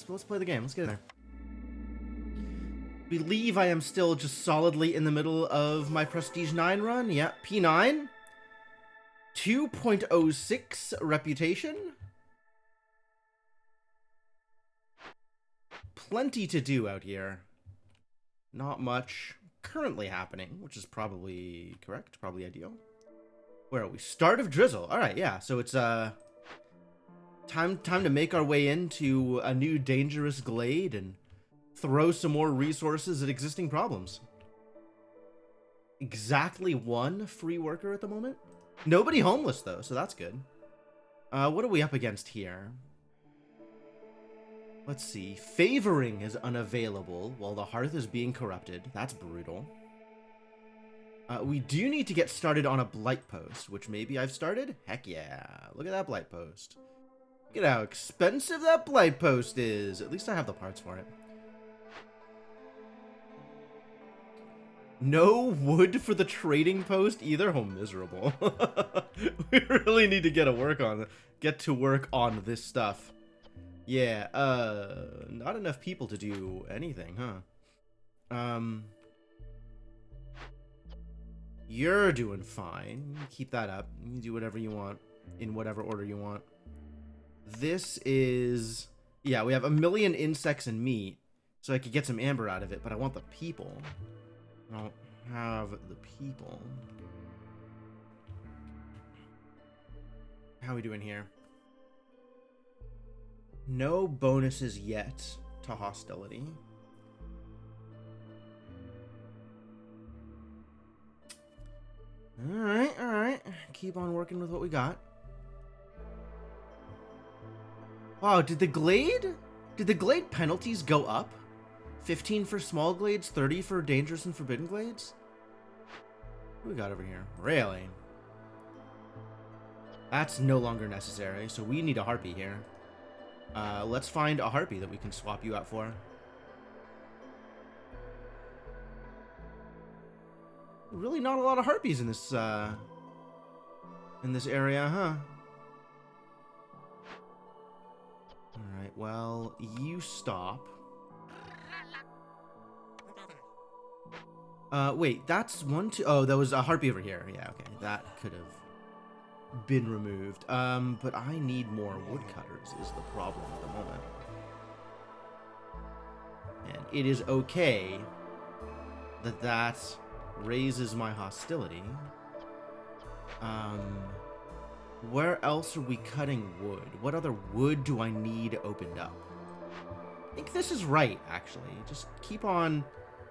let's play the game. Let's get in there. Believe I am still just solidly in the middle of my Prestige 9 run. Yeah, P9. 2.06 reputation. Plenty to do out here. Not much currently happening, which is probably correct, probably ideal. Where are we? Start of Drizzle. All right, yeah. So it's time to make our way into a new dangerous glade and throw some more resources at existing problems. Exactly one free worker at the moment. Nobody homeless though, so that's good. What are we up against here? Let's see. Favoring is unavailable while the hearth is being corrupted. That's brutal. We do need to get started on a blight post, which maybe I've started. Heck yeah. Look at that blight post. Look at how expensive that blight post is. At least I have the parts for it. No wood for the trading post either. Oh, miserable. We really need to get to work on this stuff. Yeah, not enough people to do anything, huh? You're doing fine. Keep that up. You can do whatever you want in whatever order you want. This is... Yeah, we have 1 million insects and meat, so I could get some amber out of it, but I want the people. I don't have the people. How are we doing here? No bonuses yet to hostility. Alright. Keep on working with what we got. Wow, did the glade penalties go up? 15 for small glades, 30 for dangerous and forbidden glades? What do we got over here? Really? That's no longer necessary, so we need a harpy here. Let's find a harpy that we can swap you out for. Really not a lot of harpies in this area, huh? Alright, well, you stop. Wait, that's one, two... Oh, that was a harpy over here. Yeah, okay. That could have been removed. But I need more woodcutters is the problem at the moment. And it is okay that raises my hostility. Where else are we cutting wood? What other wood do I need opened up? I think this is right, actually. Just keep on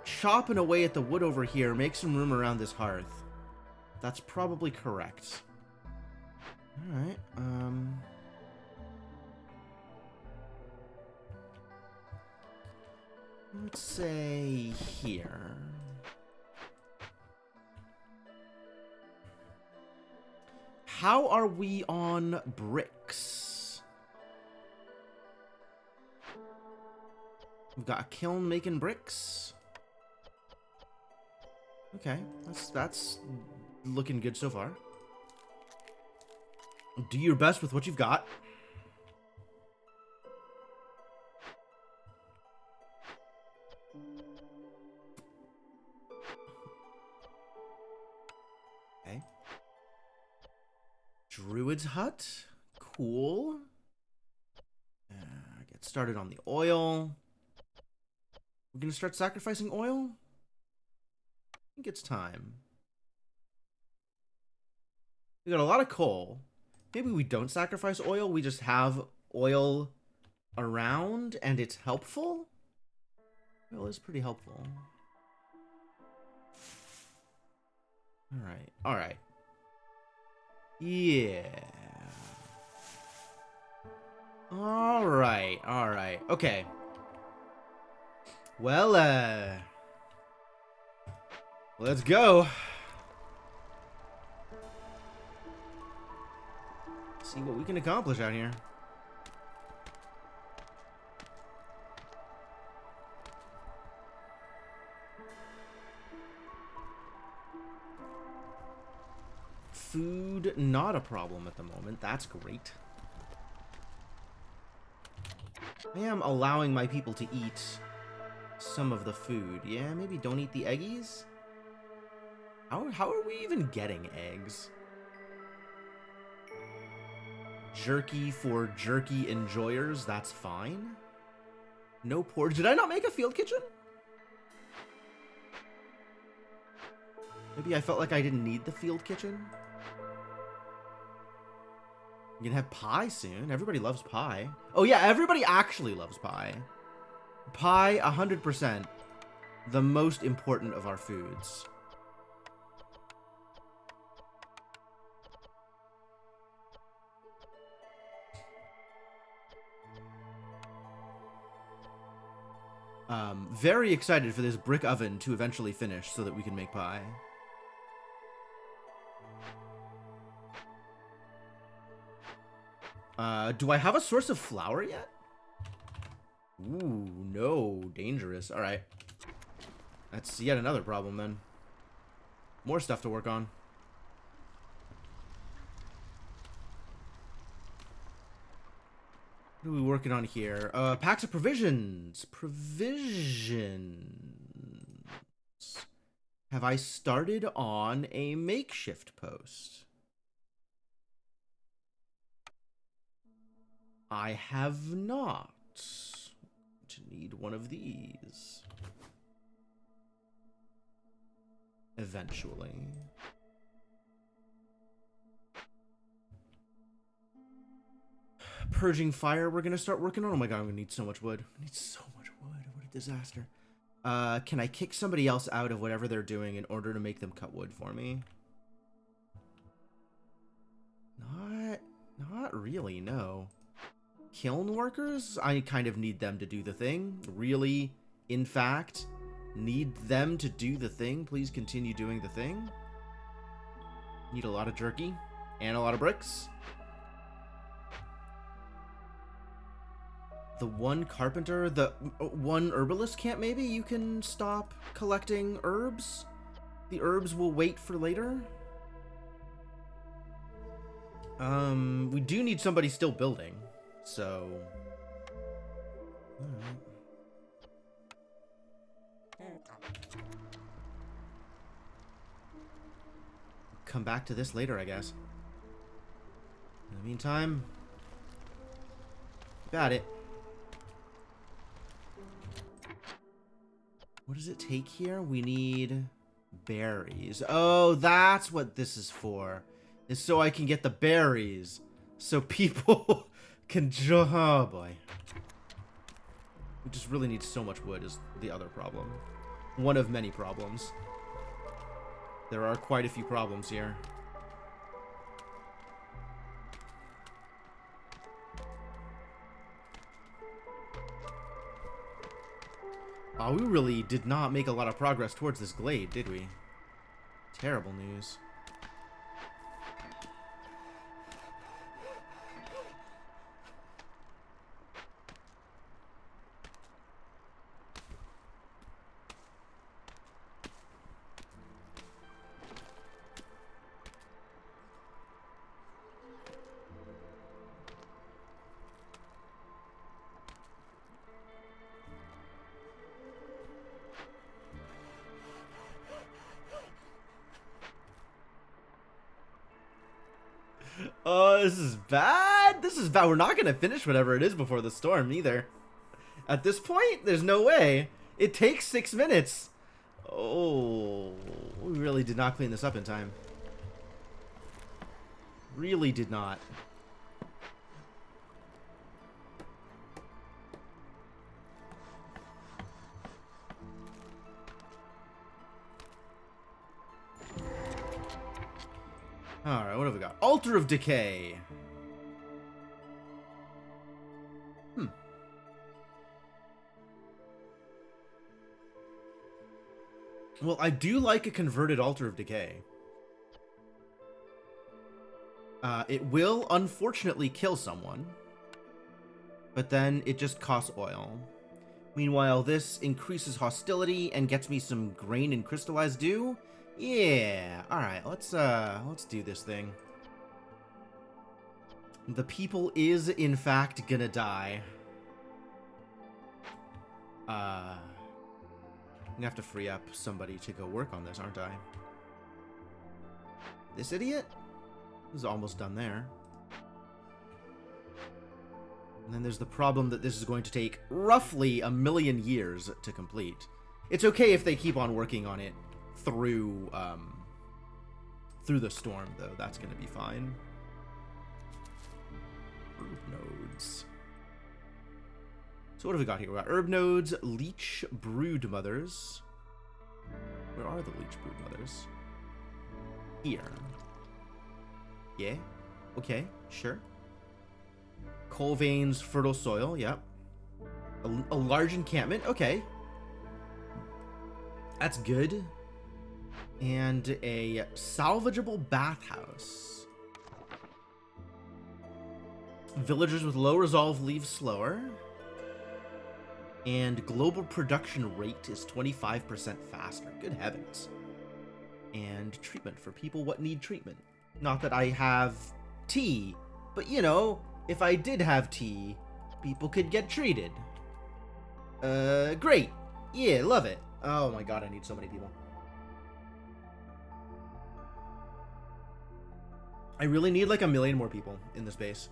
chopping away at the wood over here. Make some room around this hearth. That's probably correct. Alright, let's say here. How are we on bricks? We've got a kiln making bricks. Okay, that's looking good so far. Do your best with what you've got. Okay. Druid's hut. Cool. Get started on the oil. We're gonna start sacrificing oil? I think it's time. We got a lot of coal. Maybe we don't sacrifice oil, we just have oil around and it's helpful? Oil is pretty helpful. Alright. Yeah. Alright. Okay. Well, let's go. See what we can accomplish out here. Food, not a problem at the moment. That's great. I am allowing my people to eat some of the food. Yeah, maybe don't eat the eggies? How are we even getting eggs? Jerky for jerky enjoyers, that's fine. No porridge. Did I not make a field kitchen? Maybe I felt like I didn't need the field kitchen. You can have pie soon. Everybody loves pie. Oh yeah, everybody actually loves pie. Pie, 100%. The most important of our foods. Very excited for this brick oven to eventually finish so that we can make pie. Do I have a source of flour yet? Ooh, no. Dangerous. Alright. That's yet another problem, then. More stuff to work on. What are we working on here? Packs of provisions. Provisions. Have I started on a makeshift post? I have not. To need one of these. Eventually. Purging fire we're gonna start working on. Oh my god, I'm gonna need so much wood. I need so much wood. What a disaster. Can I kick somebody else out of whatever they're doing in order to make them cut wood for me? Not really, no. Kiln workers? I kind of need them to do the thing. Really, in fact, need them to do the thing. Please continue doing the thing. Need a lot of jerky and a lot of bricks. The one carpenter, the one herbalist camp, maybe you can stop collecting herbs? The herbs will wait for later? We do need somebody still building, so... Alright. Come back to this later, I guess. In the meantime... Got it. What does it take here? We need berries. Oh, that's what this is for. Is so I can get the berries. So people can... Oh, boy. We just really need so much wood is the other problem. One of many problems. There are quite a few problems here. Oh, we really did not make a lot of progress towards this glade, did we? Terrible news. Oh, this is bad. This is bad. We're not going to finish whatever it is before the storm either. At this point, there's no way. It takes 6 minutes. Oh, we really did not clean this up in time. Really did not. Alright, what have we got? Altar of Decay. Well, I do like a converted Altar of Decay. It will, unfortunately, kill someone. But then it just costs oil. Meanwhile, this increases hostility and gets me some grain and crystallized dew. Yeah, alright, let's do this thing. The people is, in fact, gonna die. I'm gonna have to free up somebody to go work on this, aren't I? This idiot? This is almost done there. And then there's the problem that this is going to take roughly 1,000,000 years to complete. It's okay if they keep on working on it through the storm, though. That's going to be fine. Herb nodes. So what have we got here? We got herb nodes, leech brood mothers. Where are the leech brood mothers? Here. Yeah. Okay. Sure. Coal veins, fertile soil. Yep. A large encampment. Okay. That's good. And a salvageable bathhouse. Villagers with low resolve leave slower. And global production rate is 25% faster. Good heavens. And treatment for people what need treatment. Not that I have tea, but you know, if I did have tea, people could get treated. Great. Yeah, love it. Oh my god, I need so many people. I really need like 1,000,000 more people in this base.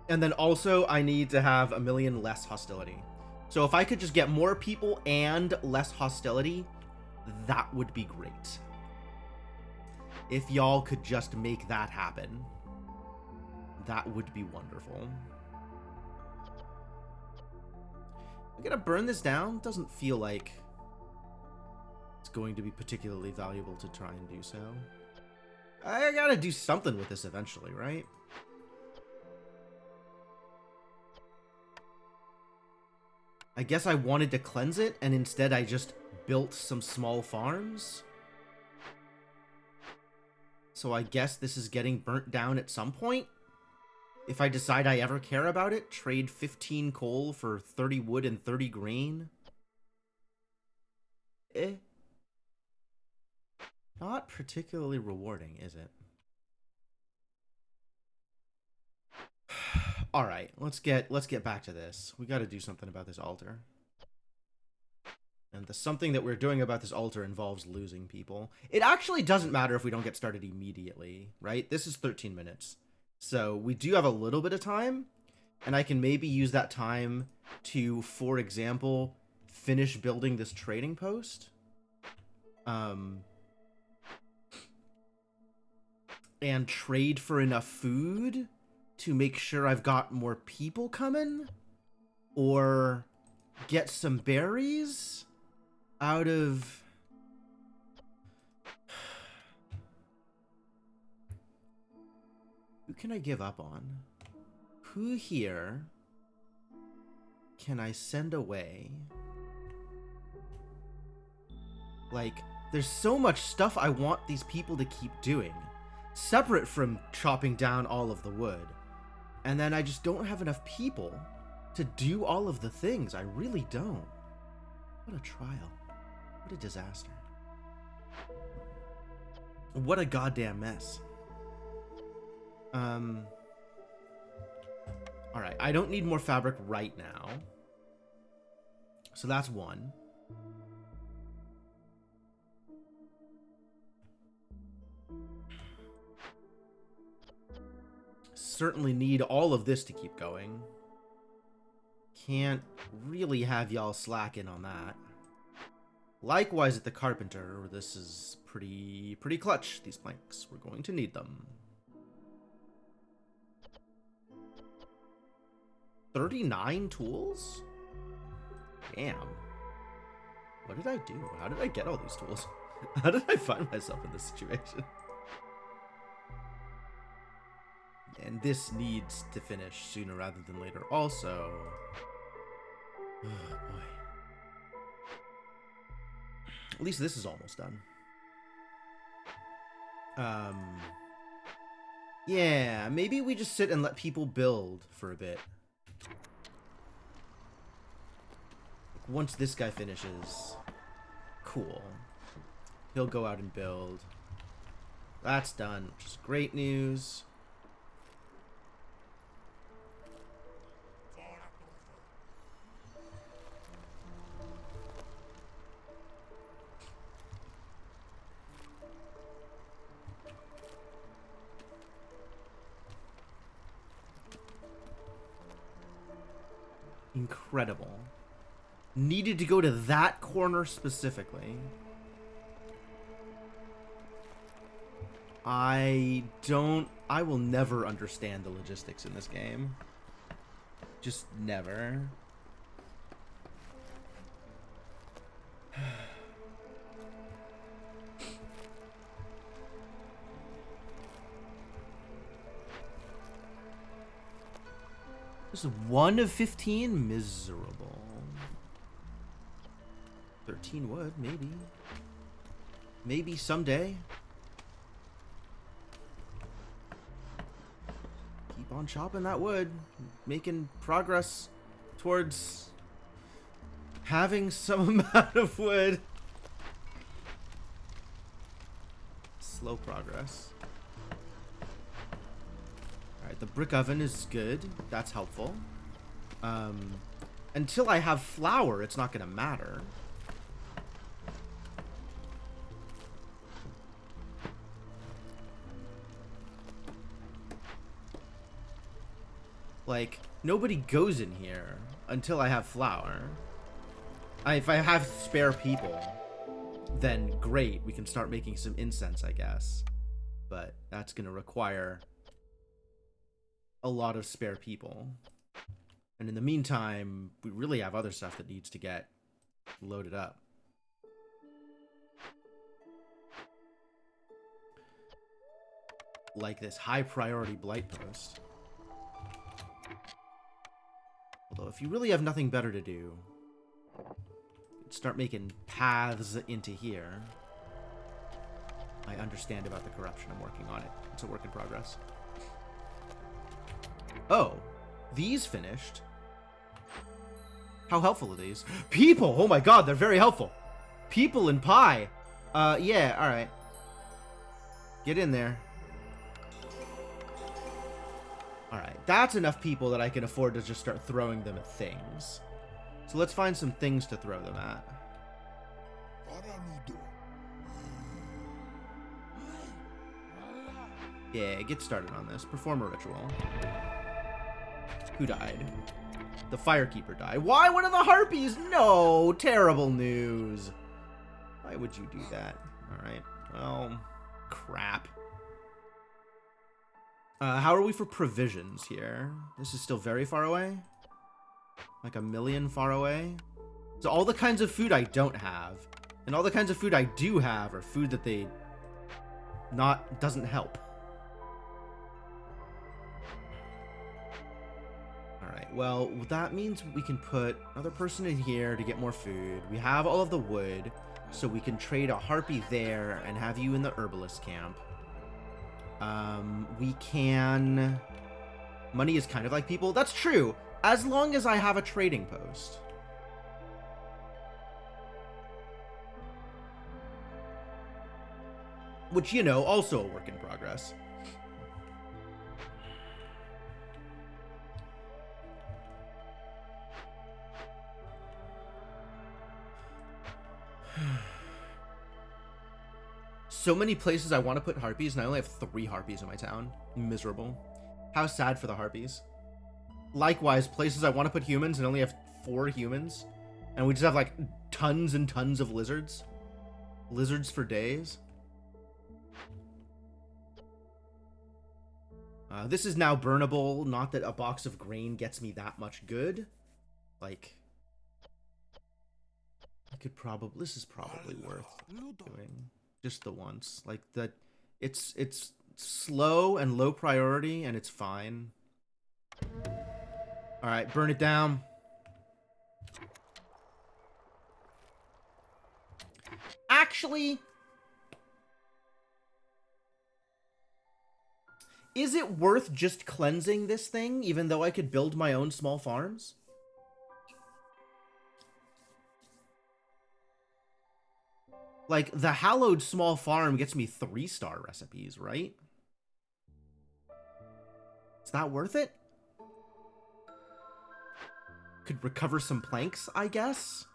And then also I need to have 1,000,000 less hostility. So if I could just get more people and less hostility, that would be great. If y'all could just make that happen, that would be wonderful. I'm gonna burn this down. Doesn't feel like it's going to be particularly valuable to try and do so. I gotta do something with this eventually, right? I guess I wanted to cleanse it, and instead I just built some small farms. So I guess this is getting burnt down at some point. If I decide I ever care about it, trade 15 coal for 30 wood and 30 grain. Not particularly rewarding, is it? All right, let's get back to this. We got to do something about this altar. And the something that we're doing about this altar involves losing people. It actually doesn't matter if we don't get started immediately, right? This is 13 minutes. So we do have a little bit of time, and I can maybe use that time to, for example, finish building this trading post. And trade for enough food to make sure I've got more people coming, or get some berries out of... Who can I give up on? Who here can I send away? Like, there's so much stuff I want these people to keep doing, separate from chopping down all of the wood. And then I just don't have enough people to do all of the things. I really don't. What a trial. What a disaster. What a goddamn mess. Alright, I don't need more fabric right now. So that's one. Certainly need all of this to keep going. Can't really have y'all slacking on that. Likewise at the carpenter, this is pretty clutch, these planks. We're going to need them. 39 tools? Damn. What did I do? How did I get all these tools? How did I find myself in this situation? And this needs to finish sooner rather than later also. Oh boy. At least this is almost done. Yeah, maybe we just sit and let people build for a bit. Once this guy finishes, cool. He'll go out and build. That's done, which is great news. Incredible. Needed to go to that corner specifically. I will never understand the logistics in this game. Just never. This is 1 of 15? Miserable. 13 wood, maybe. Maybe someday. Keep on chopping that wood. Making progress towards having some amount of wood. Slow progress. Alright, the brick oven is good. That's helpful. Until I have flour, it's not going to matter. Like, nobody goes in here until I have flour. If I have spare people, then great. We can start making some incense, I guess. But that's going to require a lot of spare people. And in the meantime, we really have other stuff that needs to get loaded up. Like this high priority blight post. Although if you really have nothing better to do, start making paths into here. I understand about the corruption. I'm working on it. It's a work in progress. Oh, these finished. How helpful are these? People! Oh my god, they're very helpful. People and pie. Yeah, alright. Get in there. Alright, that's enough people that I can afford to just start throwing them at things. So let's find some things to throw them at. Yeah, get started on this. Perform a ritual. Who died? The firekeeper died. Why? One of the harpies? No! Terrible news. Why would you do that? Alright. Well, crap. How are we for provisions here? This is still very far away? Like a million far away? So all the kinds of food I don't have, and all the kinds of food I do have are food that doesn't help. Alright, well, that means we can put another person in here to get more food. We have all of the wood, so we can trade a harpy there and have you in the herbalist camp. We can... Money is kind of like people. That's true, as long as I have a trading post. Which, you know, also a work in progress. So many places I want to put harpies, and I only have 3 harpies in my town. Miserable. How sad for the harpies. Likewise, places I want to put humans, and only have 4 humans. And we just have, like, tons and tons of lizards. Lizards for days. This is now burnable. Not that a box of grain gets me that much good. Like, I could probably... This is probably worth doing. Just the once. Like, that... It's slow and low priority, and it's fine. Alright, burn it down. Actually... Is it worth just cleansing this thing, even though I could build my own small farms? Like, the hallowed small farm gets me 3-star recipes, right? Is that worth it? Could recover some planks, I guess?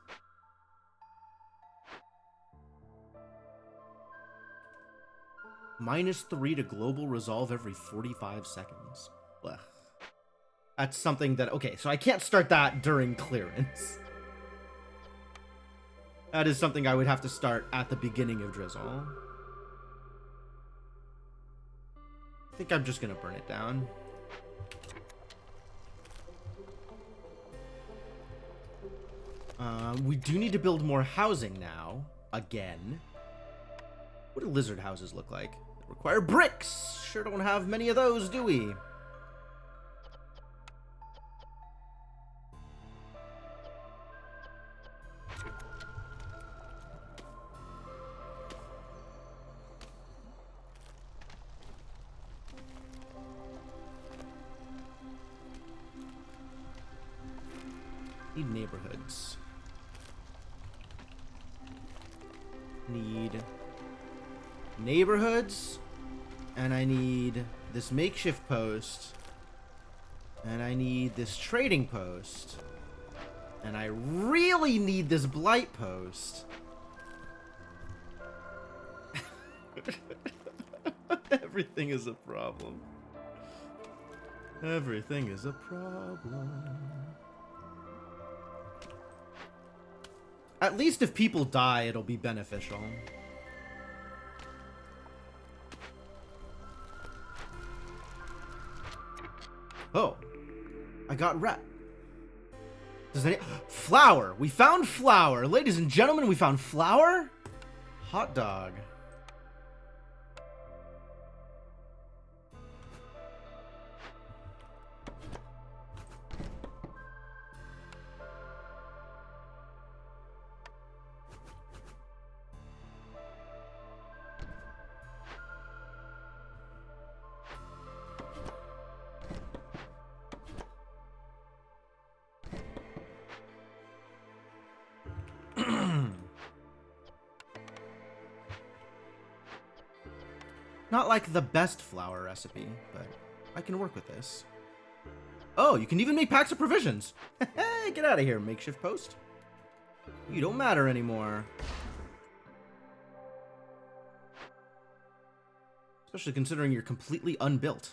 -3 to global resolve every 45 seconds. Blech. That's something that... Okay, so I can't start that during clearance. That is something I would have to start at the beginning of Drizzle. I think I'm just going to burn it down. We do need to build more housing now. Again. What do lizard houses look like? They require bricks! Sure don't have many of those, do we? Need neighborhoods. Need neighborhoods. And I need this makeshift post. And I need this trading post. And I really need this blight post. Everything is a problem. Everything is a problem. At least if people die, it'll be beneficial. Oh. I got rep. Does any... Flour! We found flour! Ladies and gentlemen, we found flour? Hot dog. Not like the best flour recipe, but I can work with this. Oh, you can even make packs of provisions. Hey, get out of here, makeshift post. You don't matter anymore. Especially considering you're completely unbuilt.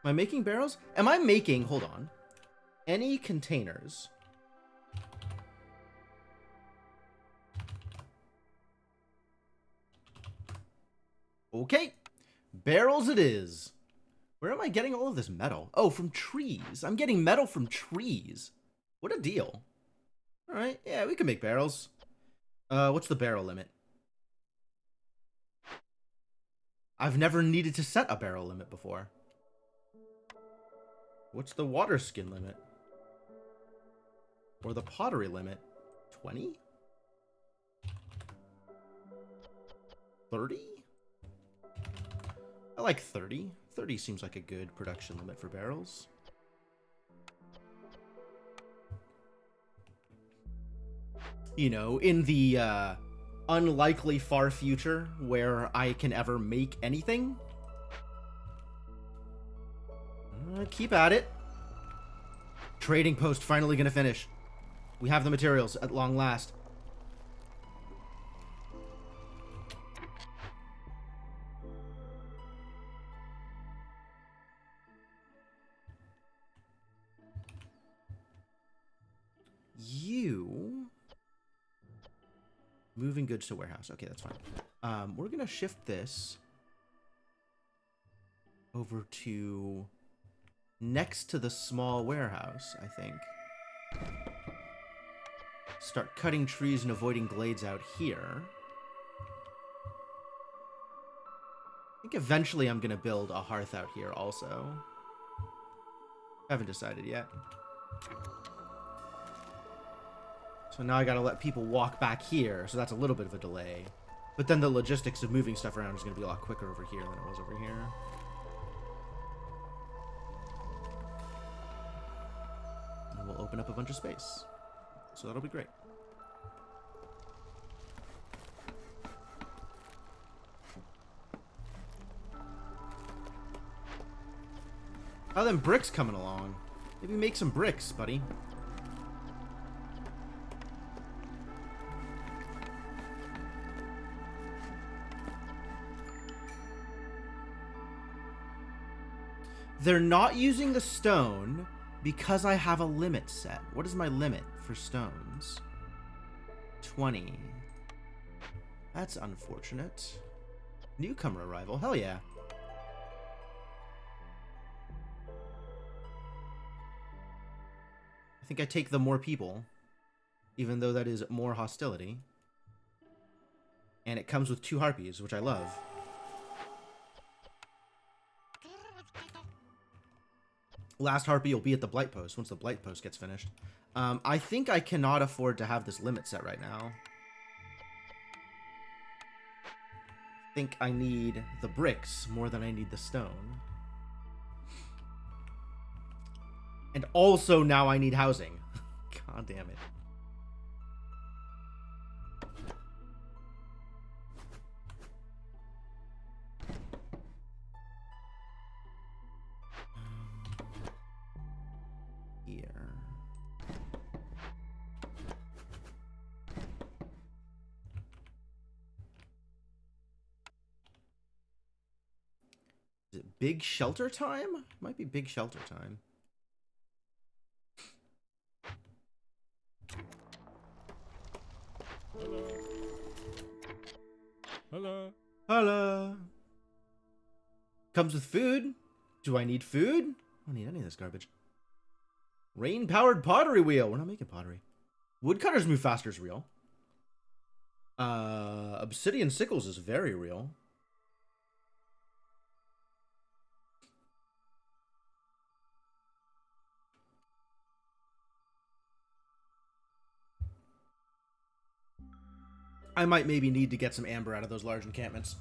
Am I making barrels? Am I making... Hold on. Any containers. Okay. Barrels it is. Where am I getting all of this metal? Oh, from trees. I'm getting metal from trees. What a deal. All right. Yeah, we can make barrels. What's the barrel limit? I've never needed to set a barrel limit before. What's the water skin limit? Or the pottery limit? 20? 30? I like 30. 30 seems like a good production limit for barrels. You know, in the unlikely far future where I can ever make anything. Keep at it. Trading post finally gonna finish. We have the materials at long last. You... Moving goods to warehouse. Okay, that's fine. We're gonna shift this over to next to the small warehouse, I think. Start cutting trees and avoiding glades out here. I think eventually I'm gonna build a hearth out here also. Haven't decided yet. So now I gotta let people walk back here, so that's a little bit of a delay. But then the logistics of moving stuff around is gonna be a lot quicker over here than it was over here. And we'll open up a bunch of space. So that'll be great. How are them bricks coming along? Maybe make some bricks, buddy. They're not using the stone because I have a limit set. What is my limit for stones? 20. That's unfortunate. Newcomer arrival. Hell yeah. I think I take the more people, even though that is more hostility. And it comes with 2 harpies, which I love. Last harpy will be at the Blight Post once the Blight Post gets finished. I think I cannot afford to have this limit set right now. I think I need the bricks more than I need the stone. And also now I need housing. God damn it. Here. Is it big shelter time? Might be big shelter time. Hello. Hello. Hello. Comes with food. Do I need food? I don't need any of this garbage. Rain-powered pottery wheel. We're not making pottery. Woodcutter's move faster is real. Obsidian sickles is very real. I might maybe need to get some amber out of those large encampments.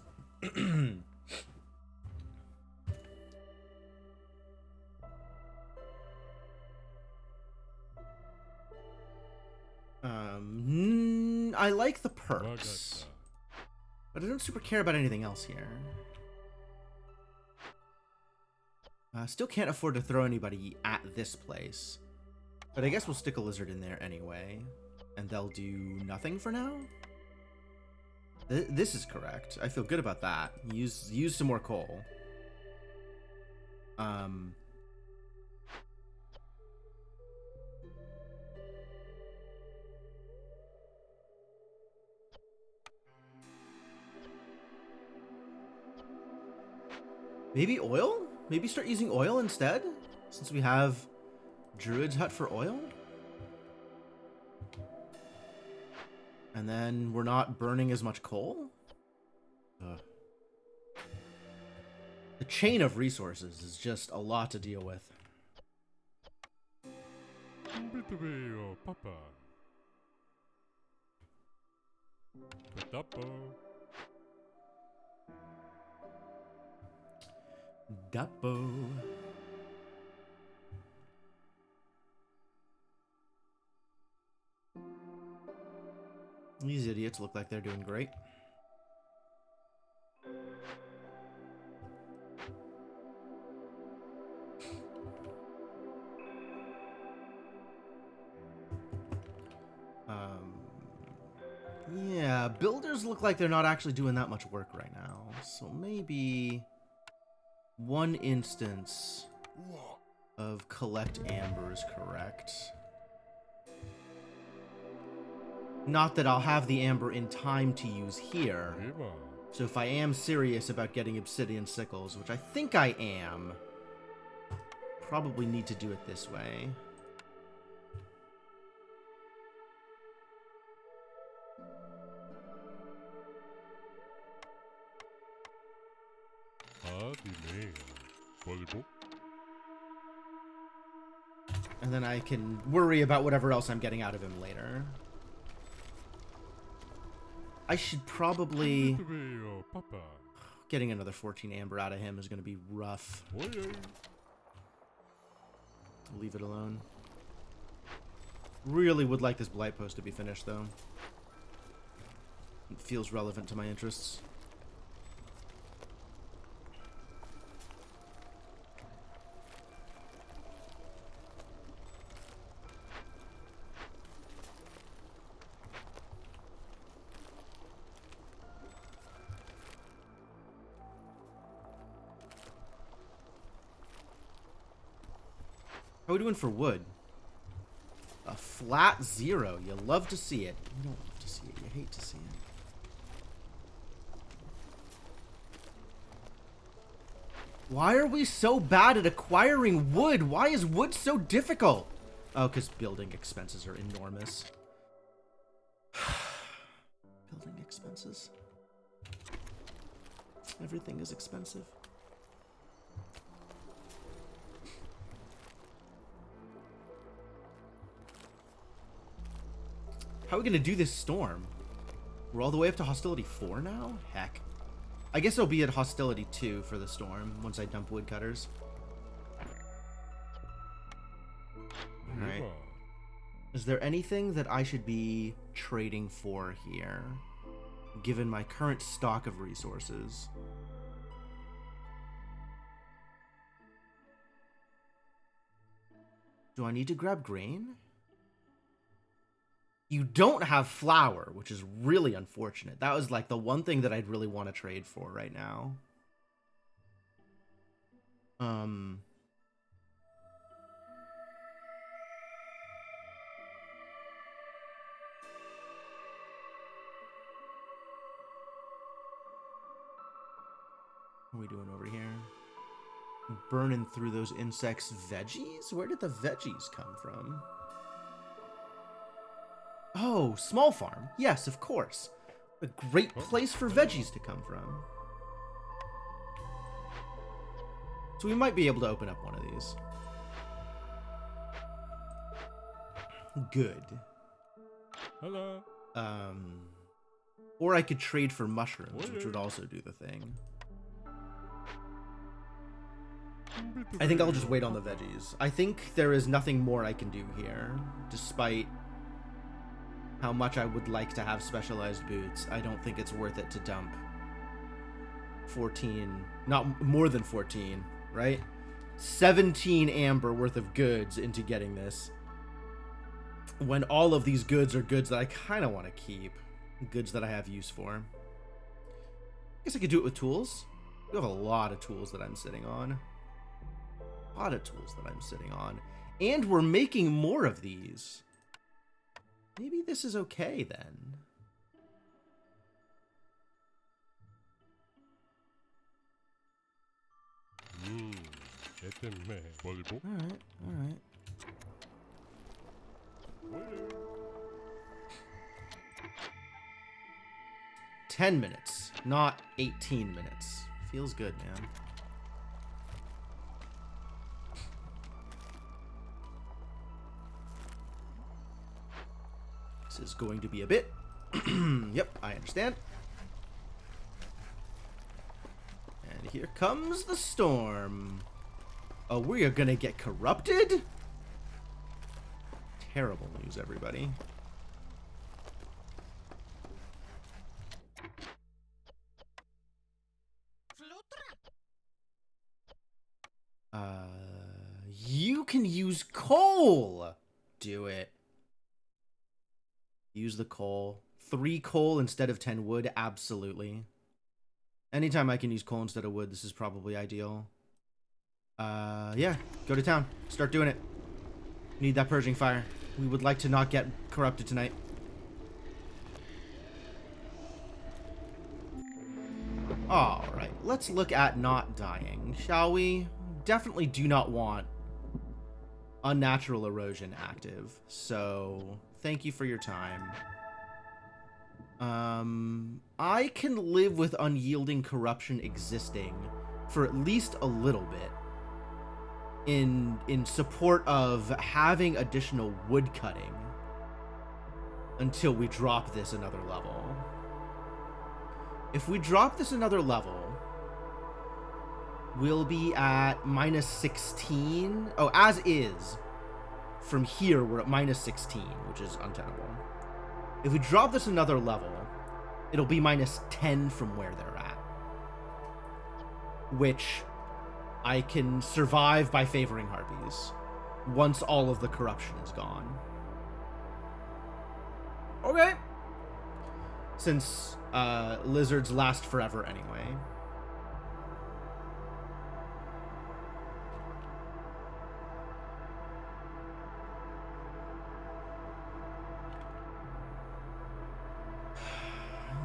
I like the perks, but I don't super care about anything else here. Still can't afford to throw anybody at this place, but I guess we'll stick a lizard in there anyway, and they'll do nothing for now. This is correct. I feel good about that. Use some more coal. Maybe oil? Maybe start using oil instead, since we have Druid's Hut for oil? And then we're not burning as much coal? The chain of resources is just a lot to deal with. Papa. Duppo. These idiots look like they're doing great. Yeah, builders look like they're not actually doing that much work right now. So maybe one instance of collect amber is correct. Not that I'll have the amber in time to use here. So if I am serious about getting obsidian sickles, which I think I am, probably need to do it this way. And then I can worry about whatever else I'm getting out of him later. I should probably... Getting another 14 amber out of him is going to be rough. Leave it alone. Really would like this Blight Post to be finished, though. It feels relevant to my interests. How are we doing for wood? A flat 0. You love to see it. You don't love to see it. You hate to see it. Why are we so bad at acquiring wood? Why is wood so difficult? Oh, because building expenses are enormous. Building expenses. Everything is expensive. How are we going to do this storm? We're all the way up to hostility 4 now? Heck. I guess it'll be at hostility 2 for the storm once I dump woodcutters. Alright. Is there anything that I should be trading for here, given my current stock of resources? Do I need to grab grain? You don't have flour, which is really unfortunate. That was like the one thing that I'd really want to trade for right now. What are we doing over here? Burning through those insects' veggies? Where did the veggies come from? Oh, small farm. Yes, of course. A great place for veggies to come from. So we might be able to open up one of these. Good. Hello. Or I could trade for mushrooms, which would also do the thing. I think I'll just wait on the veggies. I think there is nothing more I can do here, despite how much I would like to have specialized boots. I don't think it's worth it to dump 14, not more than 14, right? 17 amber worth of goods into getting this, when all of these goods are goods that I kind of want to keep, goods that I have use for. I guess I could do it with tools. We have a lot of tools that I'm sitting on. A lot of tools that I'm sitting on. And we're making more of these. Maybe this is okay then. Alright, alright. 10 minutes, not 18 minutes. Feels good, man. This is going to be a bit. Yep, I understand. And here comes the storm. Oh, we are gonna get corrupted? Terrible news, everybody. You can use coal. Do it. Use the coal. 3 coal instead of 10 wood, absolutely. Anytime I can use coal instead of wood, this is probably ideal. Yeah, go to town. Start doing it. Need that purging fire. We would like to not get corrupted tonight. Alright, let's look at not dying, shall we? Definitely do not want unnatural erosion active, so thank you for your time. I can live with unyielding corruption existing for at least a little bit in support of having additional wood cutting until we drop this another level. If we drop this another level, we'll be at minus 16. Oh, as is. From here, we're at minus 16, which is untenable. If we drop this another level, it'll be minus 10 from where they're at. Which I can survive by favoring harpies once all of the corruption is gone. Okay. Since lizards last forever anyway.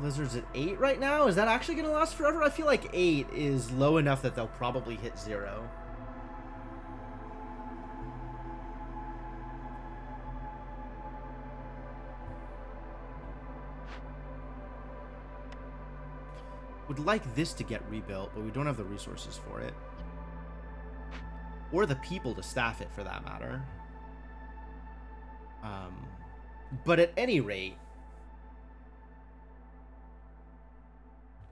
Lizard's at 8 right now. Is that actually going to last forever? I feel like 8 is low enough that they'll probably hit 0. Would like this to get rebuilt, but we don't have the resources for it. Or the people to staff it, for that matter. But at any rate,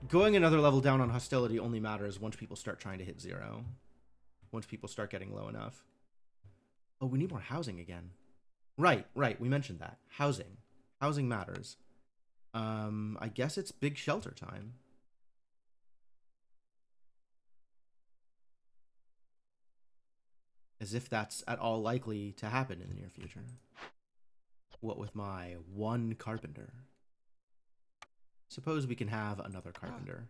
going another level down on hostility only matters once people start trying to hit 0. Once people start getting low enough. Oh, we need more housing again. Right. We mentioned that. Housing. Housing matters. I guess it's big shelter time. As if that's at all likely to happen in the near future. What with my 1 carpenter? Suppose we can have another carpenter.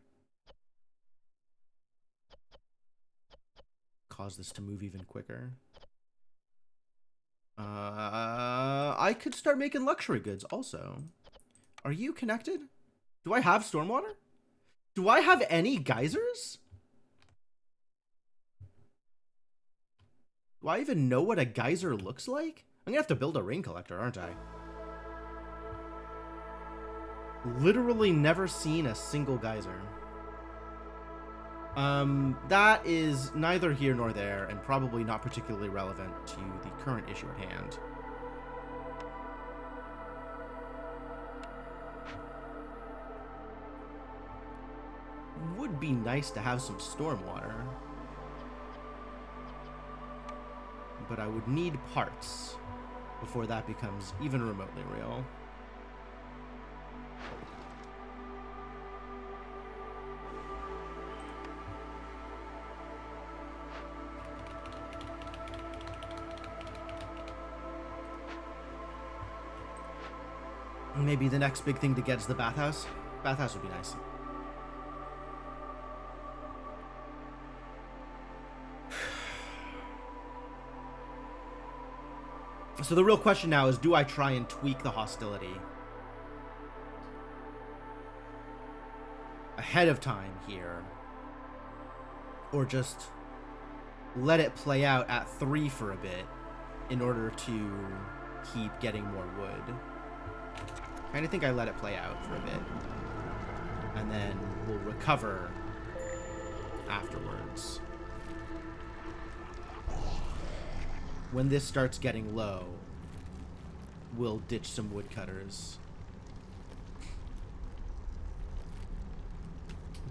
Cause this to move even quicker. I could start making luxury goods also. Are you connected? Do I have stormwater? Do I have any geysers? Do I even know what a geyser looks like? I'm gonna have to build a rain collector, aren't I? Literally never seen a single geyser. That is neither here nor there, and probably not particularly relevant to the current issue at hand. Would be nice to have some stormwater. But I would need parts before that becomes even remotely real. Maybe the next big thing to get is the bathhouse. Bathhouse would be nice. So the real question now is, do I try and tweak the hostility ahead of time here? Or just let it play out at 3 for a bit in order to keep getting more wood? I kind of think I let it play out for a bit. And then we'll recover afterwards. When this starts getting low, we'll ditch some woodcutters.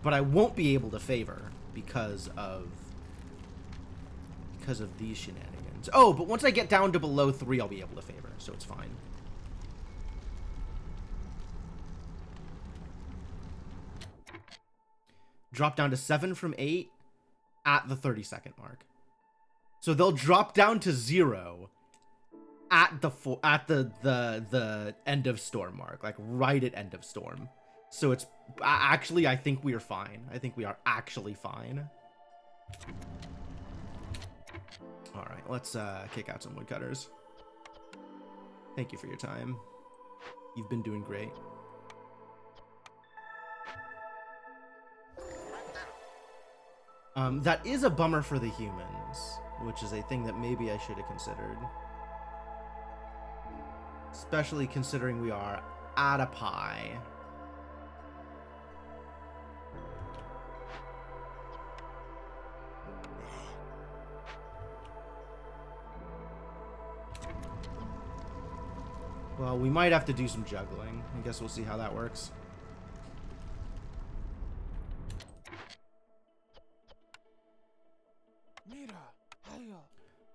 But I won't be able to favor because of these shenanigans. Oh, but once I get down to below 3, I'll be able to favor, so it's fine. Drop down to 7 from 8 at the 30-second mark. So they'll drop down to 0 at the end of storm mark, like right at end of storm. So it's actually, I think we are fine. I think we are actually fine. All right, let's kick out some woodcutters. Thank you for your time. You've been doing great. That is a bummer for the humans, which is a thing that maybe I should have considered. Especially considering we are at a pie. Well, we might have to do some juggling. I guess we'll see how that works.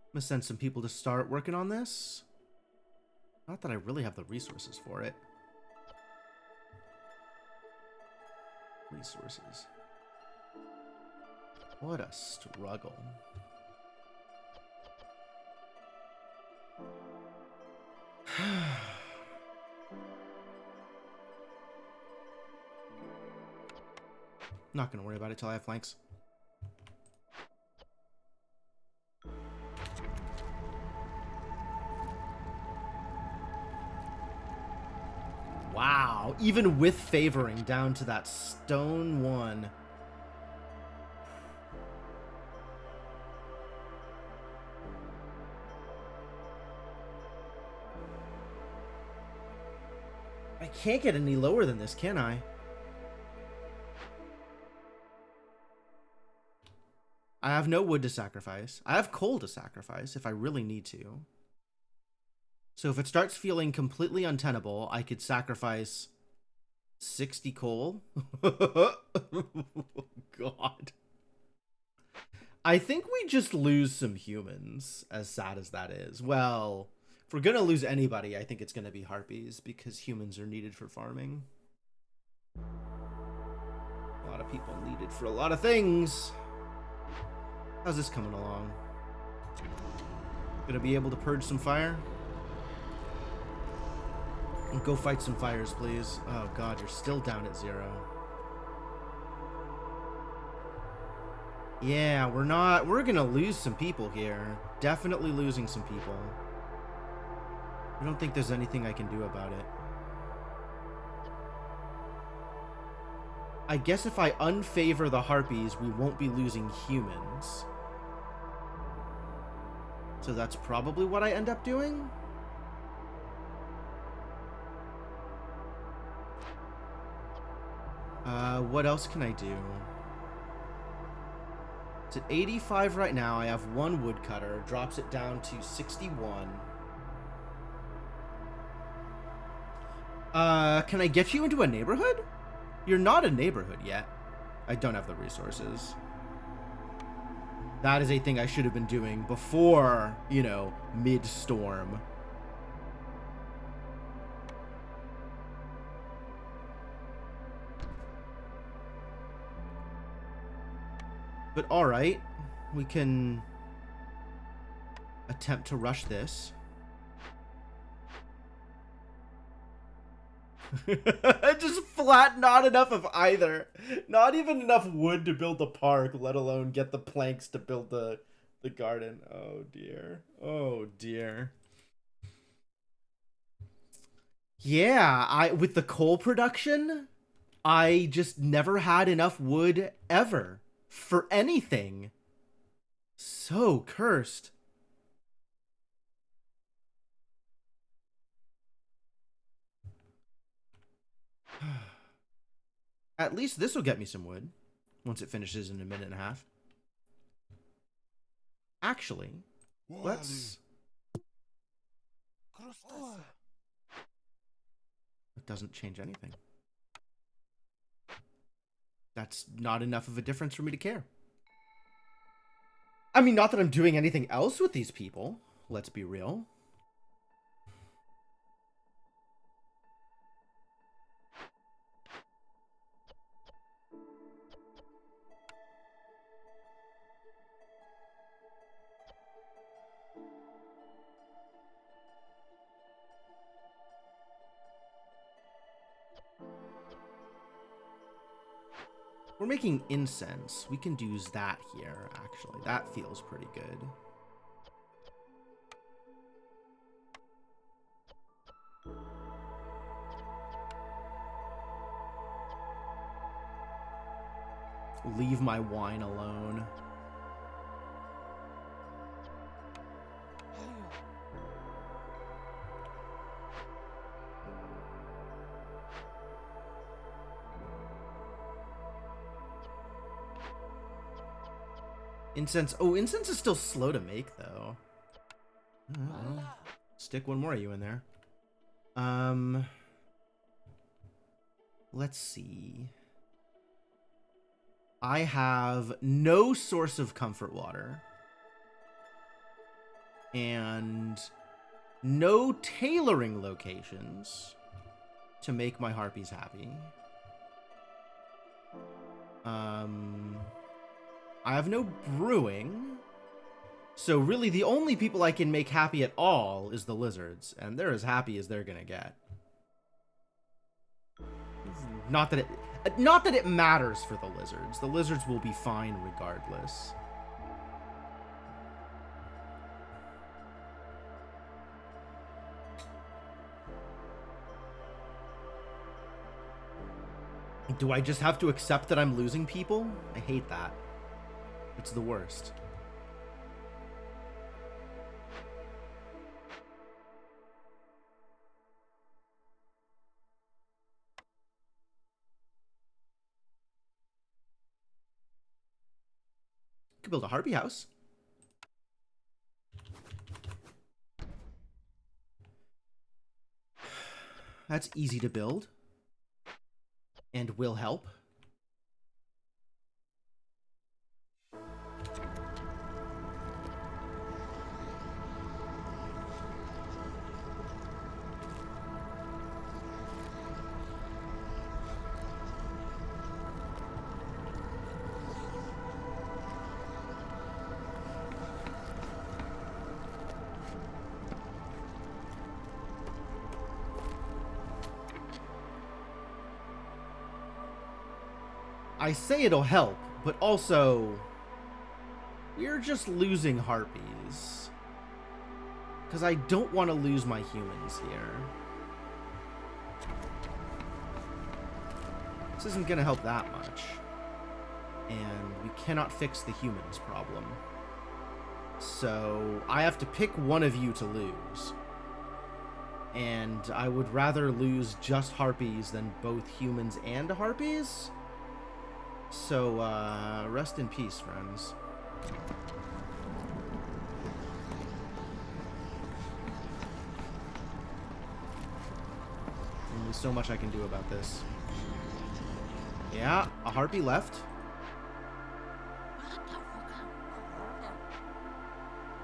I'm gonna send some people to start working on this. Not that I really have the resources for it. Resources. What a struggle. Not gonna worry about it till I have flanks. Wow, even with favoring down to that stone 1. I can't get any lower than this, can I? I have no wood to sacrifice. I have coal to sacrifice if I really need to. So if it starts feeling completely untenable, I could sacrifice 60 coal. God. I think we just lose some humans, as sad as that is. Well, if we're going to lose anybody, I think it's going to be harpies, because humans are needed for farming. A lot of people needed for a lot of things. How's this coming along? Gonna be able to purge some fire? And go fight some fires, please. Oh god, you're still down at 0. Yeah, we're gonna lose some people here. Definitely losing some people. I don't think there's anything I can do about it. I guess if I unfavor the harpies, we won't be losing humans. So that's probably what I end up doing? What else can I do? It's at 85 right now. I have 1 woodcutter. Drops it down to 61. Can I get you into a neighborhood? You're not a neighborhood yet. I don't have the resources. That is a thing I should have been doing before, you know, mid-storm. But alright, we can attempt to rush this. Just flat, not enough of either. Not even enough wood to build the park, let alone get the planks to build the garden. Oh dear. Oh dear. Yeah, with the coal production, I just never had enough wood ever for anything. So cursed. At least this will get me some wood once it finishes in a minute and a half. Actually, let's... It doesn't change anything. That's not enough of a difference for me to care. I mean, not that I'm doing anything else with these people. Let's be real. We're making incense. We can use that here, actually. That feels pretty good. Leave my wine alone. Incense. Oh, incense is still slow to make, though. Stick 1 more of you in there. Let's see. I have no source of comfort water. And no tailoring locations to make my harpies happy. I have no brewing. So really the only people I can make happy at all is the lizards, and they're as happy as they're gonna get. Not that it matters for the lizards. The lizards will be fine regardless. Do I just have to accept that I'm losing people? I hate that. It's the worst. Could build a harpy house. That's easy to build. And will help. I say it'll help, but also we're just losing harpies. Because I don't want to lose my humans here. This isn't going to help that much. And we cannot fix the humans problem. So I have to pick one of you to lose. And I would rather lose just harpies than both humans and harpies. So, rest in peace, friends. Only so much I can do about this. Yeah, a harpy left.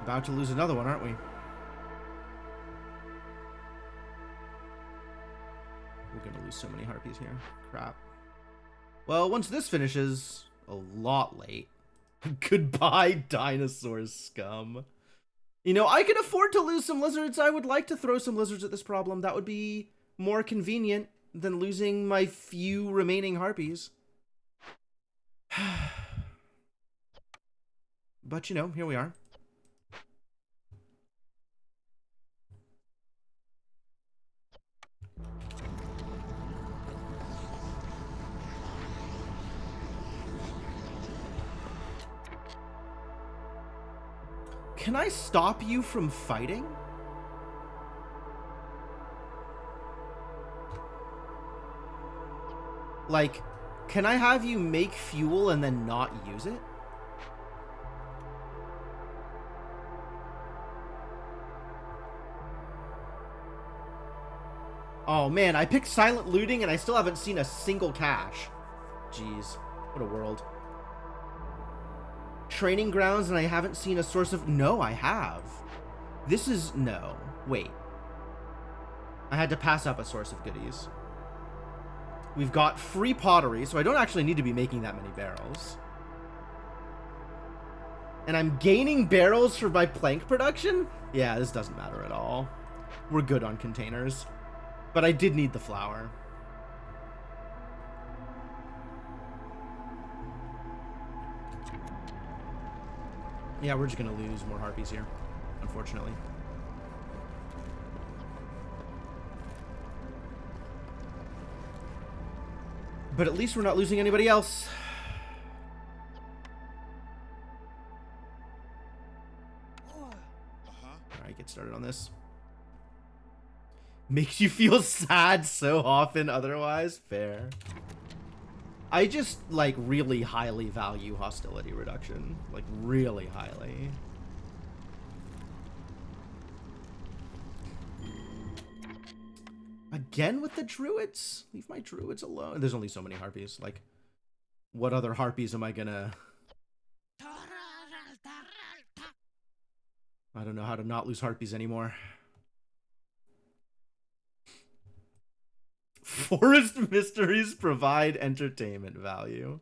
About to lose another one, aren't we? We're gonna lose so many harpies here. Crap. Well, once this finishes, a lot late. Goodbye, dinosaur scum. You know, I can afford to lose some lizards. I would like to throw some lizards at this problem. That would be more convenient than losing my few remaining harpies. But, you know, here we are. Can I stop you from fighting? Like, can I have you make fuel and then not use it? Oh man, I picked silent looting and I still haven't seen a single cache. Jeez, what a world. Training grounds and I haven't seen a source of... No, I have. This is... No. Wait. I had to pass up a source of goodies. We've got free pottery, so I don't actually need to be making that many barrels. And I'm gaining barrels for my plank production? Yeah, this doesn't matter at all. We're good on containers. But I did need the flour. Yeah, we're just gonna lose more harpies here, unfortunately. But at least we're not losing anybody else. Alright, get started on this. Makes you feel sad so often otherwise. Fair. I just, like, really highly value hostility reduction. Like, really highly. Again with the druids? Leave my druids alone. There's only so many harpies. Like, what other harpies am I gonna... I don't know how to not lose harpies anymore. Forest mysteries provide entertainment value.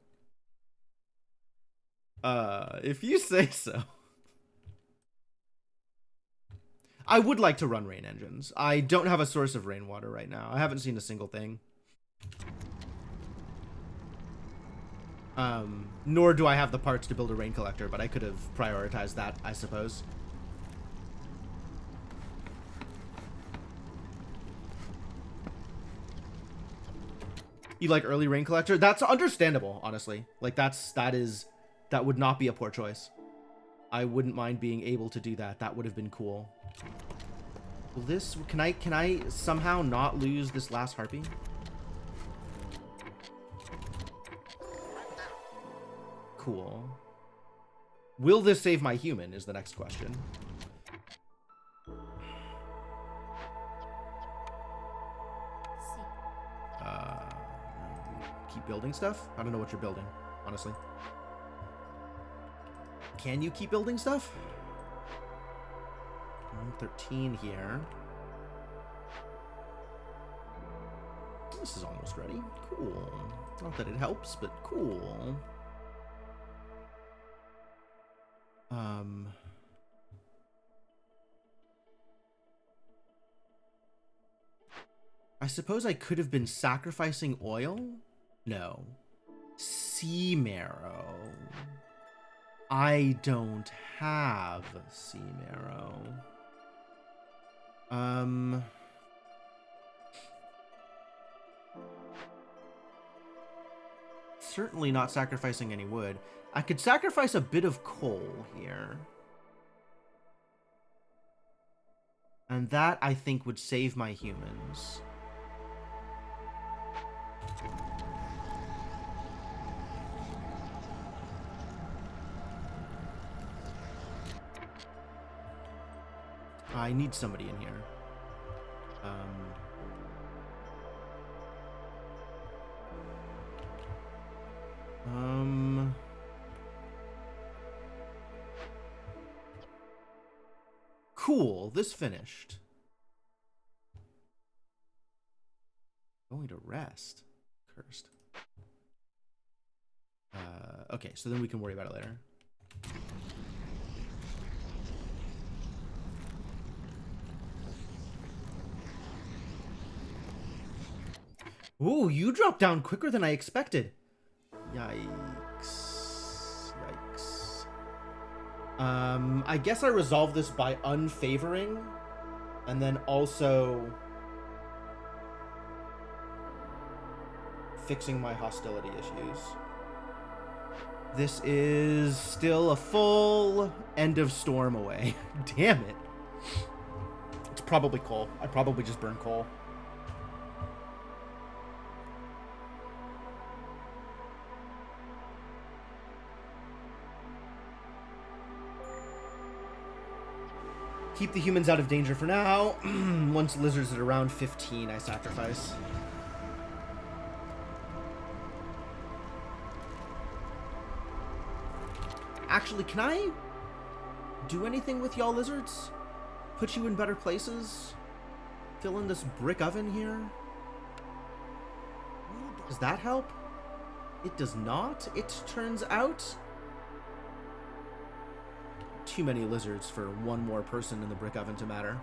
If you say so. I would like to run rain engines. I don't have a source of rainwater right now. I haven't seen a single thing. Nor do I have the parts to build a rain collector, but I could have prioritized that, I suppose. You like early rain collector? That's understandable, honestly. Like that would not be a poor choice. I wouldn't mind being able to do that. That would have been cool. Will this, can I somehow not lose this last harpy? Cool. Will this save my human is the next question. Keep building stuff? I don't know what you're building, honestly. Can you keep building stuff? 13 here. This is almost ready. Cool. Not that it helps, but cool. I suppose I could have been sacrificing oil? No. Sea marrow. I don't have sea marrow. Certainly not sacrificing any wood. I could sacrifice a bit of coal here. And that, I think, would save my humans. I need somebody in here. Cool, this finished. Going to rest. Cursed. Okay, so then we can worry about it later. Ooh, you dropped down quicker than I expected. Yikes. Yikes. I guess I resolve this by unfavoring, and then also fixing my hostility issues. This is still a full end of storm away. Damn it. It's probably coal. I probably just burned coal. Keep the humans out of danger for now. Once lizards at around 15, I sacrifice. Actually, can I do anything with y'all lizards? Put you in better places? Fill in this brick oven here? Does that help? It does not, it turns out. Too many lizards for one more person in the brick oven to matter.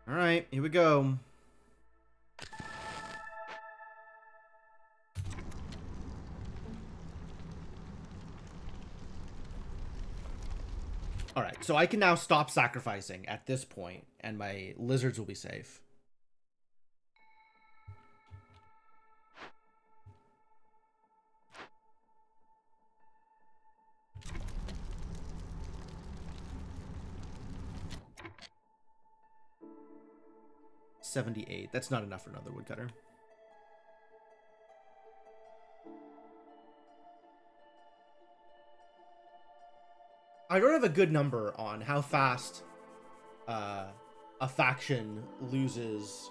All right, here we go. All right, so I can now stop sacrificing at this point, and my lizards will be safe. $78. That's not enough for another woodcutter. I don't have a good number on how fast a faction loses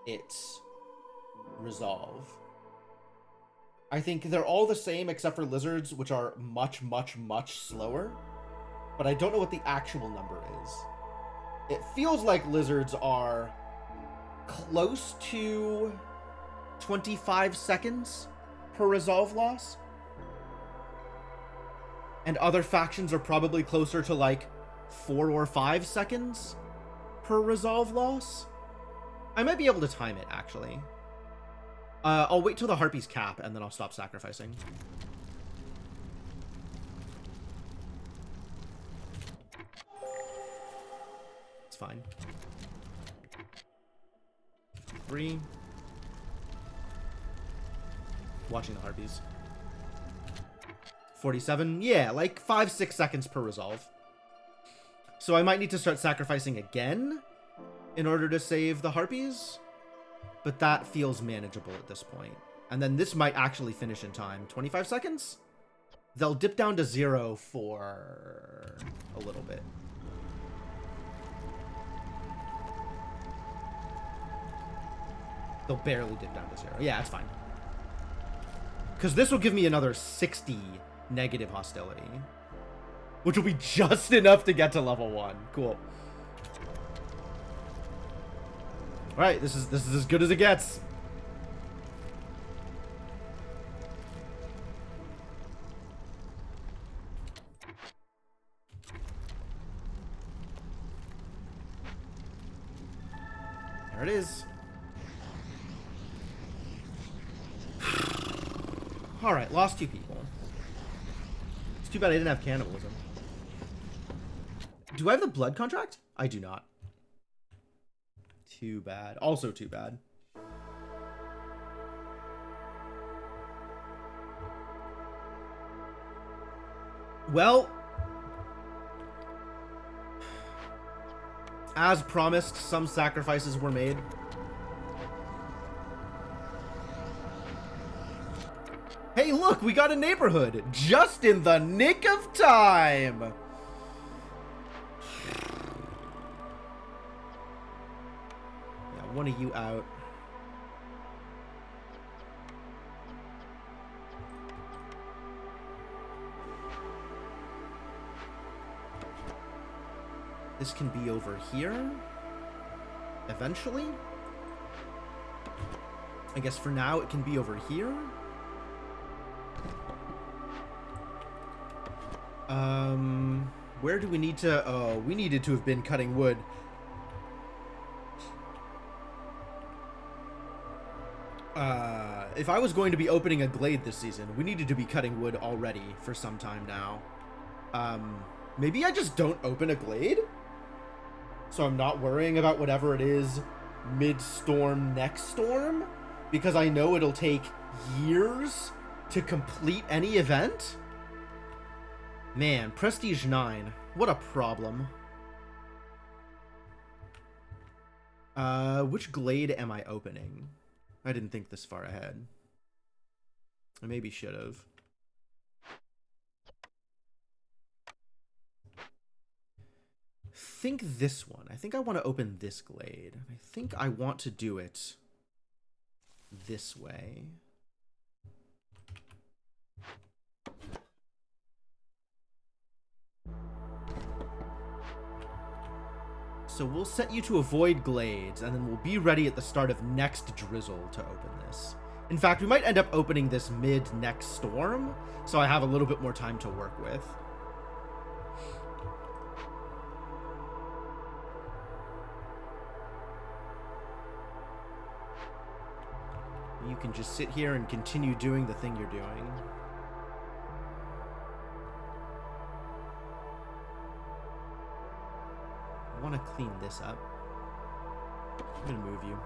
its resolve. I think they're all the same except for lizards, which are much, much, much slower. But I don't know what the actual number is. It feels like lizards are close to 25 seconds per resolve loss. And other factions are probably closer to like 4 or 5 seconds per resolve loss. I might be able to time it, actually. I'll wait till the Harpies cap, and then I'll stop sacrificing. It's fine. 3. Watching the Harpies. 47. Yeah, like 5-6 seconds per resolve. So I might need to start sacrificing again in order to save the Harpies. But that feels manageable at this point. And then this might actually finish in time. 25 seconds? They'll dip down to 0 for a little bit. They'll barely dip down to 0. Yeah, it's fine. Because this will give me another 60 negative hostility. Which will be just enough to get to level 1. Cool. Alright, this is as good as it gets. There it is. Alright, lost 2 people. It's too bad I didn't have cannibalism. Do I have the blood contract? I do not. Too bad. Also too bad. Well, as promised, some sacrifices were made. Hey, look, we got a neighborhood just in the nick of time. Yeah, one of you out. This can be over here. Eventually. I guess for now it can be over here. Where do we need to... Oh, we needed to have been cutting wood. If I was going to be opening a glade this season, we needed to be cutting wood already for some time now. Maybe I just don't open a glade? So I'm not worrying about whatever it is mid-storm, next storm? Because I know it'll take years to complete any event? Man, Prestige 9. What a problem. Which glade am I opening? I didn't think this far ahead. I maybe should have. Think this one. I think I want to open this glade. I think I want to do it this way. So we'll set you to avoid glades, and then we'll be ready at the start of next drizzle to open this. In fact, we might end up opening this mid-next storm, so I have a little bit more time to work with. You can just sit here and continue doing the thing you're doing. I want to clean this up. I'm going to move you.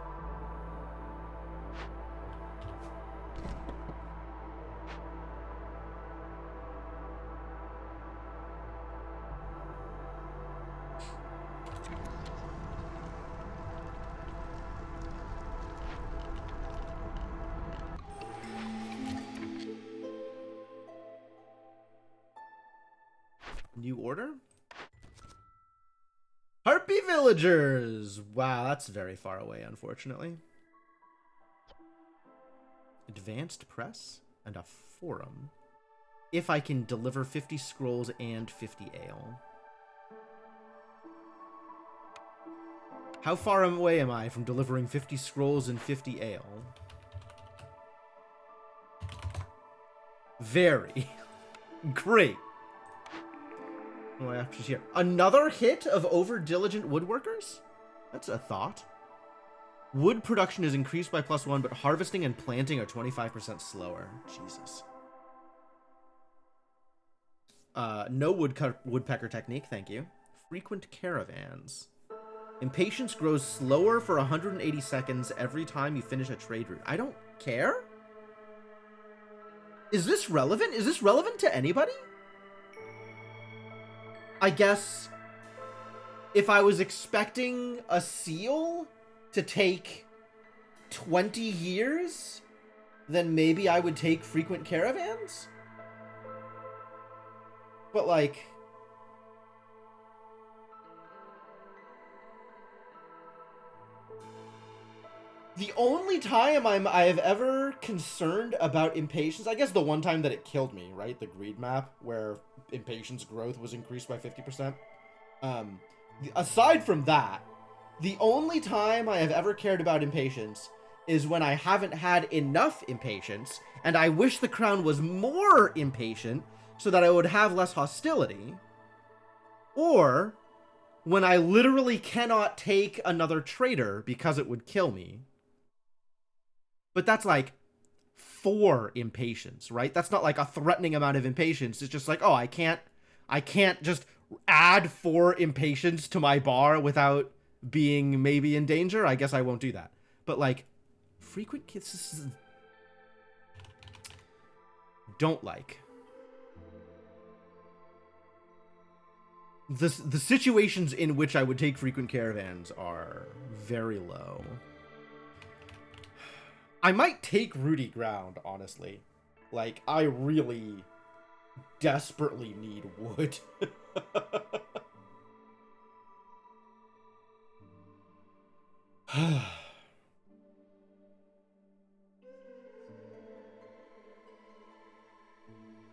New order? Harpy villagers! Wow, that's very far away, unfortunately. Advanced press and a forum. If I can deliver 50 scrolls and 50 ale. How far away am I from delivering 50 scrolls and 50 ale? Very. Great. Oh, I have to hear. Another hit of over diligent woodworkers? That's a thought. Wood production is increased by +1, but harvesting and planting are 25% slower. Jesus. No woodpecker technique, thank you. Frequent caravans. Impatience grows slower for 180 seconds every time you finish a trade route. I don't care? Is this relevant? Is this relevant to anybody? I guess if I was expecting a seal to take 20 years, then maybe I would take frequent caravans? But like, the only time I've ever concerned about impatience, I guess the one time that it killed me, right? The greed map where impatience growth was increased by 50%. Aside from that, the only time I have ever cared about impatience is when I haven't had enough impatience, and I wish the crown was more impatient so that I would have less hostility, or when I literally cannot take another trader because it would kill me. But that's like 4 impatience, right? That's not like a threatening amount of impatience. It's just like, oh, I can't just add 4 impatience to my bar without being maybe in danger. I guess I won't do that. But like, frequent kisses, don't like. The situations in which I would take frequent caravans are very low. I might take Rooty Ground, honestly. Like, I really desperately need wood.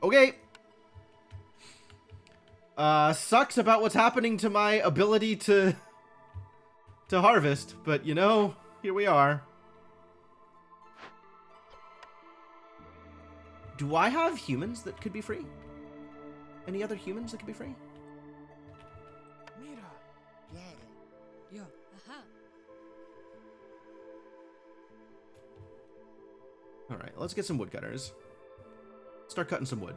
Okay. Sucks about what's happening to my ability to harvest, but you know, here we are. Do I have humans that could be free? Any other humans that could be free? Mira. Claro. Yo. Aha. Alright, let's get some woodcutters. Start cutting some wood.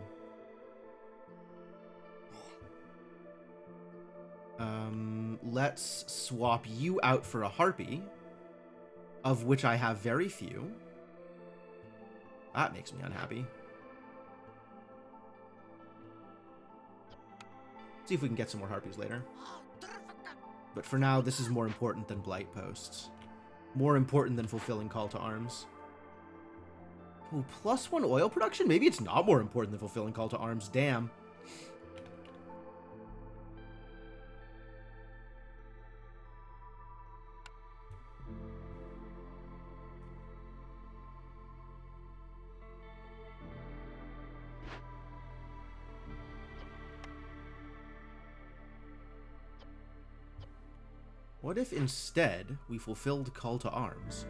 Let's swap you out for a harpy, of which I have very few. That makes me unhappy. See if we can get some more harpies later. But for now, this is more important than blight posts. More important than fulfilling call to arms. Oh, +1 oil production? Maybe it's not more important than fulfilling call to arms. Damn. What if instead we fulfilled call to arms?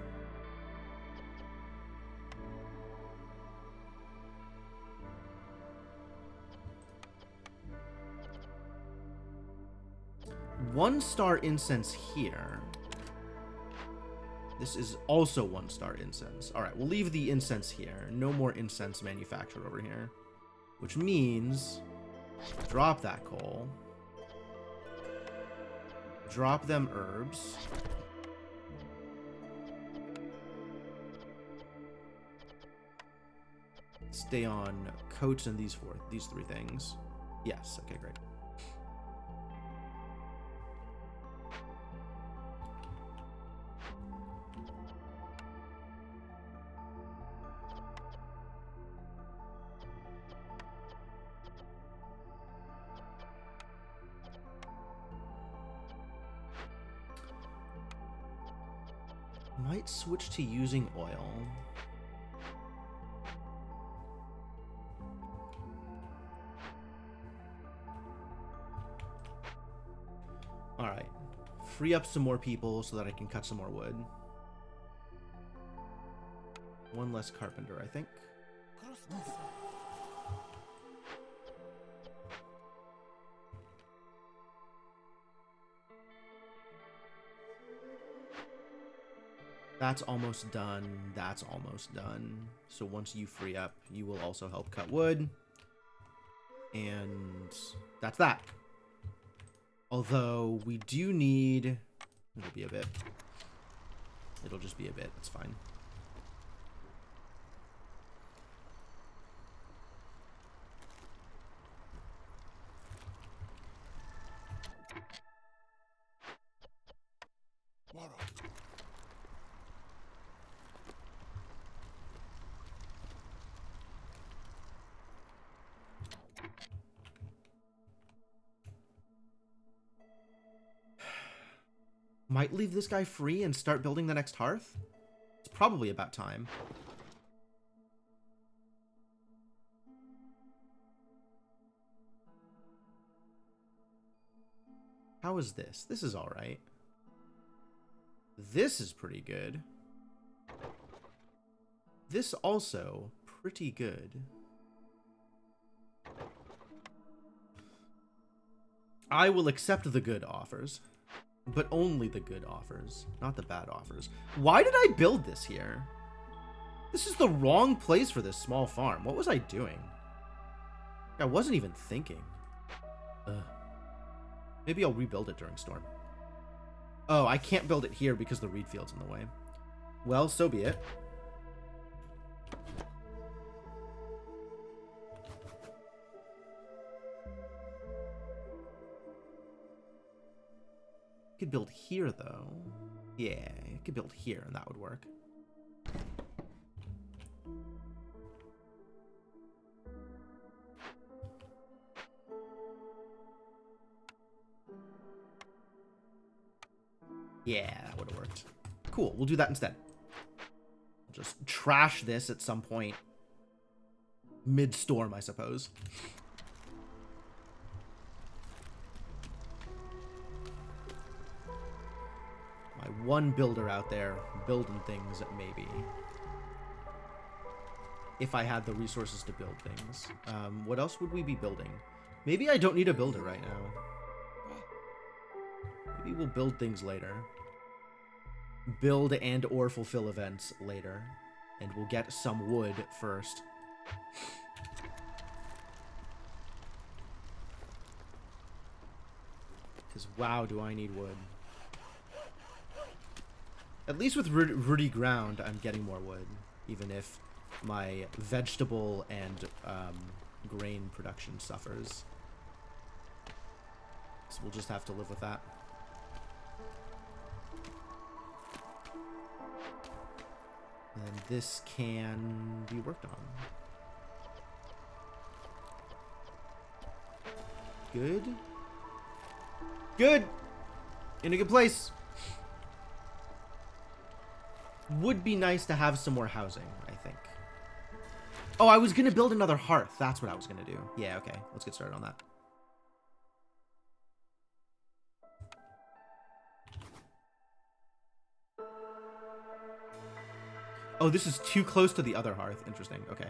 One-star incense here. This is also 1-star incense. All right, we'll leave the incense here. No more incense manufactured over here. Which means drop that coal. Drop them herbs. Stay on coats and these 3 things. Yes, okay, great. Might switch to using oil. Alright. Free up some more people so that I can cut some more wood. 1 less carpenter, I think. That's almost done. That's almost done. So once you free up, you will also help cut wood. And that's that. Although we do need... It'll be a bit. It'll just be a bit. It's fine. Might leave this guy free and start building the next hearth? It's probably about time. How is this? This is alright. This is pretty good. This also pretty good. I will accept the good offers. But only the good offers, not the bad offers. Why did I build this here? This is the wrong place for this small farm. What was I doing? I wasn't even thinking. Ugh. Maybe I'll rebuild it during storm. Oh, I can't build it here because the reed field's in the way. Well, so be it. Could build here though. Yeah, you could build here and that would work. Yeah, that would have worked. Cool, we'll do that instead. We'll just trash this at some point. Mid-storm, I suppose. My one builder out there building things, maybe. If I had the resources to build things. What else would we be building? Maybe I don't need a builder right now. Maybe we'll build things later. Build and or fulfill events later. And we'll get some wood first. Because wow, do I need wood. At least with rooty ground, I'm getting more wood, even if my vegetable and grain production suffers. So we'll just have to live with that. And this can be worked on. Good. Good! In a good place. Would be nice to have some more housing, I think. Oh, I was going to build another hearth. That's what I was going to do. Yeah, okay. Let's get started on that. Oh, this is too close to the other hearth. Interesting. Okay.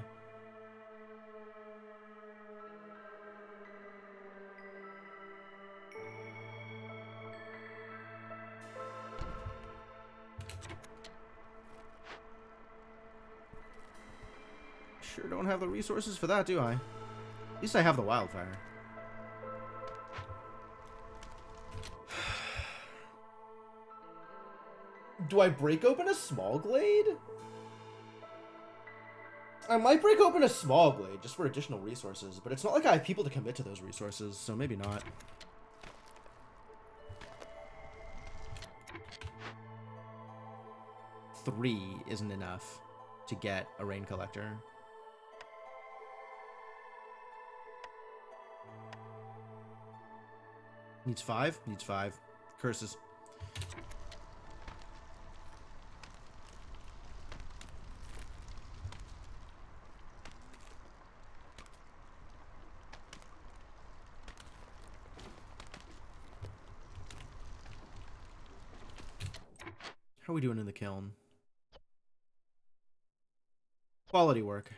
Sure don't have the resources for that, do I? At least I have the wildfire. Do I break open a small glade? I might break open a small glade just for additional resources, but it's not like I have people to commit to those resources, so maybe not. Three isn't enough to get a rain collector. Needs 5? Needs 5. Curses. How are we doing in the kiln? Quality work.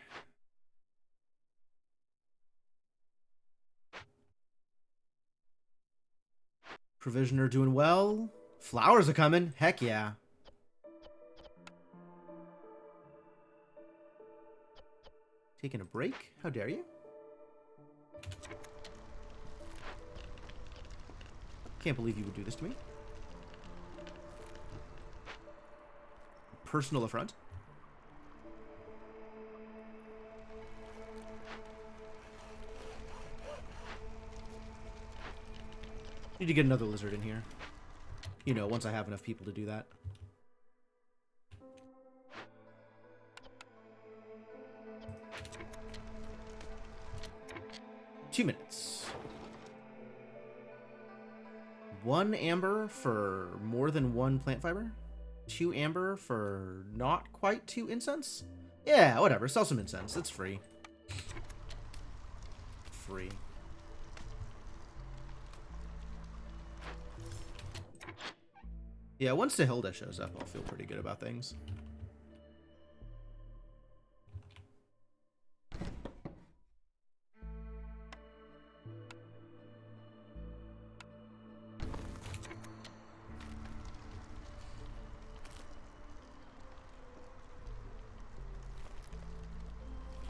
Provisioner doing well. Flowers are coming. Heck yeah. Taking a break? How dare you? Can't believe you would do this to me. Personal affront. Need to get another lizard in here. You know, once I have enough people to do that. Two minutes. 1 amber for more than 1 plant fiber. 2 amber for not quite 2 incense. Yeah, whatever. Sell some incense. It's free. Free. Yeah, once Sahilda shows up, I'll feel pretty good about things.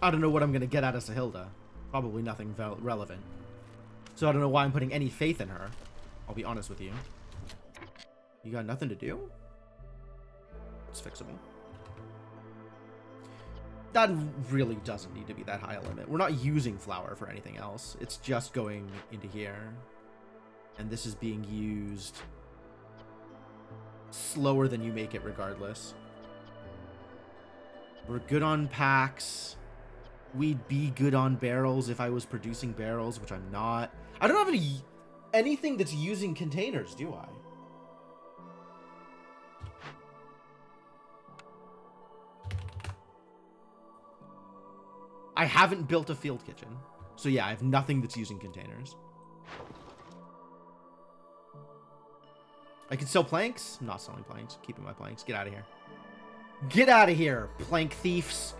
I don't know what I'm going to get out of Sahilda. Probably nothing relevant. So I don't know why I'm putting any faith in her. I'll be honest with you. You got nothing to do? It's fixable. That really doesn't need to be that high a limit. We're not using flour for anything else. It's just going into here. And this is being used slower than you make it regardless. We're good on packs. We'd be good on barrels if I was producing barrels, which I'm not. I don't have anything that's using containers, do I? I haven't built a field kitchen. So yeah, I have nothing that's using containers. I can sell planks. I'm not selling planks. Keeping my planks. Get out of here. Get out of here, plank thieves.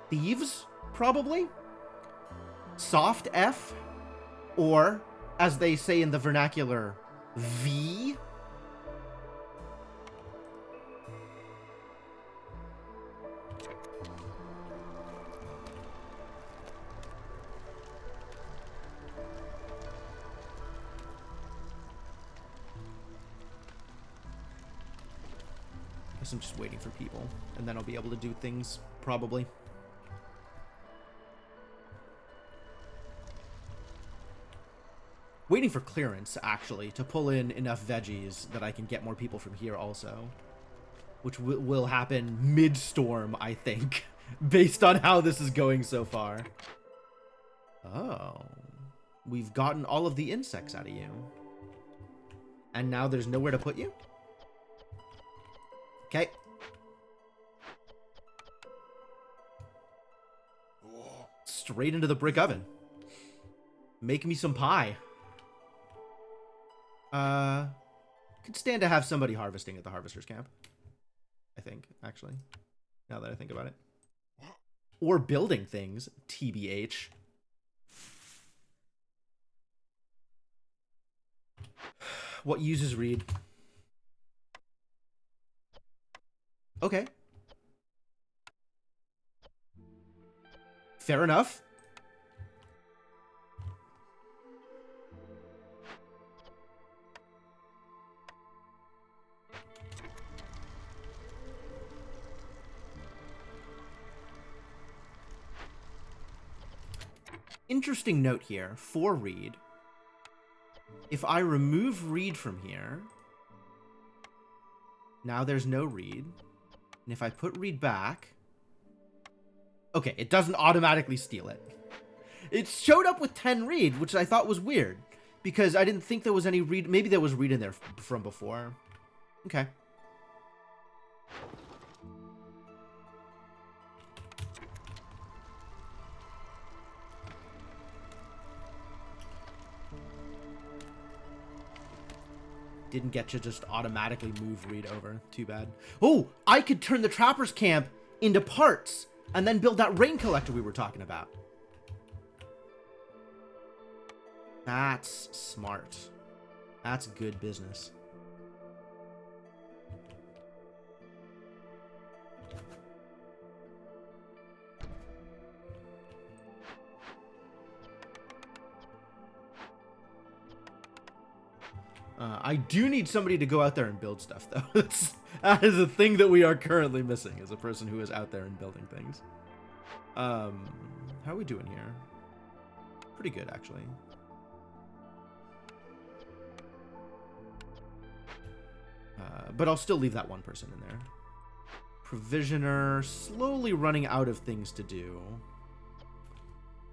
Thieves, probably. Soft F. Or, as they say in the vernacular, V. I'm just waiting for people, and then I'll be able to do things, probably. Waiting for clearance, actually, to pull in enough veggies that I can get more people from here also. Which will happen mid-storm, I think, based on how this is going so far. Oh. We've gotten all of the insects out of you. And now there's nowhere to put you? Okay. Straight into the brick oven. Make me some pie. Could stand to have somebody harvesting at the harvester's camp. I think, actually. Now that I think about it. Or building things, TBH. What uses read? Okay. Fair enough. Interesting note here for read. If I remove read from here, now there's no read. And if I put read back, okay, it doesn't automatically steal it. It showed up with 10 read, which I thought was weird because I didn't think there was any read. Maybe there was read in there from before. Okay. Didn't get to just automatically move read over. Too bad. Oh, I could turn the trapper's camp into parts and then build that rain collector we were talking about. That's smart. That's good business. I do need somebody to go out there and build stuff, though. That is a thing that we are currently missing, is a person who is out there and building things. How are we doing here? Pretty good, actually. But I'll still leave that one person in there. Provisioner, slowly running out of things to do.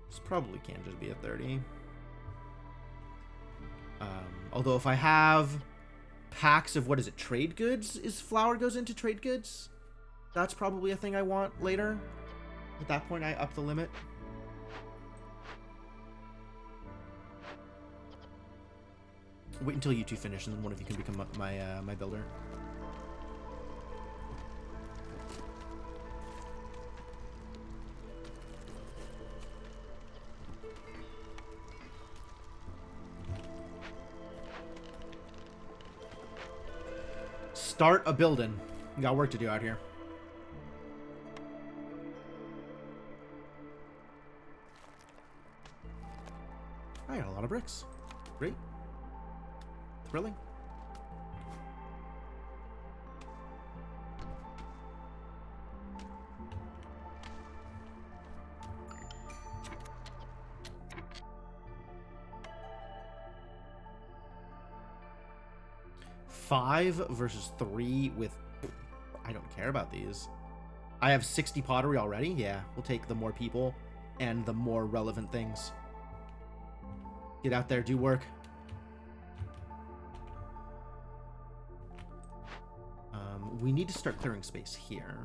This probably can just be a 30. Although if I have packs of, what is it, trade goods? Is flour goes into trade goods? That's probably a thing I want later. At that point, I up the limit. Wait until you two finish, and then one of you can become my builder. Start a building. We got work to do out here. I got a lot of bricks. Great. Thrilling. Five versus 3 with... I don't care about these. I have 60 pottery already? Yeah, we'll take the more people and the more relevant things. Get out there, do work. We need to start clearing space here.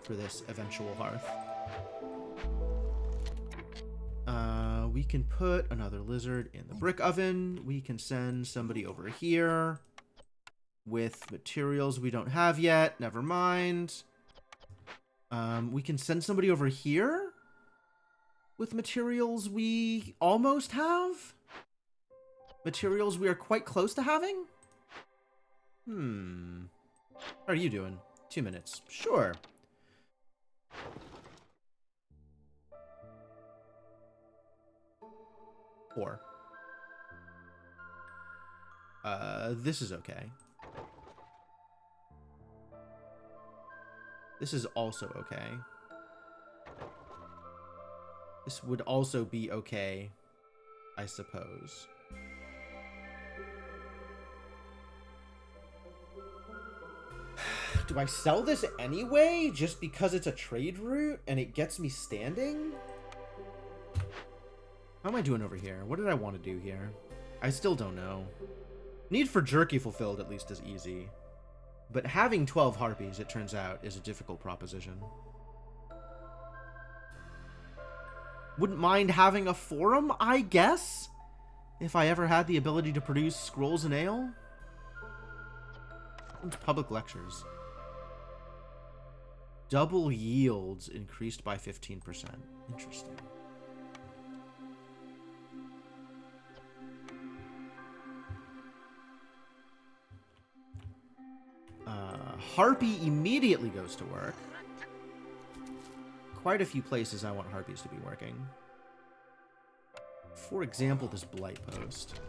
For this eventual hearth. We can put another lizard in the brick oven. We can send somebody over here with materials we don't have yet. Never mind. We can send somebody over here with materials we almost have. Materials we are quite close to having. How are you doing? 2 minutes. Sure. Four. This is okay. This is also okay. This would also be okay, I suppose. Do I sell this anyway, just because it's a trade route and it gets me standing? How am I doing over here? What did I want to do here? I still don't know. Need for jerky fulfilled at least is easy. But having 12 harpies, it turns out, is a difficult proposition. Wouldn't mind having a forum, I guess? If I ever had the ability to produce scrolls and ale? And public lectures. Double yields increased by 15%. Interesting. Harpy immediately goes to work. Quite a few places I want harpies to be working. For example, this blight post.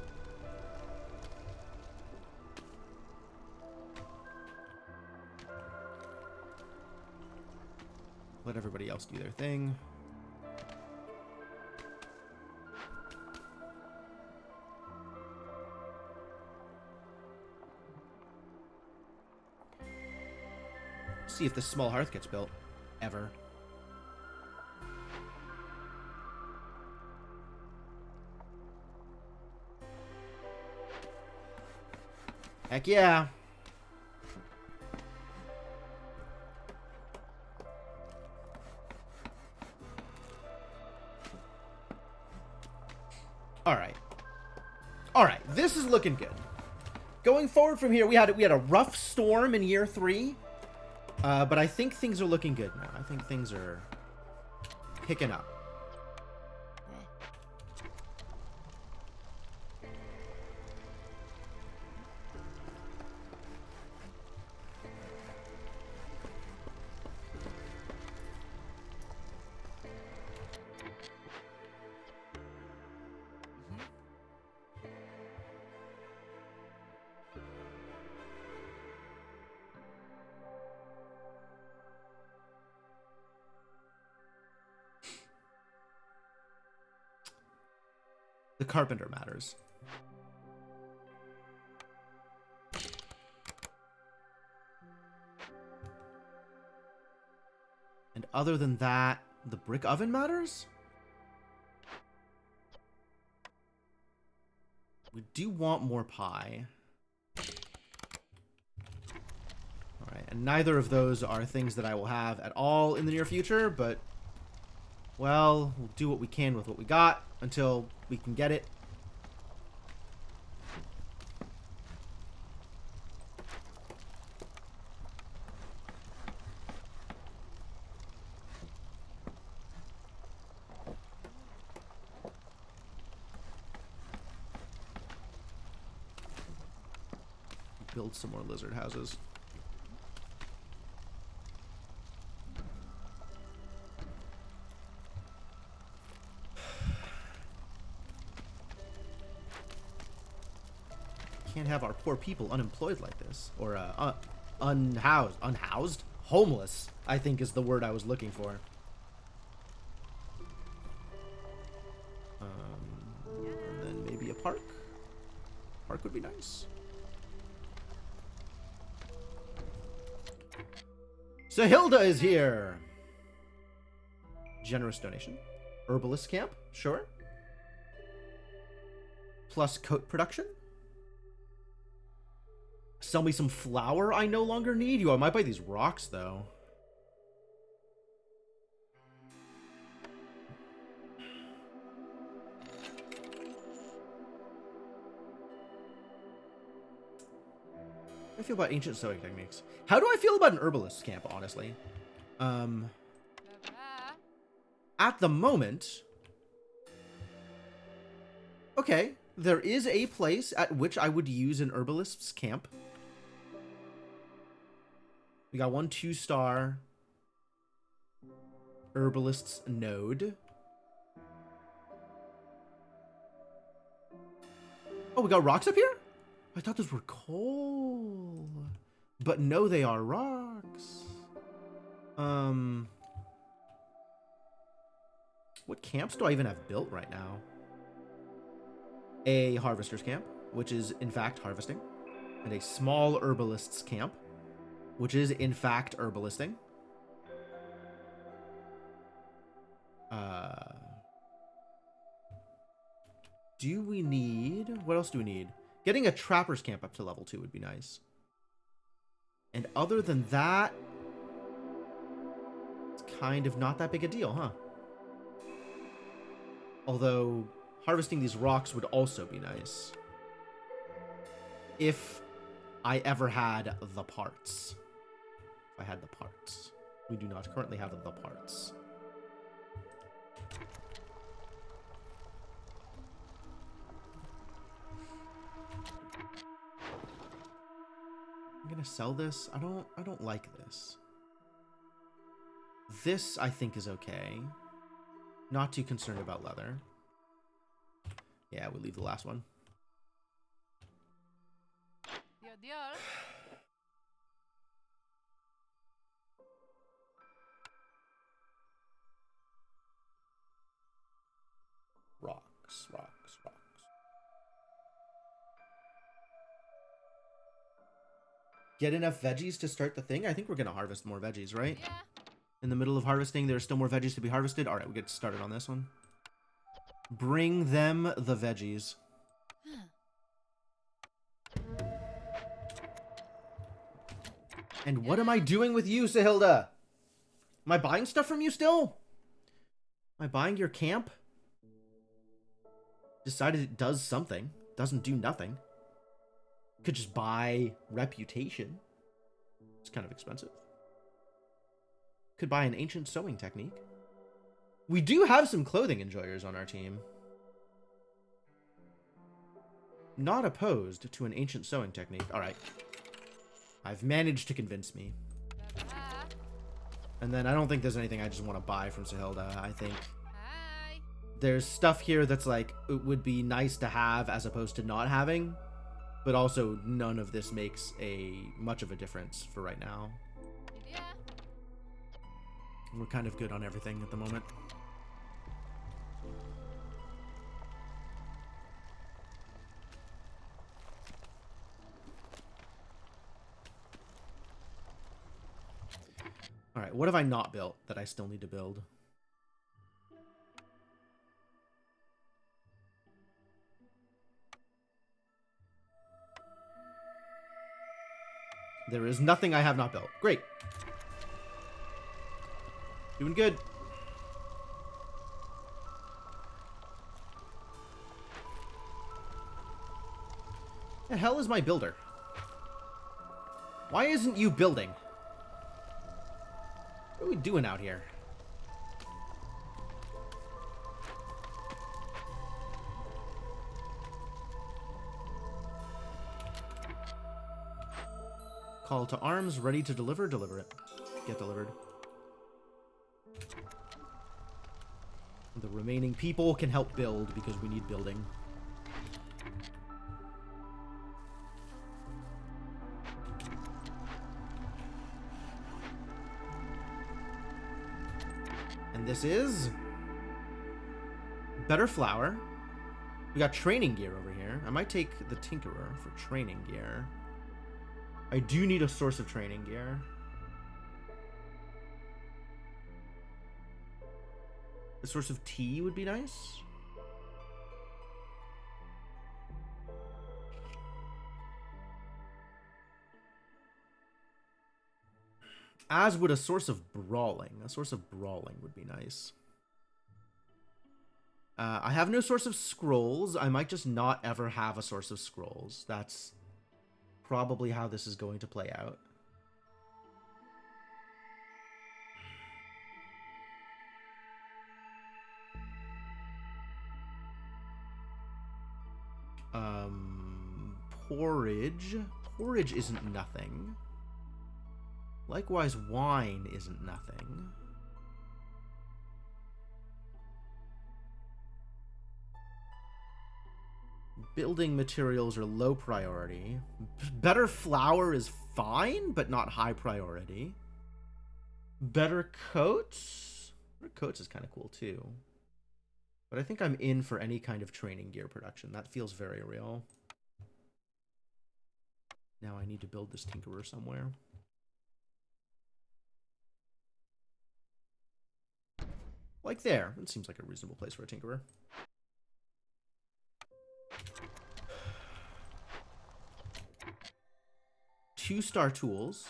Let everybody else do their thing. See if this small hearth gets built. Ever. Heck yeah. Alright. Alright, this is looking good. Going forward from here, we had a rough storm in year 3. But I think things are looking good now. I think things are picking up. The carpenter matters. And other than that, the brick oven matters? We do want more pie. Alright, and neither of those are things that I will have at all in the near future, but, well, we'll do what we can with what we got until we can get it. Build some more lizard houses. Can't have our poor people unemployed like this. Or, unhoused? Homeless, I think is the word I was looking for. And then maybe a park. Park would be nice. Sahilda is here. Generous donation. Herbalist camp, sure. Plus coat production. Sell me some flour I no longer need. I might buy these rocks though. How do I feel about ancient sewing techniques? How do I feel about an herbalist camp, honestly? At the moment... Okay, there is a place at which I would use an herbalist's camp. We got 1 2-star herbalist's node. Oh, we got rocks up here? I thought those were coal. But no, they are rocks. What camps do I even have built right now? A harvester's camp, which is in fact harvesting. And a small herbalist's camp, which is in fact herbalisting. Do we need... What else do we need? Getting a trapper's camp up to level 2 would be nice. And other than that, it's kind of not that big a deal, huh? Although, harvesting these rocks would also be nice. If I ever had the parts. If I had the parts. We do not currently have the parts. I'm gonna sell this. I don't like this. This I think is okay. Not too concerned about leather. Yeah, we'll leave the last one. Rocks, rocks, rocks. Get enough veggies to start the thing? I think we're gonna harvest more veggies, right? Yeah. In the middle of harvesting, there's still more veggies to be harvested. All right, we get started on this one. Bring them the veggies. And what am I doing with you, Sahilda? Am I buying stuff from you still? Am I buying your camp? Decided it does something. Doesn't do nothing. Could just buy reputation. It's kind of expensive. Could buy an ancient sewing technique. We do have some clothing enjoyers on our team. Not opposed to an ancient sewing technique. Alright. I've managed to convince me. And then I don't think there's anything I just want to buy from Sahilda. I think there's stuff here that's like, it would be nice to have as opposed to not having. But also, none of this makes much of a difference for right now. Yeah. We're kind of good on everything at the moment. Alright, what have I not built that I still need to build? There is nothing I have not built. Great. Doing good. The hell is my builder? Why isn't you building? What are we doing out here? Call to arms, ready to deliver, deliver it. Get delivered. The remaining people can help build because we need building. And this is better flour. We got training gear over here. I might take the Tinkerer for training gear. I do need a source of training gear. A source of tea would be nice. As would a source of brawling. A source of brawling would be nice. I have no source of scrolls. I might just not ever have a source of scrolls. That's probably how this is going to play out. Porridge. Porridge isn't nothing. Likewise, wine isn't nothing. Building materials are low priority. Better flour is fine, but not high priority. Better coats? Better coats is kind of cool too. But I think I'm in for any kind of training gear production. That feels very real. Now I need to build this Tinkerer somewhere. Like there. It seems like a reasonable place for a Tinkerer. Two-star tools.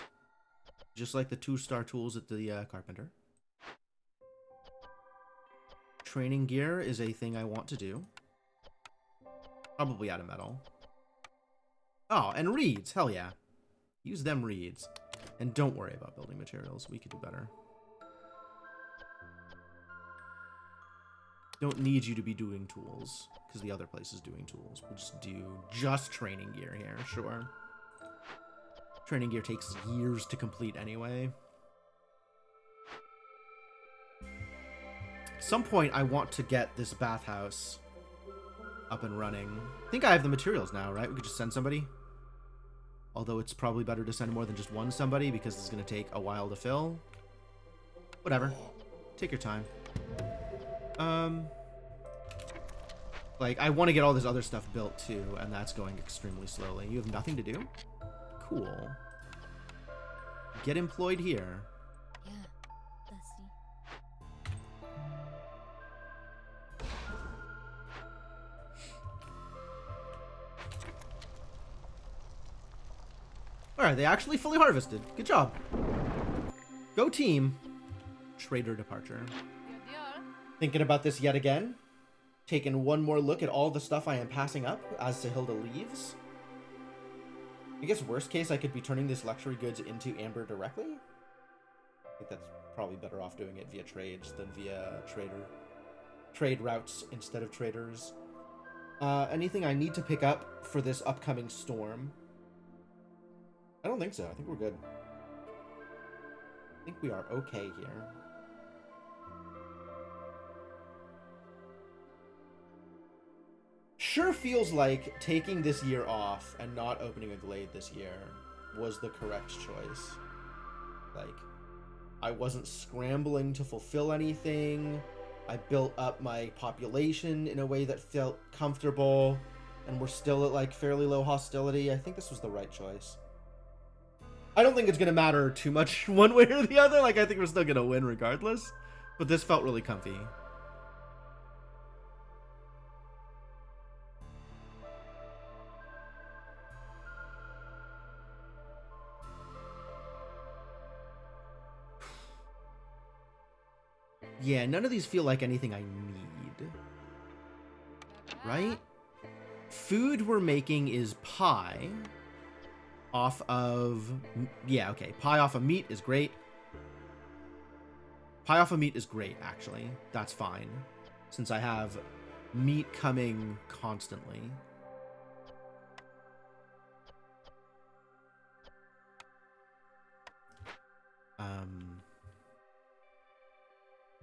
Just like the two-star tools at the Carpenter. Training gear is a thing I want to do. Probably out of metal. Oh, and reeds. Hell yeah. Use them reeds. And don't worry about building materials. We could do better. Don't need you to be doing tools, because the other place is doing tools. We'll just do just training gear here, sure. Training gear takes years to complete anyway. At some point, I want to get this bathhouse up and running. I think I have the materials now, right? We could just send somebody. Although it's probably better to send more than just one somebody, because it's going to take a while to fill. Whatever. Take your time. Like, I want to get all this other stuff built too, and that's going extremely slowly. You have nothing to do? Cool. Get employed here. Yeah, dusty. Alright, they actually fully harvested. Good job. Go team. Trader departure. Thinking about this yet again. Taking one more look at all the stuff I am passing up as Sahilda leaves. I guess worst case, I could be turning this luxury goods into amber directly. I think that's probably better off doing it via trades than via trade routes instead of traders. Anything I need to pick up for this upcoming storm? I don't think so. I think we're good. I think we are okay here. Sure feels like taking this year off and not opening a glade this year was the correct choice. Like, I wasn't scrambling to fulfill anything. I built up my population in a way that felt comfortable, and we're still at like fairly low hostility. I think this was the right choice. I don't think it's going to matter too much one way or the other. Like, I think we're still going to win regardless. But this felt really comfy. Yeah, none of these feel like anything I need. Right? Food we're making is pie off of... Yeah, okay. Pie off of meat is great. Pie off of meat is great, actually. That's fine. Since I have meat coming constantly.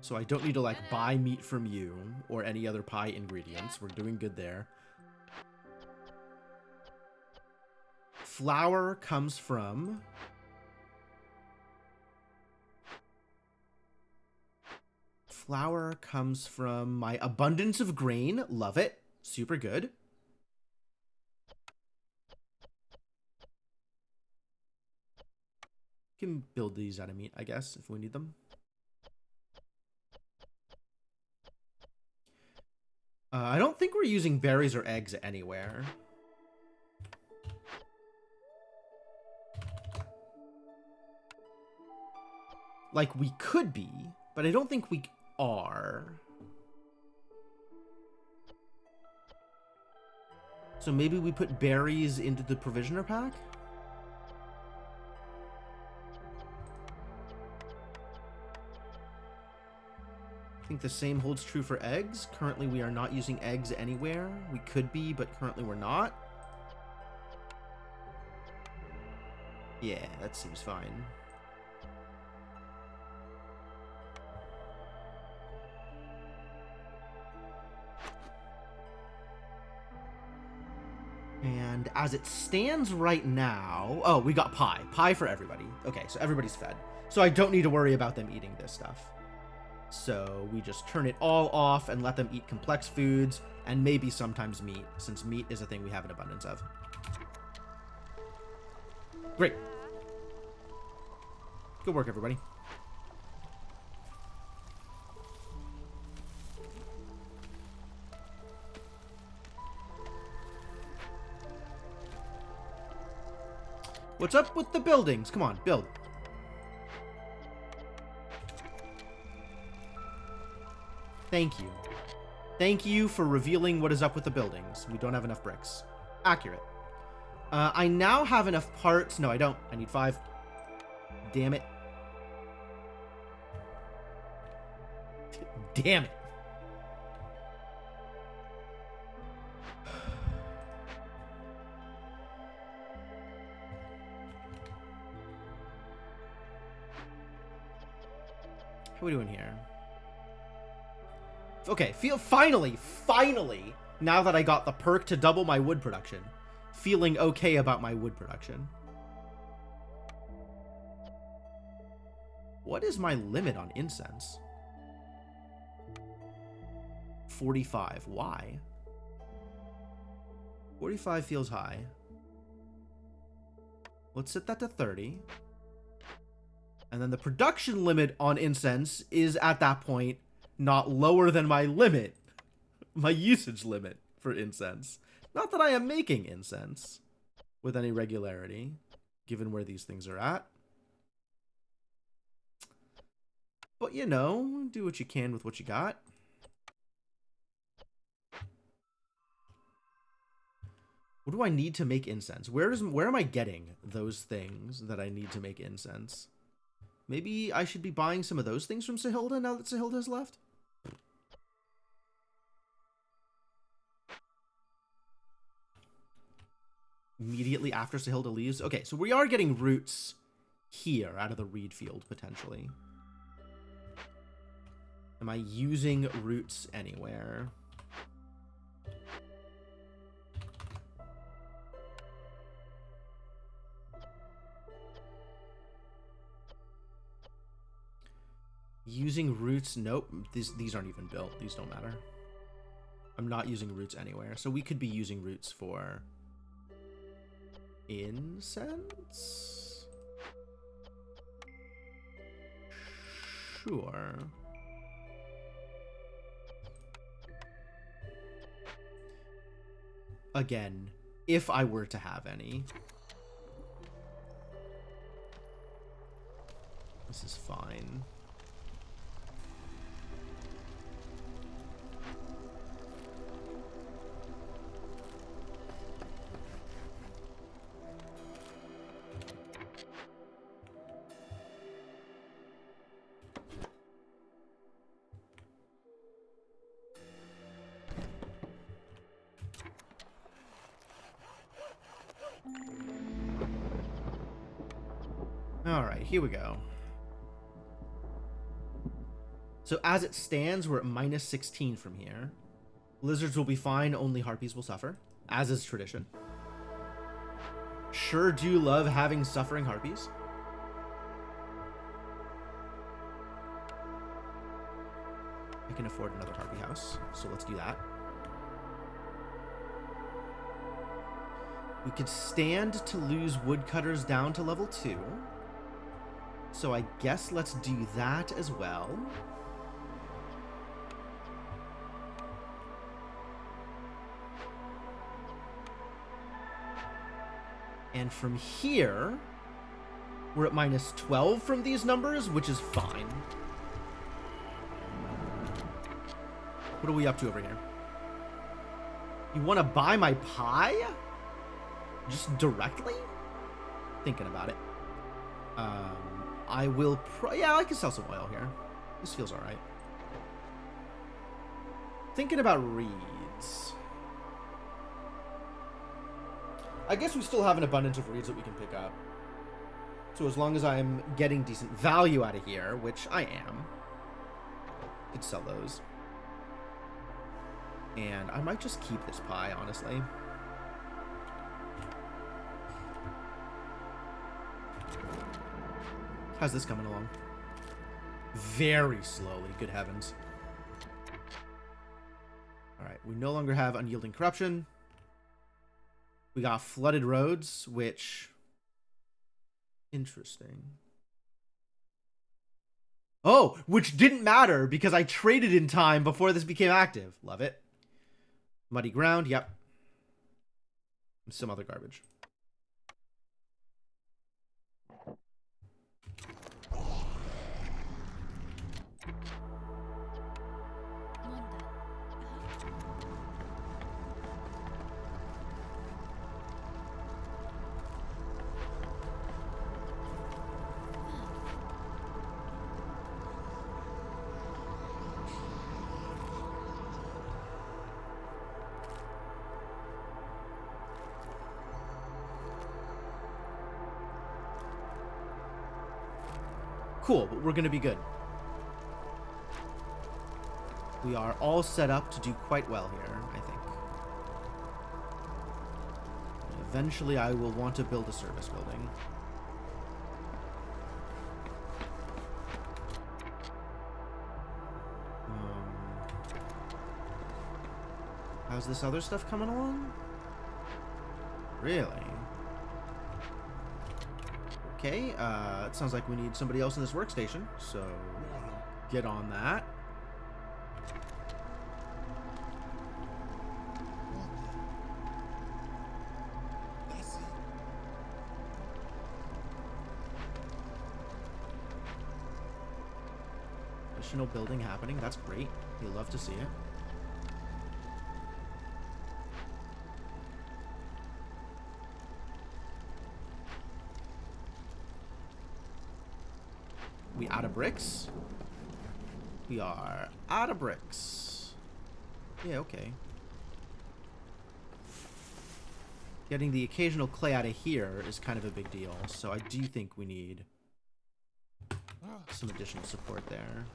So I don't need to, like, buy meat from you or any other pie ingredients. We're doing good there. Flour comes from... Flour comes from my abundance of grain. Love it. Super good. Can build these out of meat, I guess, if we need them. I don't think we're using berries or eggs anywhere. Like, we could be, but I don't think we are. So maybe we put berries into the provisioner pack? I think the same holds true for eggs. Currently, we are not using eggs anywhere. We could be, but currently we're not. Yeah, that seems fine. And as it stands right now... Oh, we got pie. Pie for everybody. Okay, so everybody's fed. So I don't need to worry about them eating this stuff. So we just turn it all off and let them eat complex foods and maybe sometimes meat, since meat is a thing we have an abundance of. Great. Good work, everybody. What's up with the buildings? Come on, build. Thank you. Thank you for revealing what is up with the buildings. We don't have enough bricks. Accurate. I now have enough parts. No, I don't. I need 5. Damn it. Damn it. How are we doing here? Okay, finally, now that I got the perk to double my wood production, feeling okay about my wood production. What is my limit on incense? 45. Why? 45 feels high. Let's set that to 30. And then the production limit on incense is at that point not lower than my limit, my usage limit for incense. Not that I am making incense with any regularity, given where these things are at. But, you know, do what you can with what you got. What do I need to make incense? Where am I getting those things that I need to make incense? Maybe I should be buying some of those things from Sahilda now that Sahilda's left? Immediately after Sahilda leaves? Okay, so we are getting roots here out of the reed field, potentially. Am I using roots anywhere? Using roots? Nope. These aren't even built. These don't matter. I'm not using roots anywhere. So we could be using roots for incense? Sure. Again, if I were to have any. This is fine. Alright, here we go. So as it stands, we're at minus 16 from here. Lizards will be fine, only harpies will suffer, as is tradition. Sure do love having suffering harpies. I can afford another harpy house, so let's do that. We could stand to lose woodcutters down to level 2. So I guess let's do that as well. And from here, we're at minus 12 from these numbers, which is fine. What are we up to over here? You want to buy my pie? Just directly? Thinking about it. I will yeah, I can sell some oil here. This feels alright. Thinking about reeds. I guess we still have an abundance of reeds that we can pick up. So as long as I'm getting decent value out of here, which I am, I could sell those. And I might just keep this pie, honestly. How's this coming along? Very slowly, good heavens. Alright, we no longer have unyielding corruption. We got flooded roads, which... Interesting. Oh, which didn't matter because I traded in time before this became active. Love it. Muddy ground, yep. And some other garbage. Cool, but we're going to be good. We are all set up to do quite well here, I think. Eventually, I will want to build a service building. How's this other stuff coming along? Really? Okay, it sounds like we need somebody else in this workstation, so get on that. Additional building happening, that's great. We love to see it. We out of bricks? We are out of bricks. Yeah, okay. Getting the occasional clay out of here is kind of a big deal, so I do think we need some additional support there.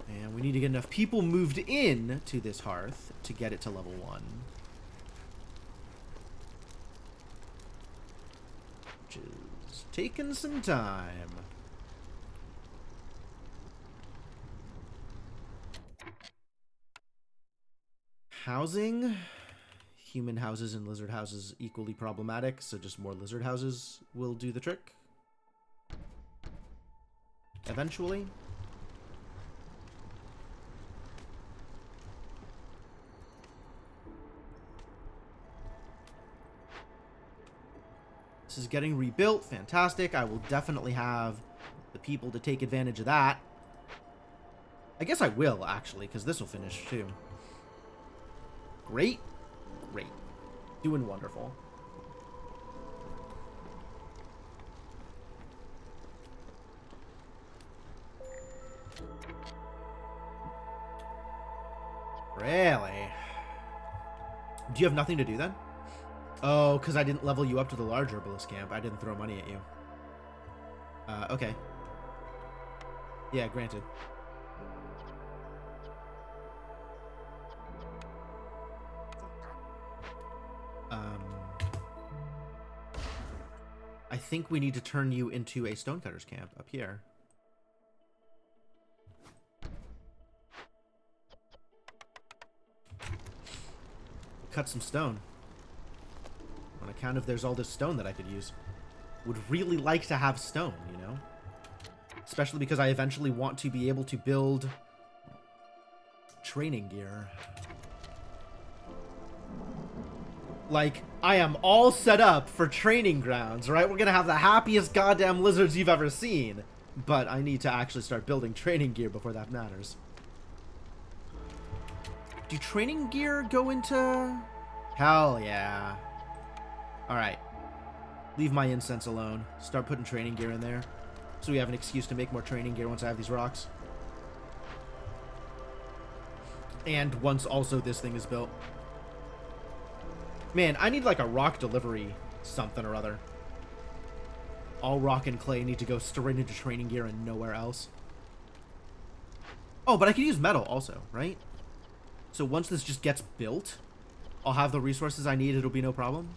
And we need to get enough people moved in to this hearth to get it to level 1. Which is taking some time. Housing. Human houses and lizard houses equally problematic, so just more lizard houses will do the trick. Eventually. This is getting rebuilt. Fantastic. I will definitely have the people to take advantage of that. I guess I will, actually, because this will finish, too. Great. Great. Doing wonderful. Really? Do you have nothing to do then? Oh, because I didn't level you up to the large herbalist camp. I didn't throw money at you. Okay. Yeah, granted. I think we need to turn you into a stonecutter's camp up here. Cut some stone. On account of there's all this stone that I could use. Would really like to have stone, you know? Especially because I eventually want to be able to build training gear. Like, I am all set up for training grounds, right? We're gonna have the happiest goddamn lizards you've ever seen. But I need to actually start building training gear before that matters. Do training gear go into... Hell yeah. Alright. Leave my incense alone. Start putting training gear in there. So we have an excuse to make more training gear once I have these rocks. And once also this thing is built. Man, I need like a rock delivery something or other. All rock and clay need to go straight into training gear and nowhere else. Oh, but I can use metal also, right? So once this just gets built, I'll have the resources I need. It'll be no problem.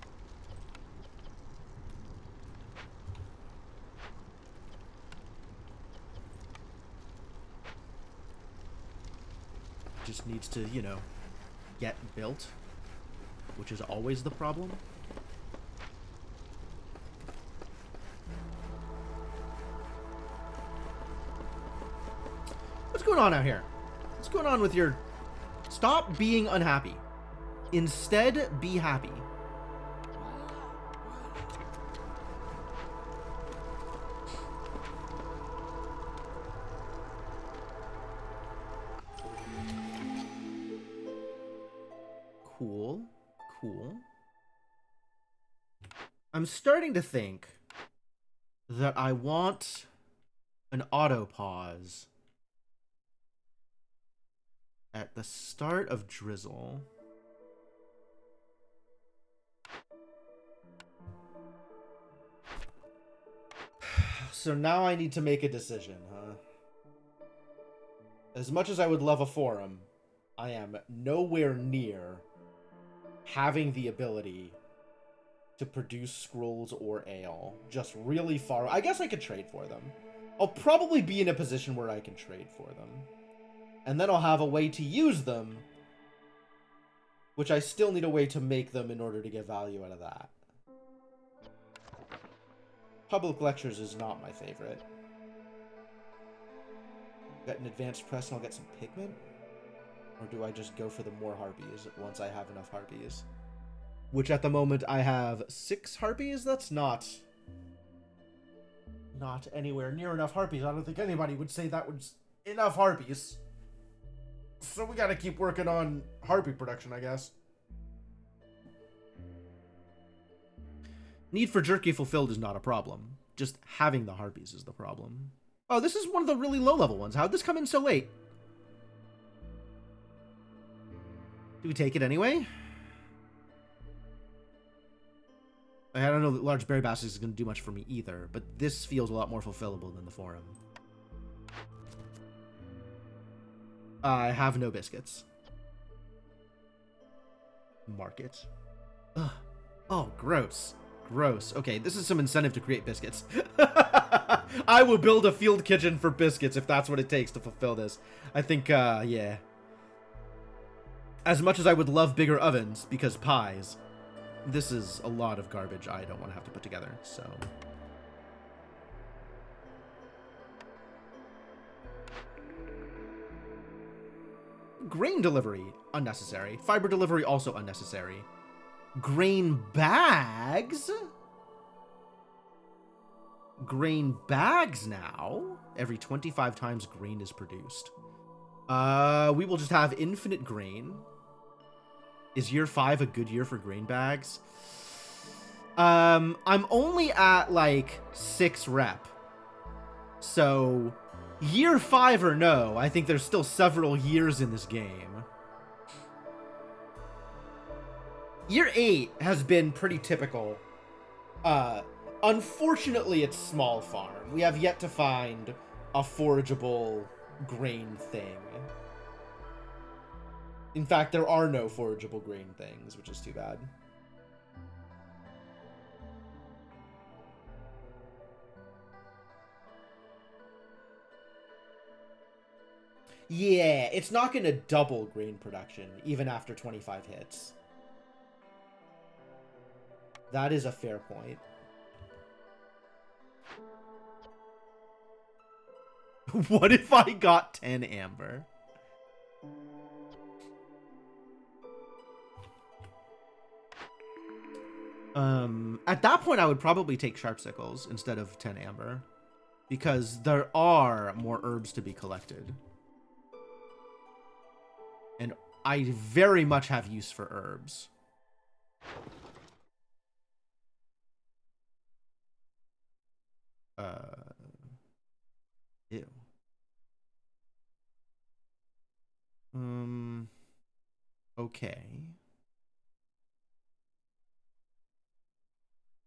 Just needs to, you know, get built, which is always the problem. What's going on out here? What's going on with your... Stop being unhappy. Instead, be happy. Cool. Cool. I'm starting to think that I want an auto pause at the start of Drizzle. So now I need to make a decision, huh? As much as I would love a forum, I am nowhere near having the ability to produce scrolls or ale. Just really far. I guess I could trade for them. I'll probably be in a position where I can trade for them. And then I'll have a way to use them, which I still need a way to make them in order to get value out of that. Public lectures is not my favorite. Get an advanced press and I'll get some pigment? Or do I just go for the more harpies once I have enough harpies? Which at the moment I have 6 harpies? That's not anywhere near enough harpies. I don't think anybody would say that was enough harpies. So we gotta keep working on harpy production, I guess. Need for jerky fulfilled is not a problem. Just having the harpies is the problem. Oh, this is one of the really low-level ones. How'd this come in so late? Do we take it anyway? I don't know that large berry basket is going to do much for me either, but this feels a lot more fulfillable than the forum. I have no biscuits. Market. Ugh. Oh, gross. Gross. Okay, this is some incentive to create biscuits. I will build a field kitchen for biscuits if that's what it takes to fulfill this. I think, yeah. As much as I would love bigger ovens, because pies, this is a lot of garbage I don't want to have to put together, so... Grain delivery, unnecessary. Fiber delivery, also unnecessary. Grain bags? Grain bags now? Every 25 times grain is produced. We will just have infinite grain. Is year 5 a good year for grain bags? I'm only at, like, 6 rep. So... Year 5 or no, I think there's still several years in this game. Year 8 has been pretty typical. Unfortunately, it's small farm. We have yet to find a forageable grain thing. In fact, there are no forageable grain things, which is too bad. Yeah, it's not going to double grain production, even after 25 hits. That is a fair point. What if I got 10 amber? At that point, I would probably take sharp sickles instead of 10 amber, because there are more herbs to be collected. And I very much have use for herbs. Ew. Okay.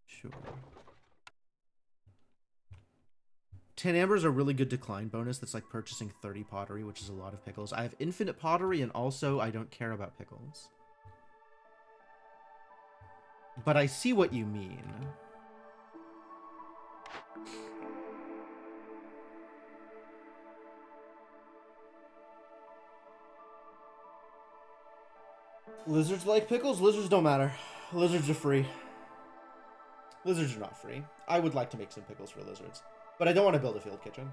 Sure. 10 amber is a really good decline bonus that's like purchasing 30 pottery, which is a lot of pickles. I have infinite pottery, and also I don't care about pickles. But I see what you mean. Lizards like pickles? Lizards don't matter. Lizards are free. Lizards are not free. I would like to make some pickles for lizards. But I don't want to build a field kitchen.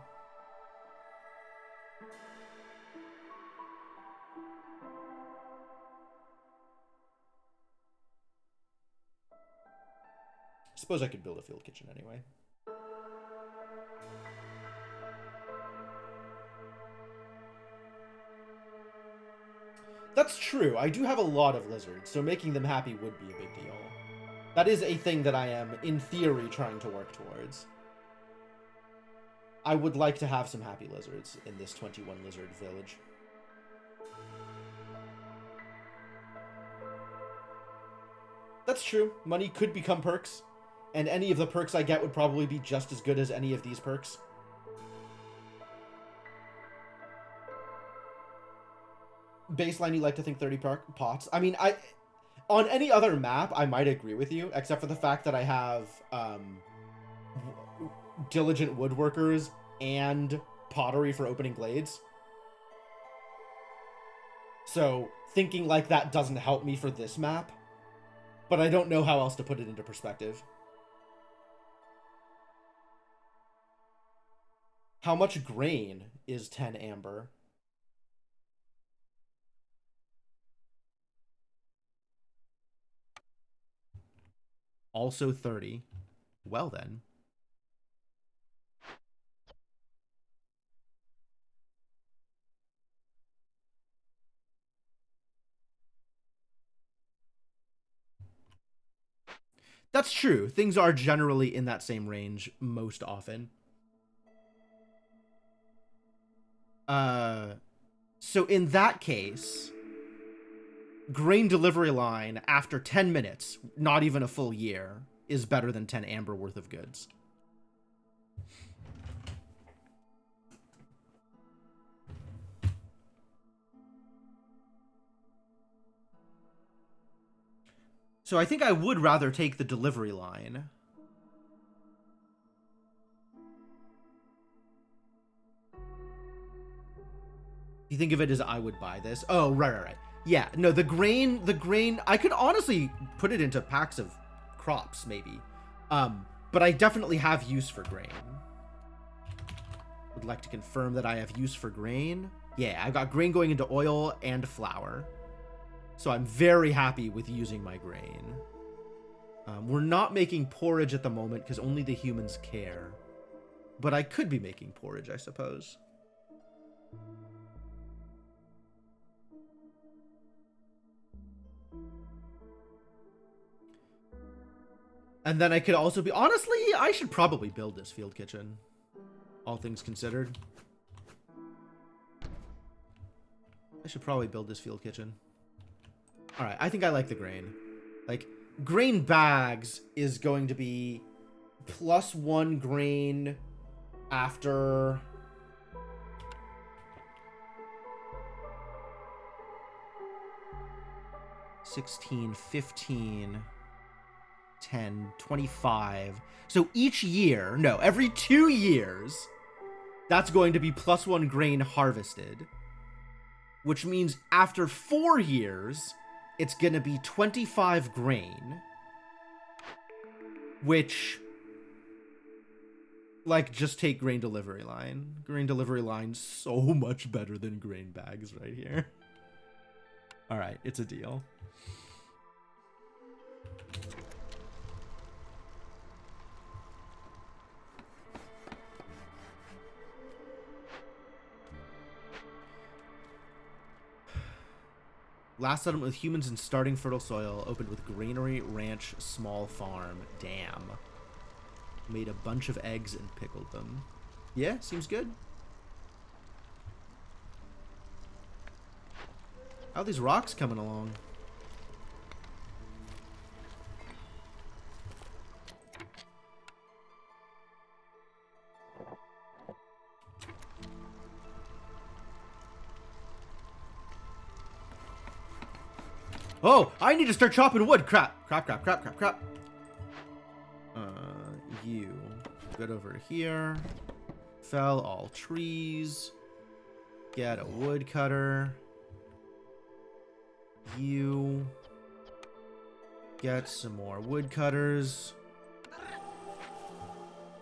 I suppose I could build a field kitchen anyway. That's true. I do have a lot of lizards, so making them happy would be a big deal. That is a thing that I am, in theory, trying to work towards. I would like to have some happy lizards in this 21 lizard village. That's true. Money could become perks, and any of the perks I get would probably be just as good as any of these perks. Baseline, you like to think 30 pots. I mean, on any other map, I might agree with you, except for the fact that I have diligent woodworkers and pottery for opening glades. So thinking like that doesn't help me for this map, but I don't know how else to put it into perspective. How much grain is 10 amber? Also 30. Well then. That's true. Things are generally in that same range most often. So in that case, grain delivery line after 10 minutes, not even a full year, is better than 10 amber worth of goods. So I think I would rather take the delivery line. You think of it as I would buy this? Oh, right. Yeah, no, the grain, I could honestly put it into packs of crops, maybe. But I definitely have use for grain. Would like to confirm that I have use for grain. Yeah, I've got grain going into oil and flour. So I'm very happy with using my grain. We're not making porridge at the moment because only the humans care. But I could be making porridge, I suppose. And then I could also be... Honestly, I should probably build this field kitchen. All things considered. I should probably build this field kitchen. Alright, I think I like the grain. Like, grain bags is going to be +1 grain after... $16, $15, $10, $25. So each year, no, every 2 years, that's going to be +1 grain harvested. Which means after 4 years, it's going to be 25 grain. Which, like, just take grain delivery line. Grain delivery line so much better than grain bags right here. All right, it's a deal. Last settlement with humans in starting fertile soil. Opened with granary, ranch, small farm. Damn. Made a bunch of eggs and pickled them. Yeah, seems good. How are these rocks coming along? Oh, I need to start chopping wood. Crap. You. Get over here. Fell all trees. Get a woodcutter. You. Get some more woodcutters.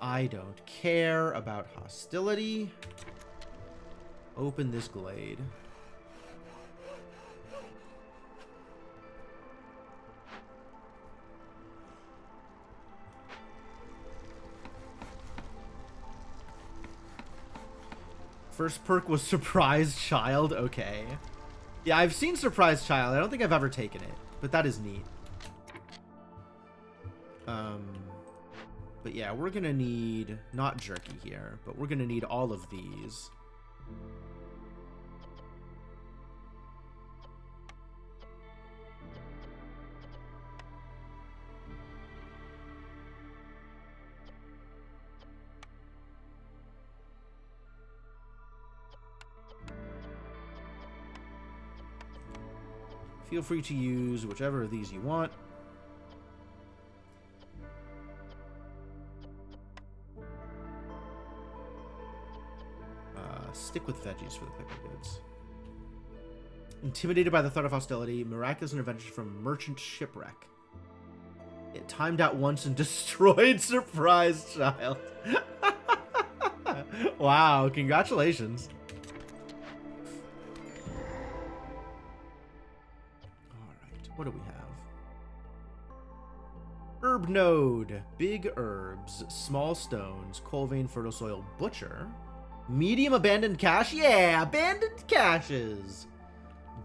I don't care about hostility. Open this glade. First perk was Surprise Child. Okay. Yeah, I've seen Surprise Child. I don't think I've ever taken it, but that is neat. But yeah, we're gonna need not jerky here, but we're gonna need all of these. Feel free to use whichever of these you want. Stick with veggies for the pickle goods. Intimidated by the threat of hostility, miraculous intervention from merchant shipwreck. It timed out once and destroyed Surprise Child. Wow, congratulations. What do we have? Herb node. Big herbs. Small stones. Coal vein. Fertile soil. Butcher. Medium abandoned cache. Yeah, abandoned caches.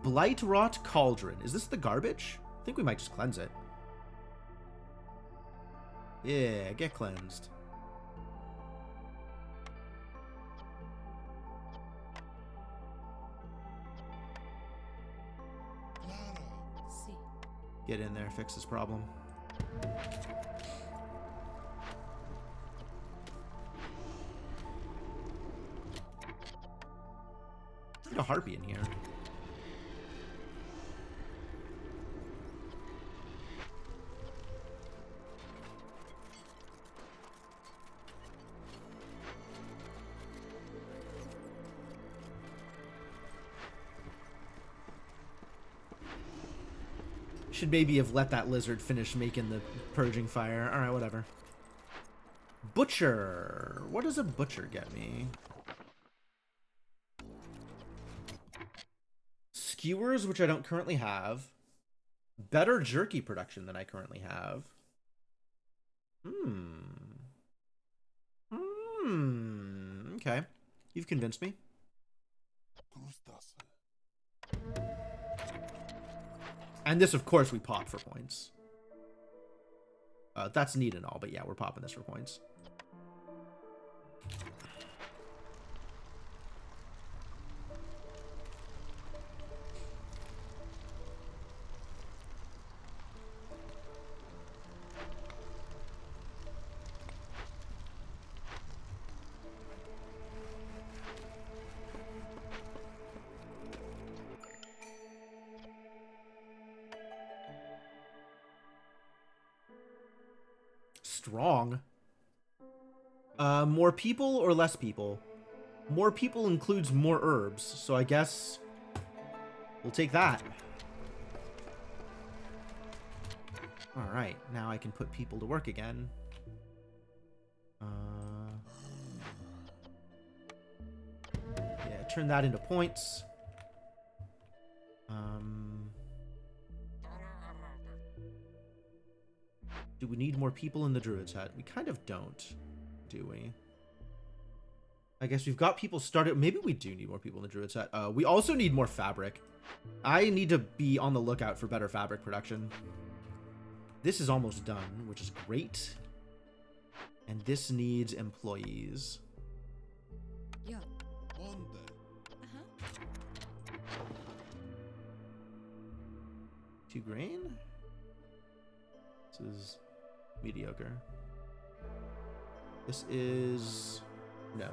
Blight rot cauldron. Is this the garbage? I think we might just cleanse it. Yeah, get cleansed. Get in there, fix this problem. There's a harpy in here. Should maybe have let that lizard finish making the purging fire. Alright, whatever. Butcher. What does a butcher get me? Skewers, which I don't currently have. Better jerky production than I currently have. Okay. You've convinced me. And this, of course, we pop for points. That's neat and all, but yeah, we're popping this for points. Strong. More people or less people? More people includes more herbs, so I guess we'll take that. Alright, now I can put people to work again. Yeah, turn that into points. Do we need more people in the Druid's Hut? We kind of don't, do we? I guess we've got people started. Maybe we do need more people in the Druid's Hut. We also need more fabric. I need to be on the lookout for better fabric production. This is almost done, which is great. And this needs employees. Yeah. 2 grain? This is mediocre. This is... no.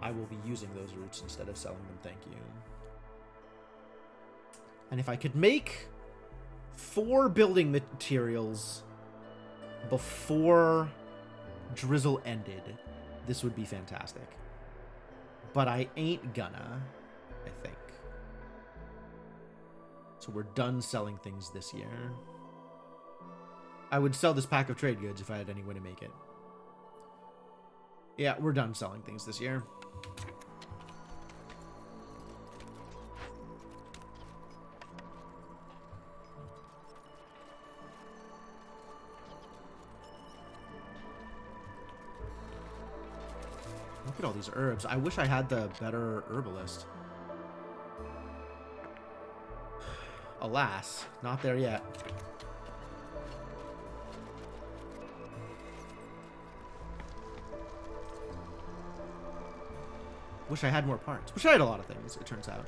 I will be using those roots instead of selling them, thank you. And if I could make 4 building materials before Drizzle ended, this would be fantastic. But I ain't gonna, I think. So we're done selling things this year. I would sell this pack of trade goods if I had any way to make it. Yeah, we're done selling things this year. Look at all these herbs. I wish I had the better herbalist. Alas, not there yet. Wish I had more parts. Wish I had a lot of things, it turns out.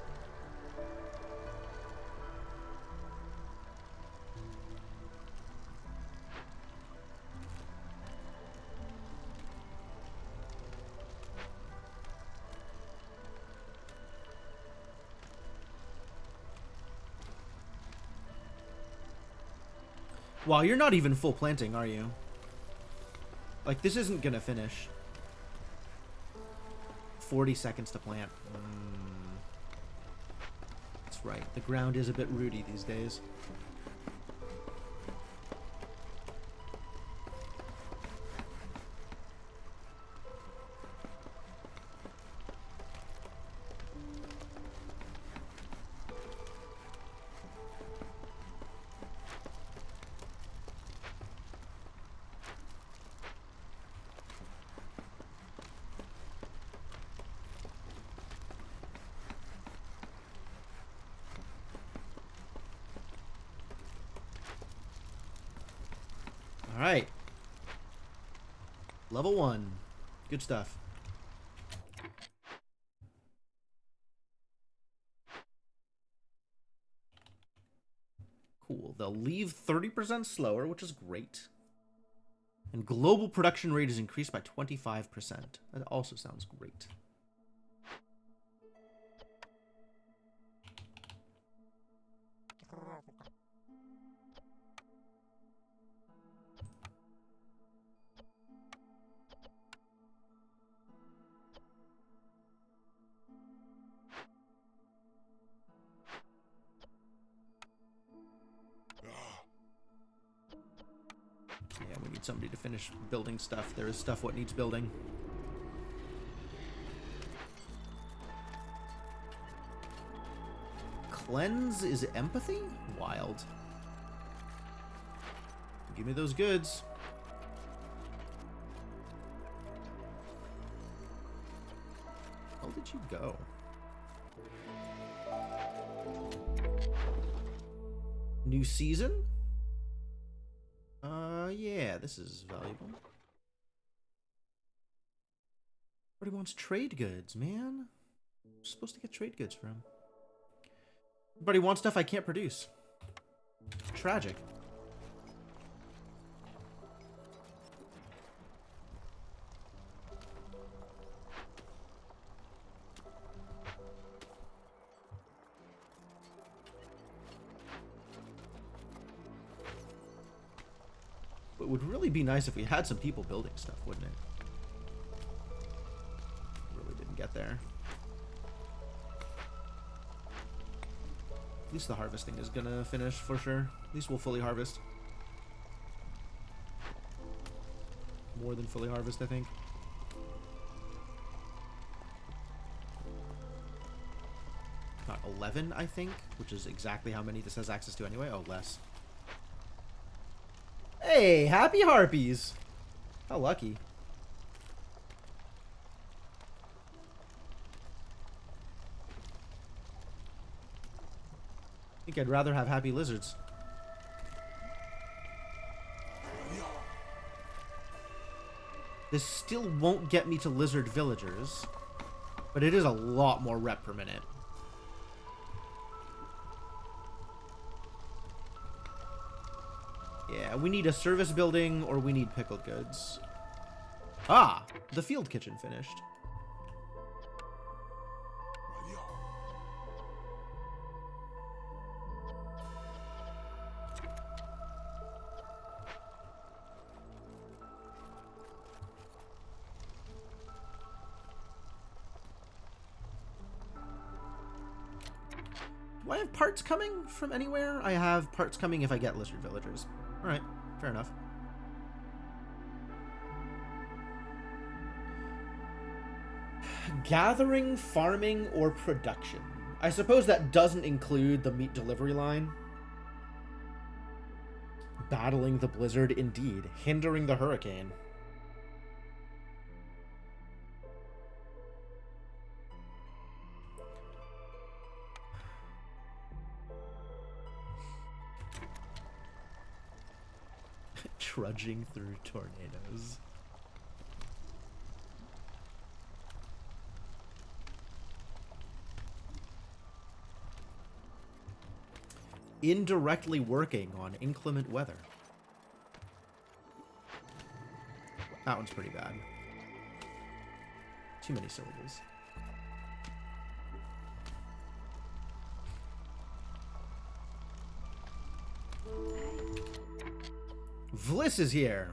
Wow, you're not even full planting, are you? Like, this isn't gonna finish. 40 seconds to plant. That's right. The ground is a bit rooty these days. Alright. Level 1. Good stuff. Cool. They'll leave 30% slower, which is great. And global production rate is increased by 25%. That also sounds great. need somebody to finish building stuff. There is stuff what needs building. Cleanse is empathy? Wild. Give me those goods. Where did you go? New season? Yeah, this is valuable. But he wants trade goods, man. I'm supposed to get trade goods for him. But he wants stuff I can't produce. Tragic. It would really be nice if we had some people building stuff, wouldn't it? Really didn't get there. At least the harvesting is gonna finish for sure. At least we'll fully harvest. More than fully harvest, I think. About 11, I think, which is exactly how many this has access to anyway. Oh, less. Hey, happy harpies! How lucky. I think I'd rather have happy lizards. This still won't get me to lizard villagers, but it is a lot more rep per minute. Yeah, we need a service building or we need pickled goods. Ah, the field kitchen finished. Do I have parts coming from anywhere? I have parts coming if I get lizard villagers. Alright, fair enough. Gathering, farming, or production. I suppose that doesn't include the meat delivery line. Battling the blizzard, indeed. Hindering the hurricane. Trudging through tornadoes. Indirectly working on inclement weather. That one's pretty bad. Too many syllables. Vliss is here.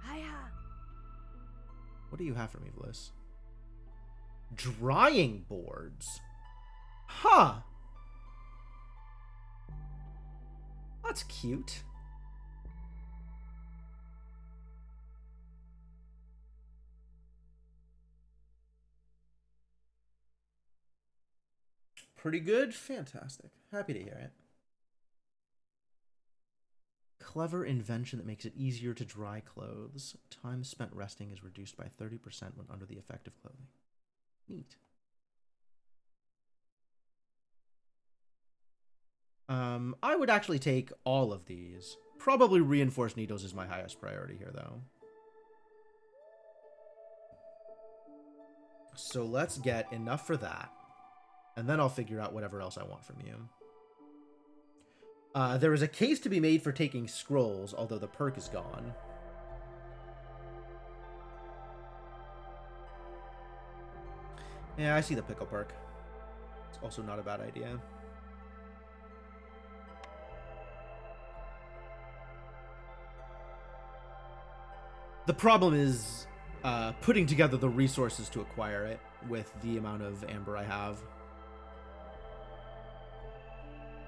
Hiya. What do you have for me, Vliss? Drying boards. Huh. That's cute. Pretty good? Fantastic. Happy to hear it. Clever invention that makes it easier to dry clothes. Time spent resting is reduced by 30% when under the effect of clothing. Neat. I would actually take all of these. Probably reinforced needles is my highest priority here, though. So let's get enough for that. And then I'll figure out whatever else I want from you. There is a case to be made for taking scrolls, although the perk is gone. Yeah, I see the pickle perk. It's also not a bad idea. The problem is putting together the resources to acquire it with the amount of amber I have.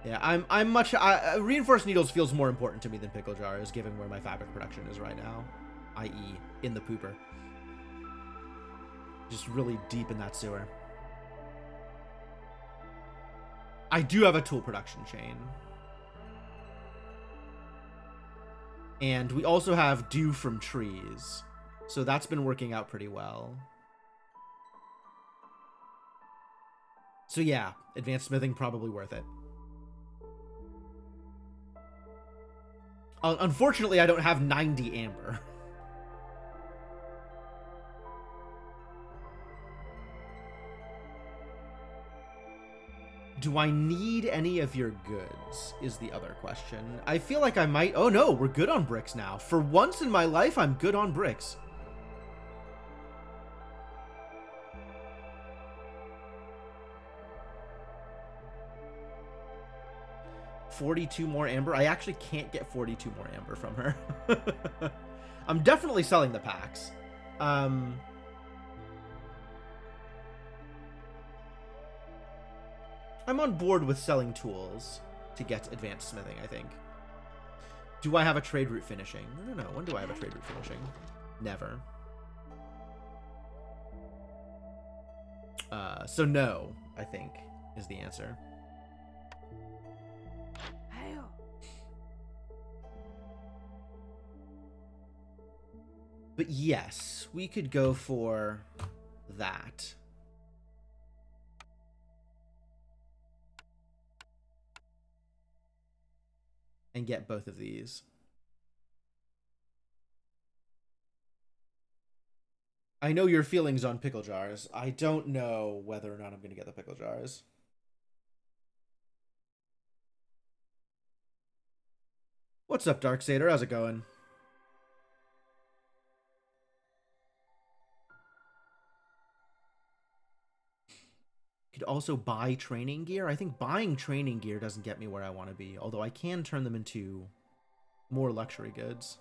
Yeah, I'm much. Reinforced needles feels more important to me than pickle jars, given where my fabric production is right now, i.e., in the pooper. Just really deep in that sewer. I do have a tool production chain. And we also have dew from trees. So that's been working out pretty well. So yeah, advanced smithing probably worth it. Unfortunately, I don't have 90 amber. Do I need any of your goods, is the other question. I feel like I might... Oh no, we're good on bricks now. For once in my life, I'm good on bricks. $42 more amber? I actually can't get 42 more amber from her. I'm definitely selling the packs. I'm on board with selling tools to get advanced smithing, I think. Do I have a trade route finishing? No. When do I have a trade route finishing? Never. So no, I think, is the answer. But yes, we could go for that. And get both of these. I know your feelings on pickle jars. I don't know whether or not I'm going to get the pickle jars. What's up, Darksader? How's it going? Could also buy training gear. I think buying training gear doesn't get me where I want to be, although I can turn them into more luxury goods.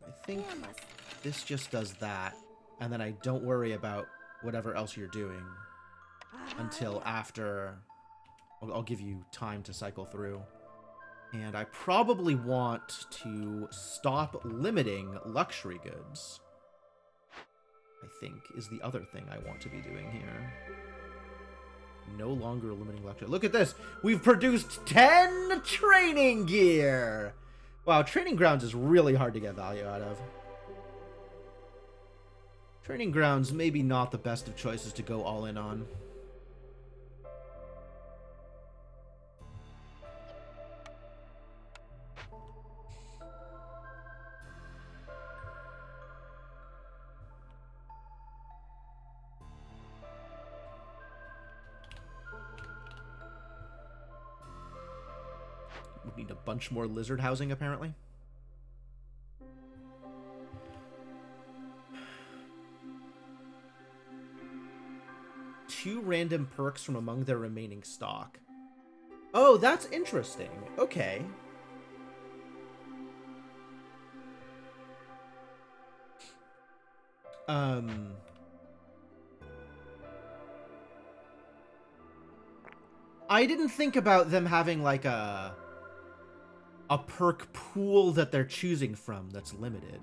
I think this just does that, and then I don't worry about whatever else you're doing until after. I'll give you time to cycle through. And I probably want to stop limiting luxury goods, I think, is the other thing I want to be doing here. No longer limiting luxury. Look at this! We've produced 10 training gear! Wow, training grounds is really hard to get value out of. Training grounds maybe not the best of choices to go all in on. We need a bunch more lizard housing, apparently. Two random perks from among their remaining stock. Oh, that's interesting. Okay. I didn't think about them having like a perk pool that they're choosing from that's limited.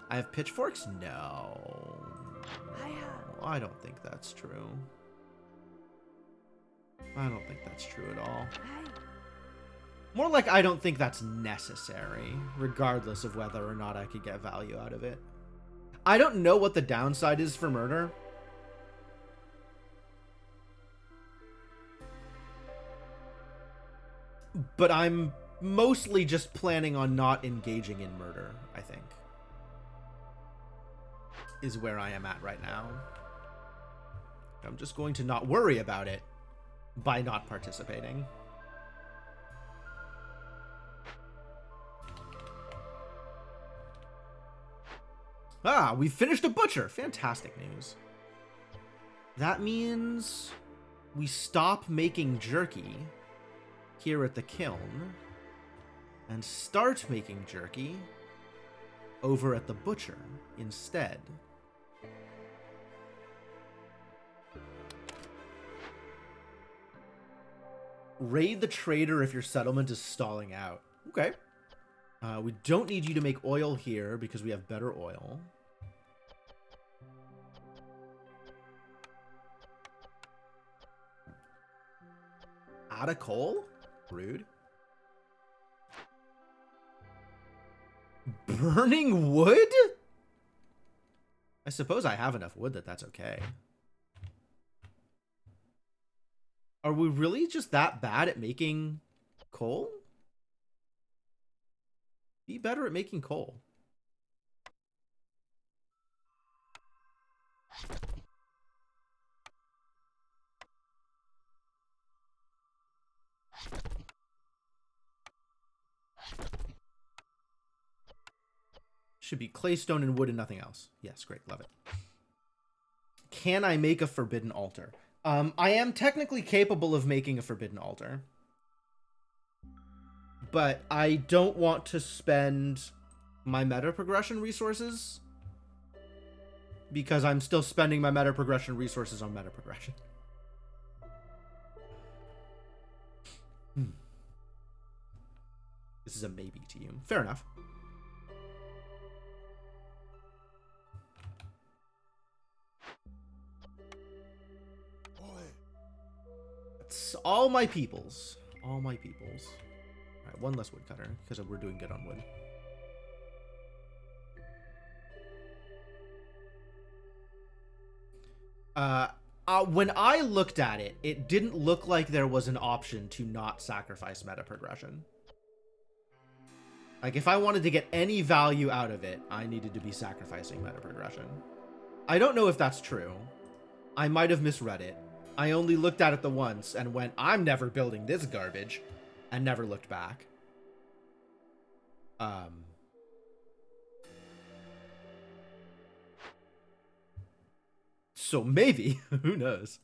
I have pitchforks? No. I don't think that's true. I don't think that's true at all. More like I don't think that's necessary, regardless of whether or not I could get value out of it. I don't know what the downside is for murder. But I'm mostly just planning on not engaging in murder, I think. Is where I am at right now. I'm just going to not worry about it by not participating. Ah, we finished a butcher. Fantastic news. That means we stop making jerky here at the kiln and start making jerky over at the butcher instead. Raid the trader if your settlement is stalling out. Okay. We don't need you to make oil here because we have better oil. Out of coal? Rude. Burning wood? I suppose I have enough wood that's okay. Are we really just that bad at making coal? Be better at making coal. Should be clay, stone, and wood and nothing else. Yes, great. Love it. Can I make a forbidden altar? I am technically capable of making a forbidden altar. But I don't want to spend my meta progression resources because I'm still spending my meta progression resources on meta progression. This is a maybe to you. Fair enough. That's all my peoples. All my peoples. Alright, one less woodcutter, because we're doing good on wood. When I looked at it, it didn't look like there was an option to not sacrifice meta progression. Like, if I wanted to get any value out of it, I needed to be sacrificing meta progression. I don't know if that's true. I might have misread it. I only looked at it the once and went, I'm never building this garbage, and never looked back. So maybe, who knows?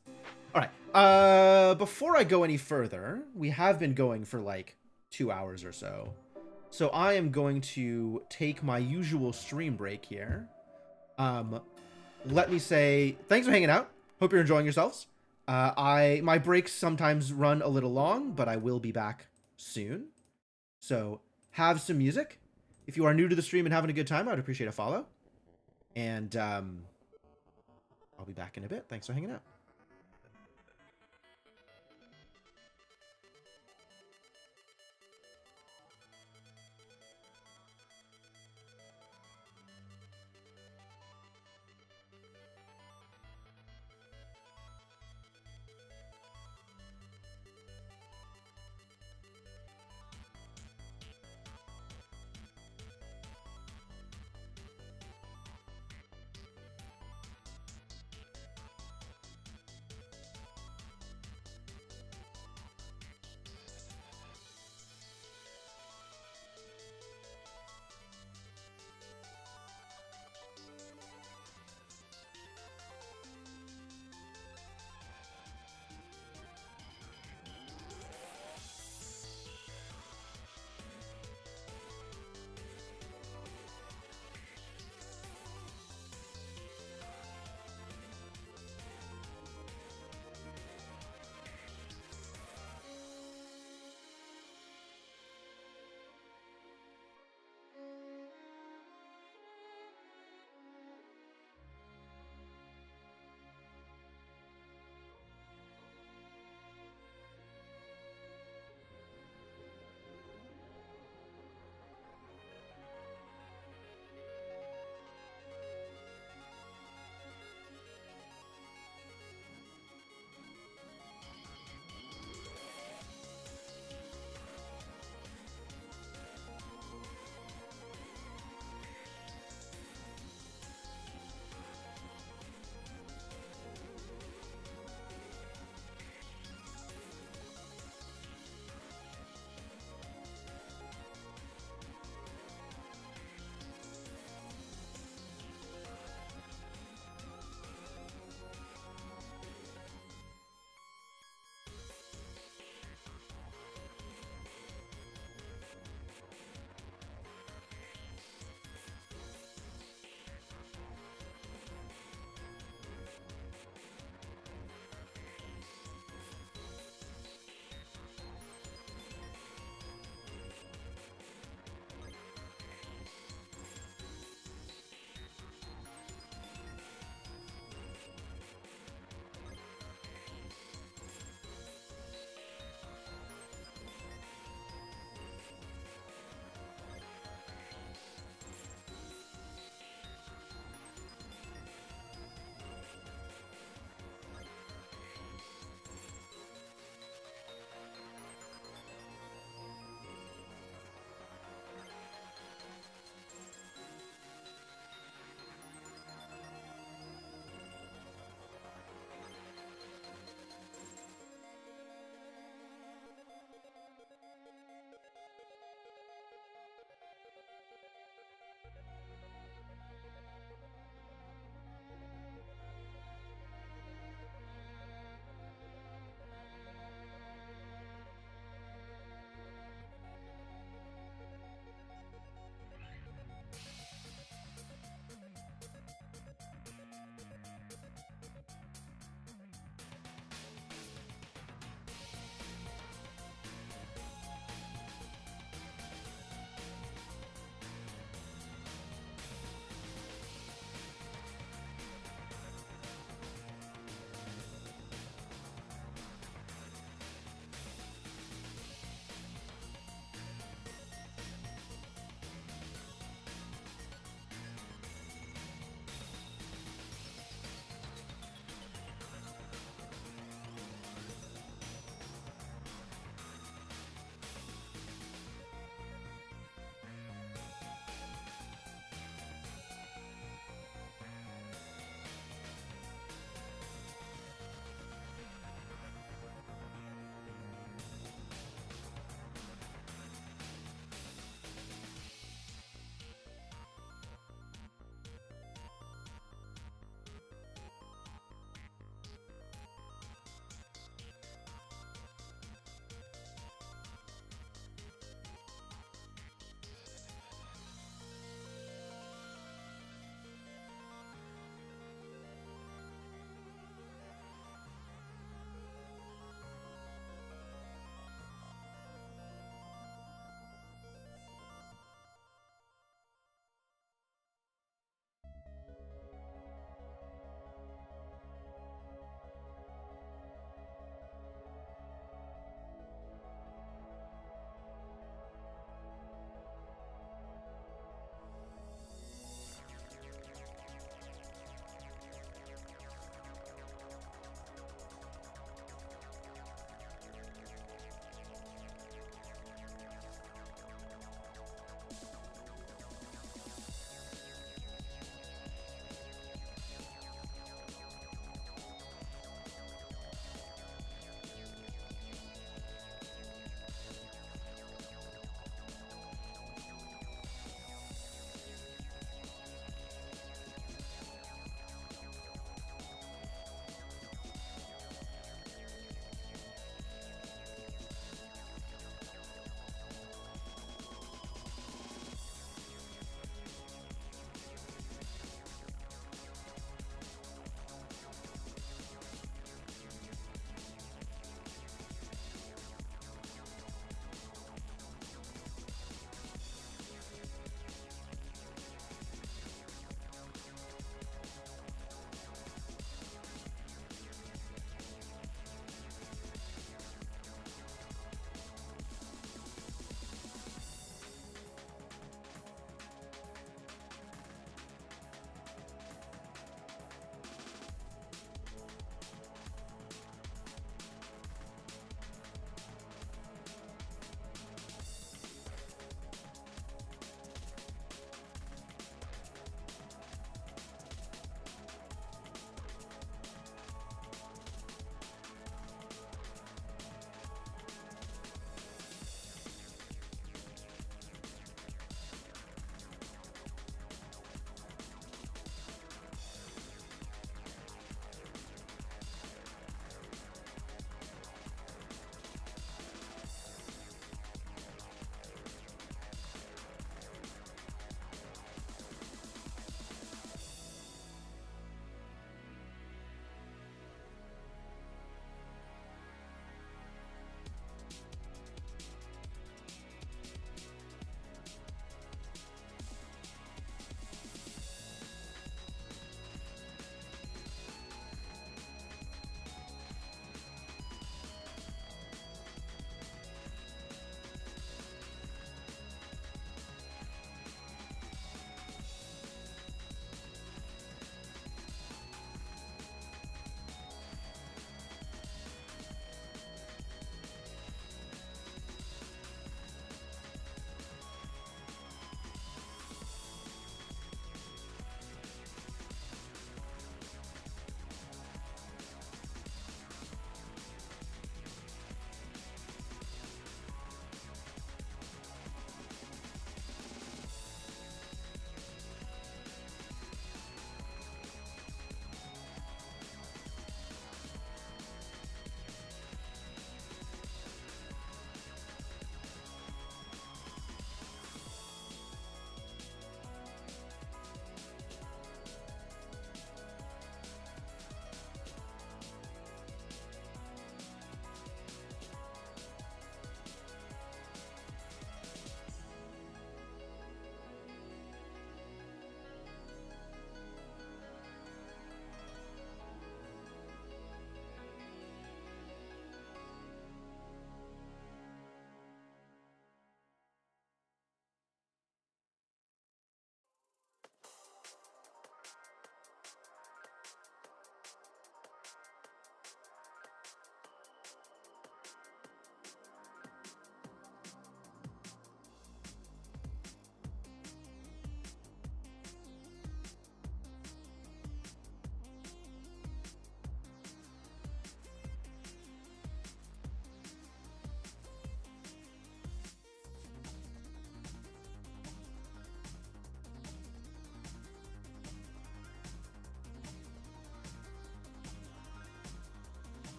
All right, before I go any further, we have been going for like 2 hours or so. So I am going to take my usual stream break here. Let me say thanks for hanging out. Hope you're enjoying yourselves. My breaks sometimes run a little long, but I will be back soon. So have some music. If you are new to the stream and having a good time, I'd appreciate a follow. And I'll be back in a bit. Thanks for hanging out.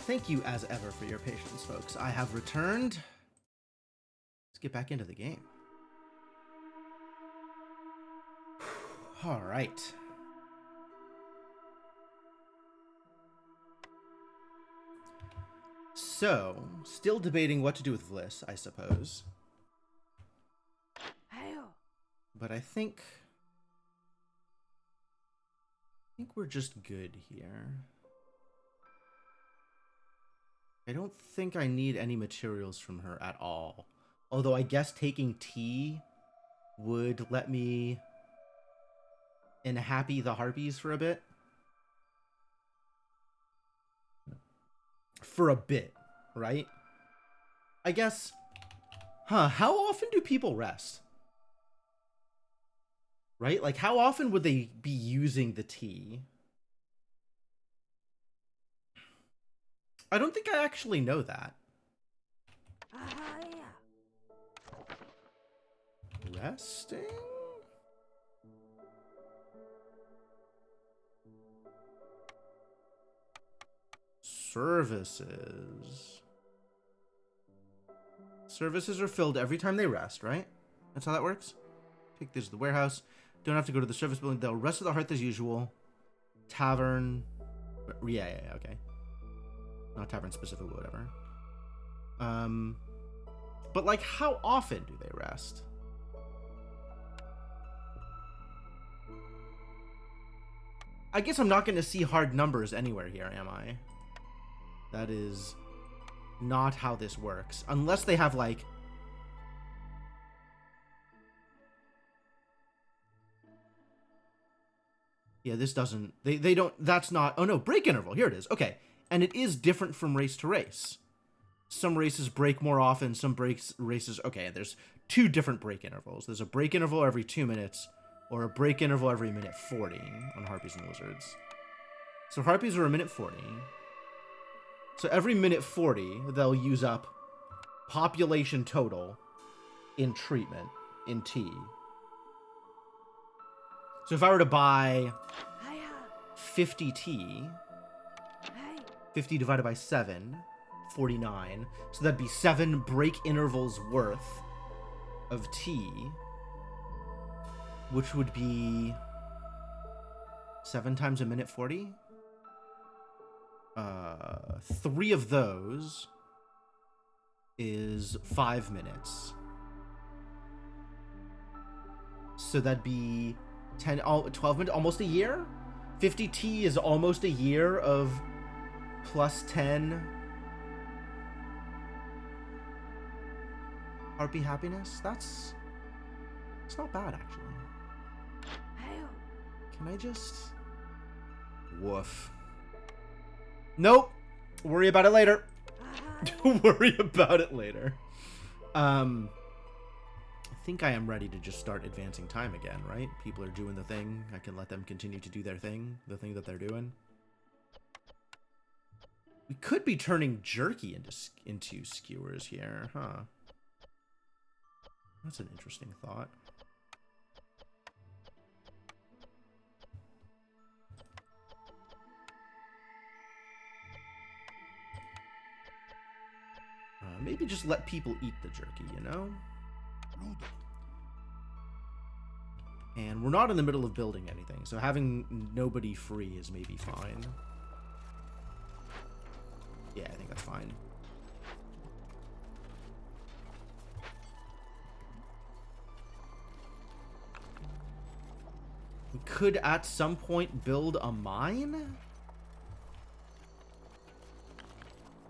Thank you as ever for your patience, folks. I have returned. Let's get back into the game. All right. So, still debating what to do with Vliss, I suppose. But I think we're just good here. I don't think I need any materials from her at all. Although I guess taking tea would let me unhappy the harpies for a bit. For a bit, right? I guess, how often do people rest? Right? Like, how often would they be using the tea? I don't think I actually know that. Resting? Services. Services are filled every time they rest, right? That's how that works? Take this to the warehouse. Don't have to go to the service building. They'll rest at the hearth as usual. Tavern. Yeah, okay. Not tavern specific, but whatever. But like, how often do they rest? I guess I'm not going to see hard numbers anywhere here, am I? That is not how this works. Unless they have, like... Yeah, this doesn't... They don't... That's not... Oh, no, break interval. Here it is. Okay. And it is different from race to race. Some races break more often. Some races... Okay, there's two different break intervals. There's a break interval every 2 minutes, or a break interval every minute 40 on Harpies and Lizards. So Harpies are a minute 40. So every minute 40, they'll use up population total in treatment, in tea. So if I were to buy 50 tea, 50 divided by 7, 49. So that'd be 7 break intervals worth of tea, which would be 7 times a minute 40. 3 of those is 5 minutes. So that'd be 12 minutes, almost a year. 50 T is almost a year of plus 10 Harpy happiness. It's not bad, actually. Can I just... Woof. Nope. Worry about it later. Worry about it later. I think I am ready to just start advancing time again, right? People are doing the thing. I can let them continue to do their thing, the thing that they're doing. We could be turning jerky into skewers here, huh? That's an interesting thought. Maybe just let people eat the jerky, you know? And we're not in the middle of building anything, so having nobody free is maybe fine. Yeah, I think that's fine. We could at some point build a mine.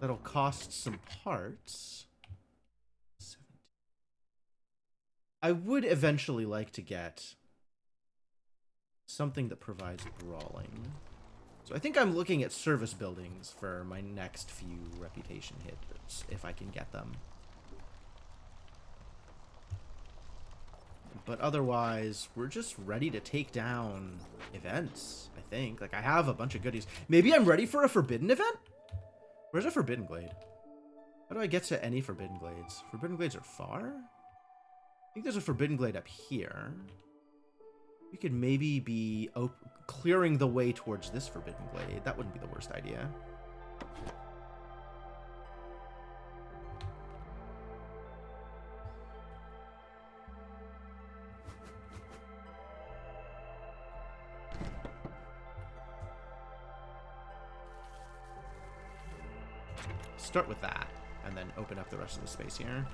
That'll cost some parts. 17. I would eventually like to get something that provides brawling. So I think I'm looking at service buildings for my next few reputation hits, if I can get them. But otherwise, we're just ready to take down events, I think. Like, I have a bunch of goodies. Maybe I'm ready for a forbidden event? Where's a Forbidden Glade? How do I get to any Forbidden Glades? Forbidden Glades are far? I think there's a Forbidden Glade up here. We could maybe be clearing the way towards this Forbidden Glade. That wouldn't be the worst idea. start with that, and then open up the rest of the space here.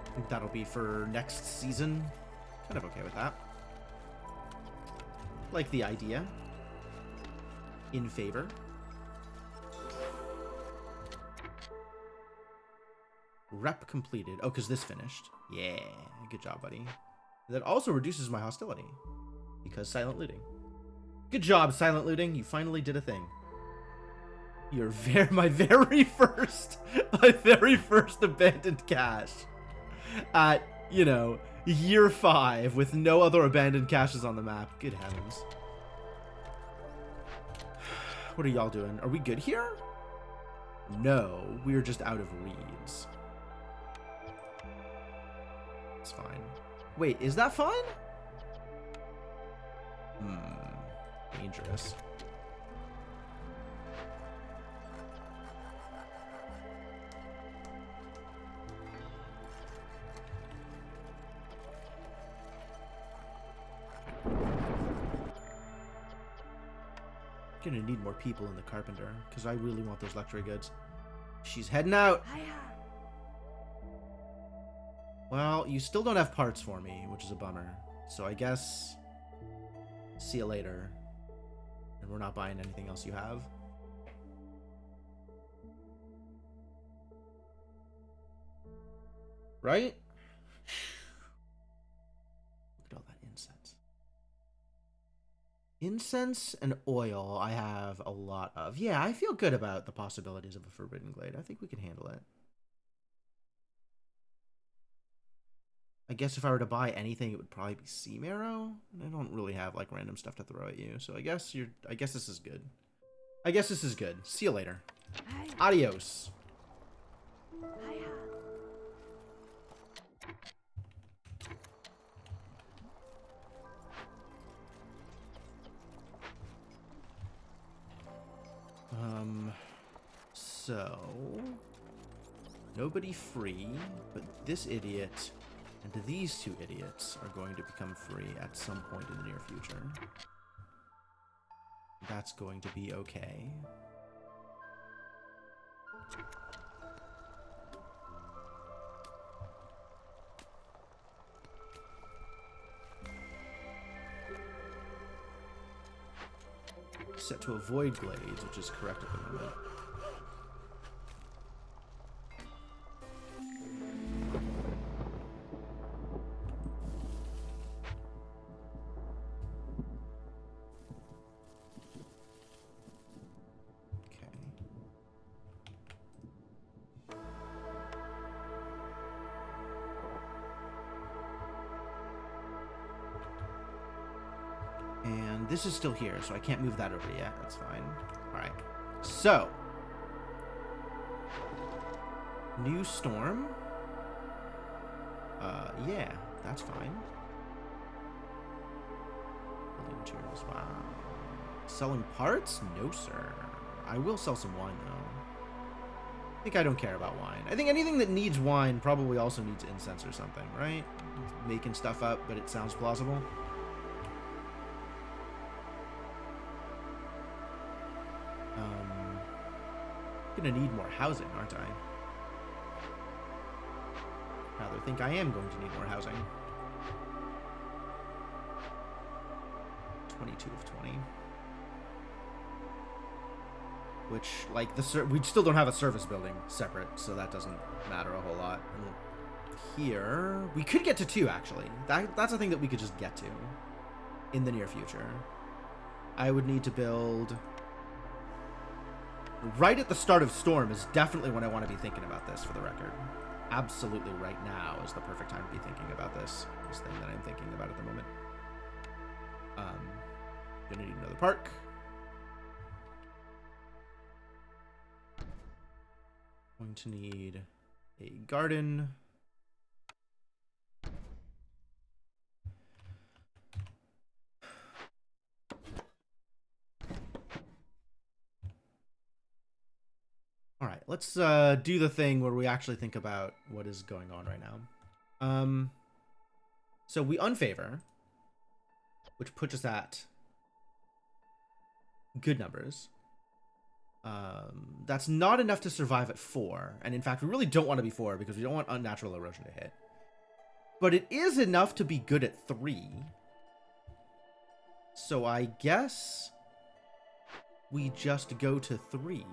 I think that'll be for next season. Kind of okay with that. Like the idea. In favor. Rep completed. Oh, because this finished. Yeah, good job, buddy. That also reduces my hostility. Because silent looting. Good job, silent looting. You finally did a thing. You're my very first abandoned cache. At, you know, year 5 with no other abandoned caches on the map. Good heavens. What are y'all doing? Are we good here? No, we're just out of reeds. It's fine. Wait, is that fine? Dangerous. Gonna need more people in the carpenter, because I really want those luxury goods. She's heading out. Well, you still don't have parts for me, which is a bummer. So I guess see you later. And we're not buying anything else you have. Right? Look at all that incense. Incense and oil I have a lot of. Yeah, I feel good about the possibilities of a Forbidden Glade. I think we can handle it. I guess if I were to buy anything, it would probably be Sea Marrow. I don't really have like random stuff to throw at you, so I guess this is good. I guess this is good. See you later. Adios. So nobody free, but this idiot and these two idiots are going to become free at some point in the near future. That's going to be okay. Set to avoid glades, which is correct at the moment. This is still here, so I can't move that over yet. That's fine. Alright. So. New storm. Yeah, that's fine. Building materials, wow. Selling parts? No, sir. I will sell some wine, though. I think I don't care about wine. I think anything that needs wine probably also needs incense or something, right? Making stuff up, but it sounds plausible. Gonna need more housing, aren't I? Rather think I am going to need more housing. 22 of 20. Which, like, we still don't have a service building separate, so that doesn't matter a whole lot. And here, we could get to 2, actually. That's a thing that we could just get to in the near future. I would need to build... Right at the start of Storm is definitely when I want to be thinking about this, for the record. Absolutely right now is the perfect time to be thinking about this thing that I'm thinking about at the moment. Gonna need another park. Going to need a garden. All right, let's do the thing where we actually think about what is going on right now. So we unfavor, which puts us at good numbers. That's not enough to survive at 4, and in fact we really don't want to be 4 because we don't want unnatural erosion to hit. But it is enough to be good at 3. So I guess we just go to 3.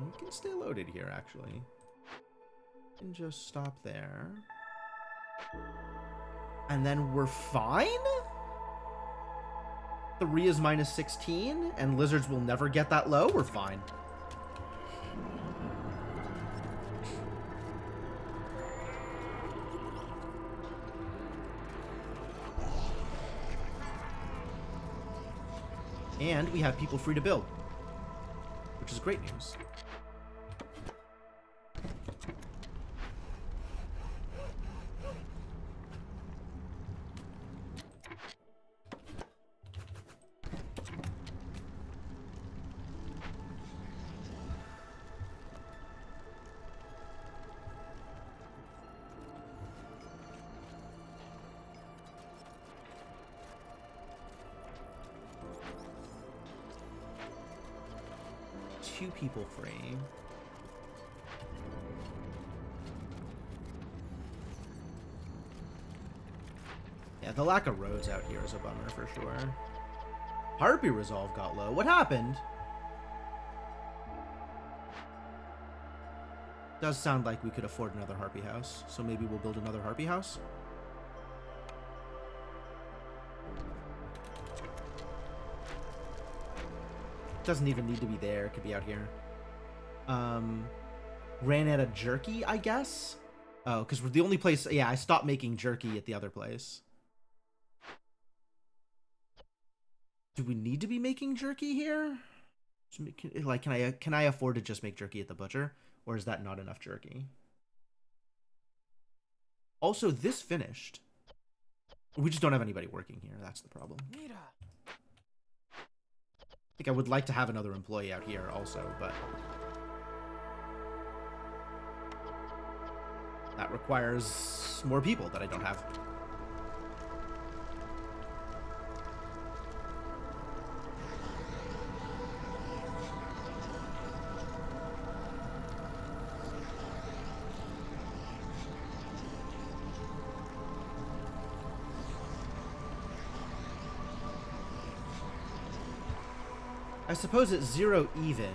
You can stay loaded here, actually. You can just stop there. And then we're fine? 3 is minus 16, and lizards will never get that low? We're fine. And we have people free to build, which is great news. Two people free. Yeah, the lack of roads out here is a bummer for sure. Harpy resolve got low. What happened? Does sound like we could afford another Harpy house, so maybe we'll build another Harpy house. Doesn't even need to be there. It could be out here. Ran out of jerky, I guess. Oh, because we're the only place. Yeah, I stopped making jerky at the other place. Do we need to be making jerky here? Like, can I afford to just make jerky at the butcher, or is that not enough jerky? Also, this finished. We just don't have anybody working here. That's the problem. I think I would like to have another employee out here also, but that requires more people that I don't have. I suppose at 0 even,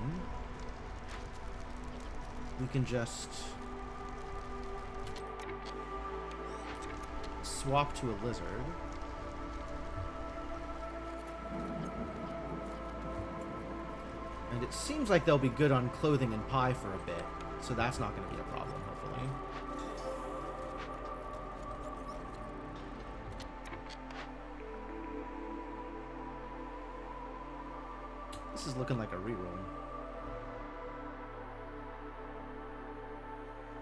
we can just swap to a lizard. And it seems like they'll be good on clothing and pie for a bit, so that's not going to be a problem, hopefully. This is looking like a reroll.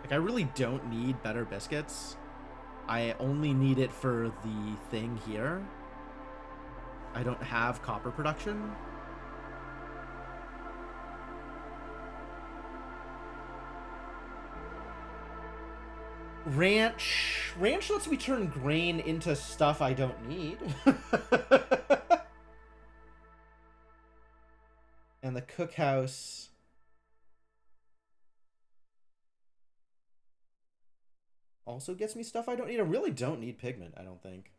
Like, I really don't need better biscuits. I only need it for the thing here. I don't have copper production. Ranch lets me turn grain into stuff I don't need. And the cookhouse also gets me stuff I don't need. I really don't need pigment, I don't think.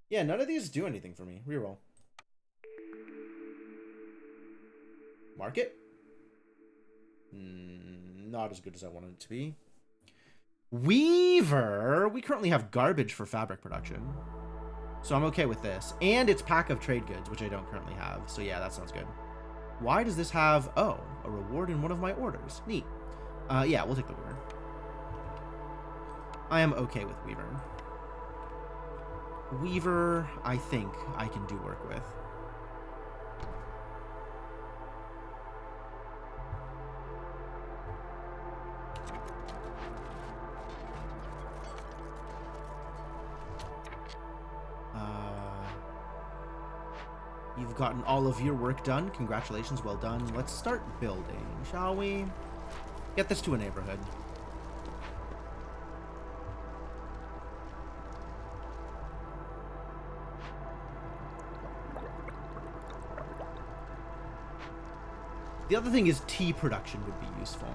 Yeah, none of these do anything for me. Reroll. Market? Not as good as I wanted it to be. Weaver! We currently have garbage for fabric production, so I'm okay with this. And it's pack of trade goods, which I don't currently have. So yeah, that sounds good. Why does this have, oh, a reward in one of my orders? Neat. Yeah, we'll take the Weaver. I am okay with Weaver. Weaver, I think I can do work with. You've gotten all of your work done. Congratulations, well done. Let's start building, shall we? Get this to a neighborhood. The other thing is tea production would be useful.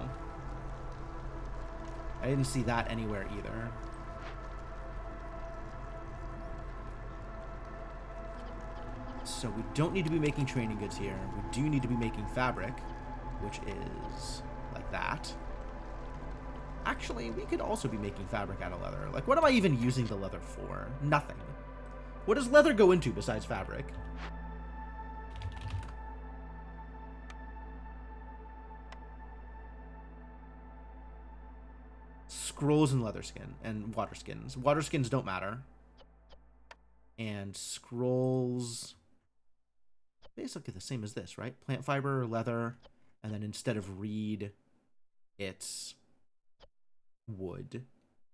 I didn't see that anywhere either. So we don't need to be making training goods here. We do need to be making fabric, which is like that. Actually, we could also be making fabric out of leather. Like, what am I even using the leather for? Nothing. What does leather go into besides fabric? Scrolls and leather skin and water skins. Water skins don't matter. And scrolls, basically the same as this, right? Plant fiber, leather, and then instead of reed, it's wood.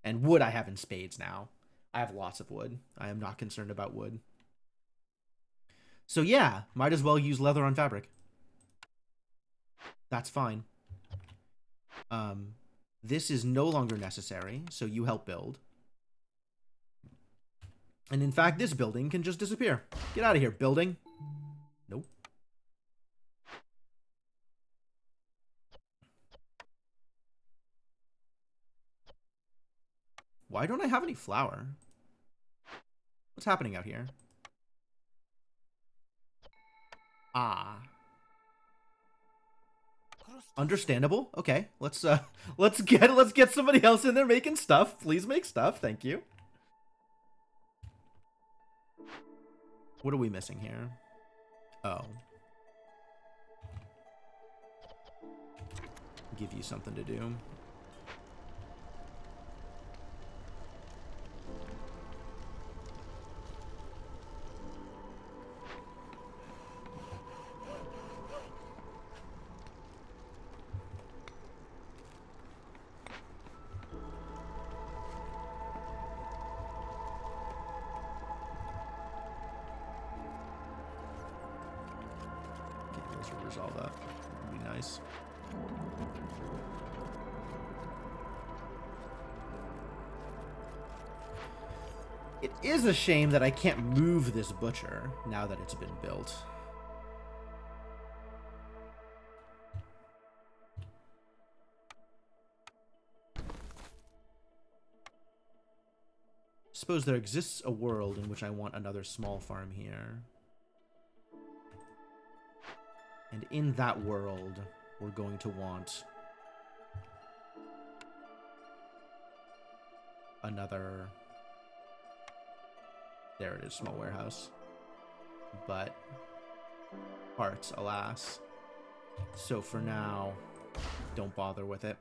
And wood I have in spades now. I have lots of wood. I am not concerned about wood. So yeah, might as well use leather on fabric. That's fine. This is no longer necessary, so you help build. And in fact, this building can just disappear. Get out of here, building. Nope. Why don't I have any flour? What's happening out here? Ah. Understandable. Okay, let's get somebody else in there making stuff. Please make stuff. Thank you. What are we missing here? Oh. Give you something to do. Resolve that. Would be nice. It is a shame that I can't move this butcher now that it's been built. Suppose there exists a world in which I want another small farm here. And in that world, we're going to want another... There it is, small warehouse. But parts, alas. So for now, don't bother with it.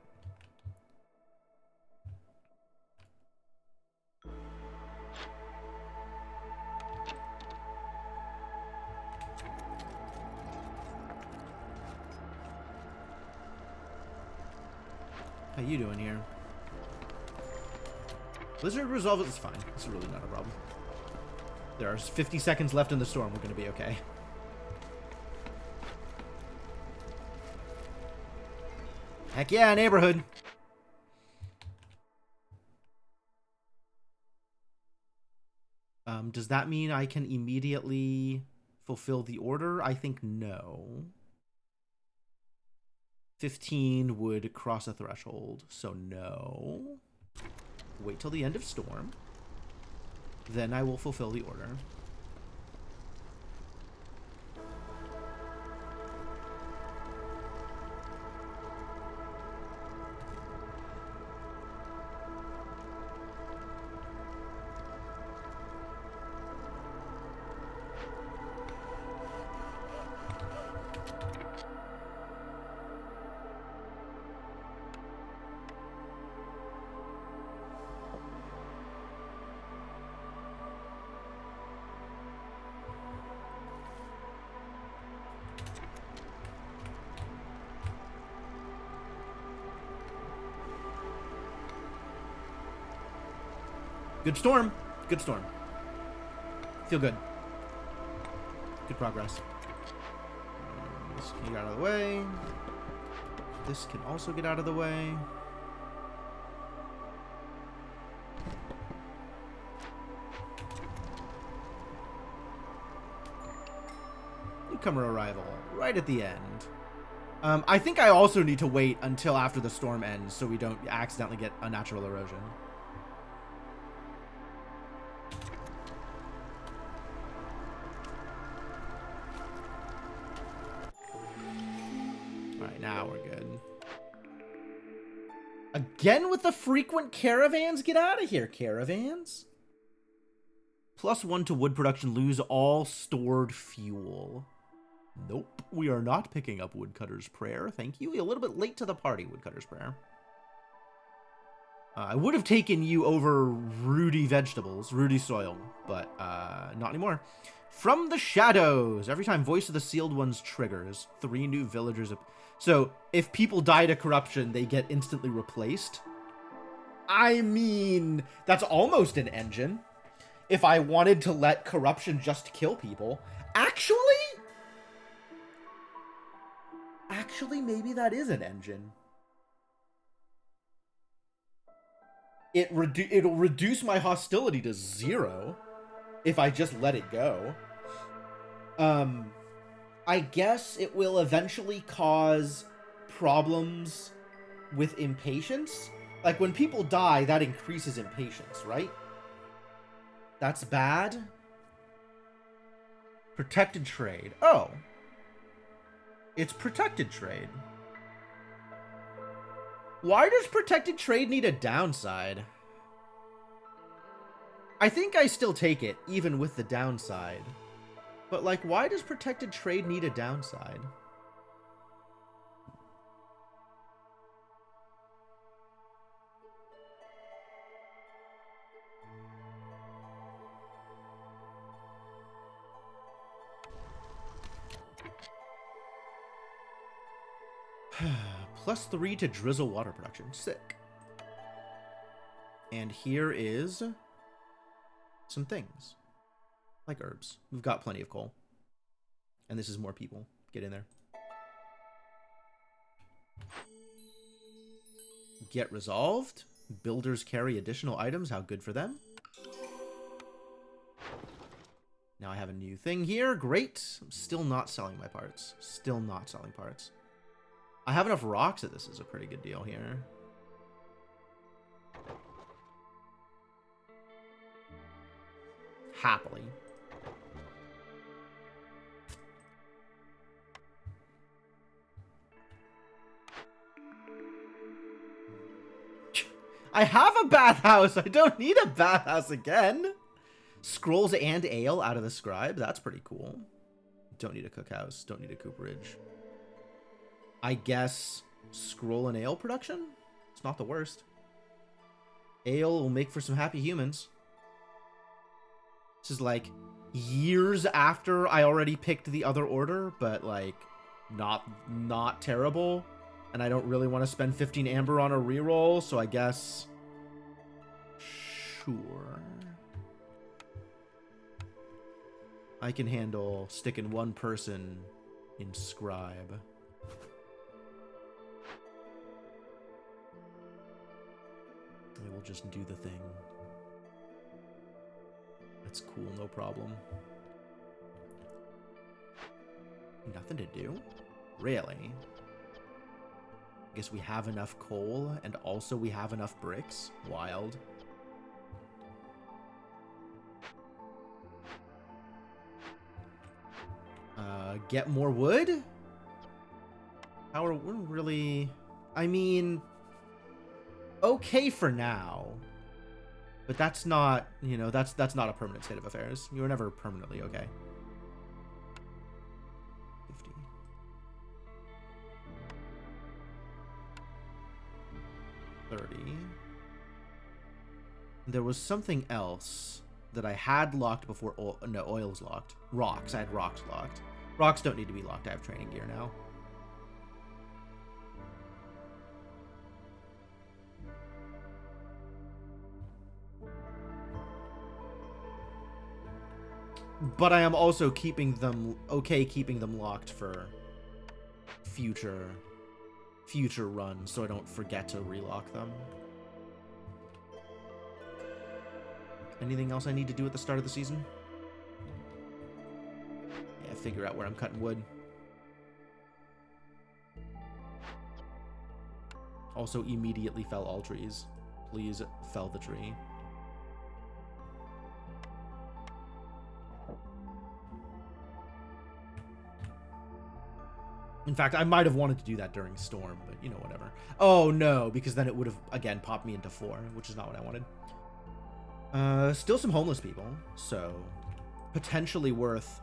How you doing here? Blizzard resolve it's fine. It's really not a problem. There are 50 seconds left in the storm. We're gonna be okay. Heck yeah, neighborhood. Does that mean I can immediately fulfill the order? I think no. 15 would cross a threshold, so no. Wait till the end of storm. Then I will fulfill the order. Good storm. Good storm. Feel good. Good progress. This can get out of the way. This can also get out of the way. Newcomer arrival right at the end. I think I also need to wait until after the storm ends so we don't accidentally get unnatural erosion. Alright, now we're good. Again with the frequent caravans? Get out of here, caravans. +1 to wood production, lose all stored fuel. Nope, we are not picking up Woodcutter's Prayer. Thank you. A little bit late to the party, Woodcutter's Prayer. I would have taken you over Rudy Vegetables, Rudy Soil, but not anymore. From the Shadows. Every time Voice of the Sealed Ones triggers, 3 new villagers. So if people die to corruption, they get instantly replaced. I mean, that's almost an engine. If I wanted to let corruption just kill people. Actually, maybe that is an engine. It'll reduce my hostility to 0 if I just let it go. I guess it will eventually cause problems with impatience. Like, when people die, that increases impatience, right? That's bad. Protected trade. Oh. It's protected trade. Why does protected trade need a downside? I think I still take it, even with the downside. But, like, why does protected trade need a downside? +3 to drizzle water production. Sick. And here is some things. Like herbs. We've got plenty of coal. And this is more people. Get in there. Get resolved. Builders carry additional items. How good for them. Now I have a new thing here. Great. I'm still not selling my parts. Still not selling parts. I have enough rocks that this is a pretty good deal here. Happily. I have a bathhouse. I don't need a bathhouse again. Scrolls and ale out of the scribe. That's pretty cool. Don't need a cookhouse. Don't need a cooperage. I guess scroll and ale production? It's not the worst. Ale will make for some happy humans. This is like years after I already picked the other order, but like not terrible. And I don't really want to spend 15 amber on a reroll, so I guess sure. I can handle sticking one person in scribe. I will just do the thing. That's cool, no problem. Nothing to do? Really? I guess we have enough coal, and also we have enough bricks. Wild. Get more wood? How are we really... I mean... okay for now, but that's not, you know, that's not a permanent state of affairs. You were never permanently okay. 50. There was something else that I had locked before. No, oil's locked. Rocks. I had rocks locked. Rocks don't need to be locked. I have training gear now. But I am also keeping them locked for future runs, so I don't forget to relock them. Anything else I need to do at the start of the season? Yeah, figure out where I'm cutting wood. Also, immediately fell all trees. Please fell the tree. In fact, I might have wanted to do that during Storm, but you know, whatever. Oh no, because then it would have, again, popped me into 4, which is not what I wanted. Still some homeless people, so potentially worth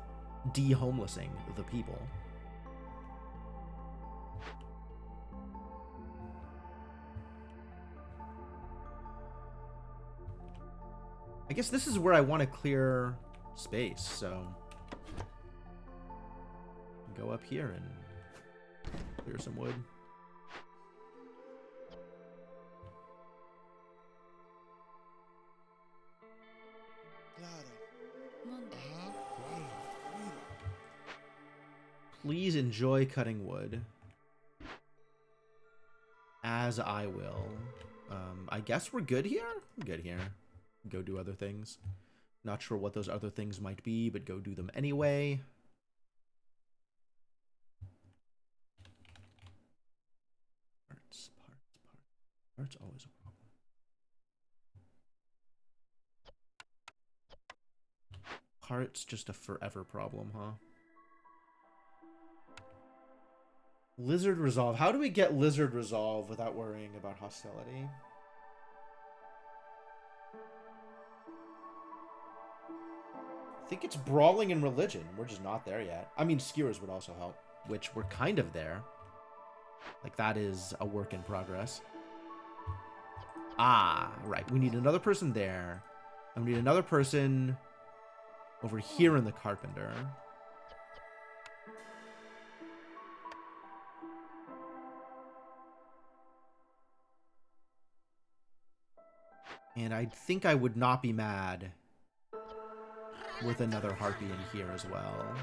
de-homelessing the people. I guess this is where I want to clear space, so go up here and clear some wood. Please enjoy cutting wood. As I will. I guess we're good here? We're good here. Go do other things. Not sure what those other things might be, but go do them anyway. Parts always a problem. Parts just a forever problem, huh? Lizard Resolve. How do we get Lizard Resolve without worrying about hostility? I think it's Brawling and Religion. We're just not there yet. I mean, Skewers would also help, which we're kind of there. Like, that is a work in progress. Ah, right. We need another person there. And we need another person over here in the Carpenter. And I think I would not be mad with another Harpy in here as well.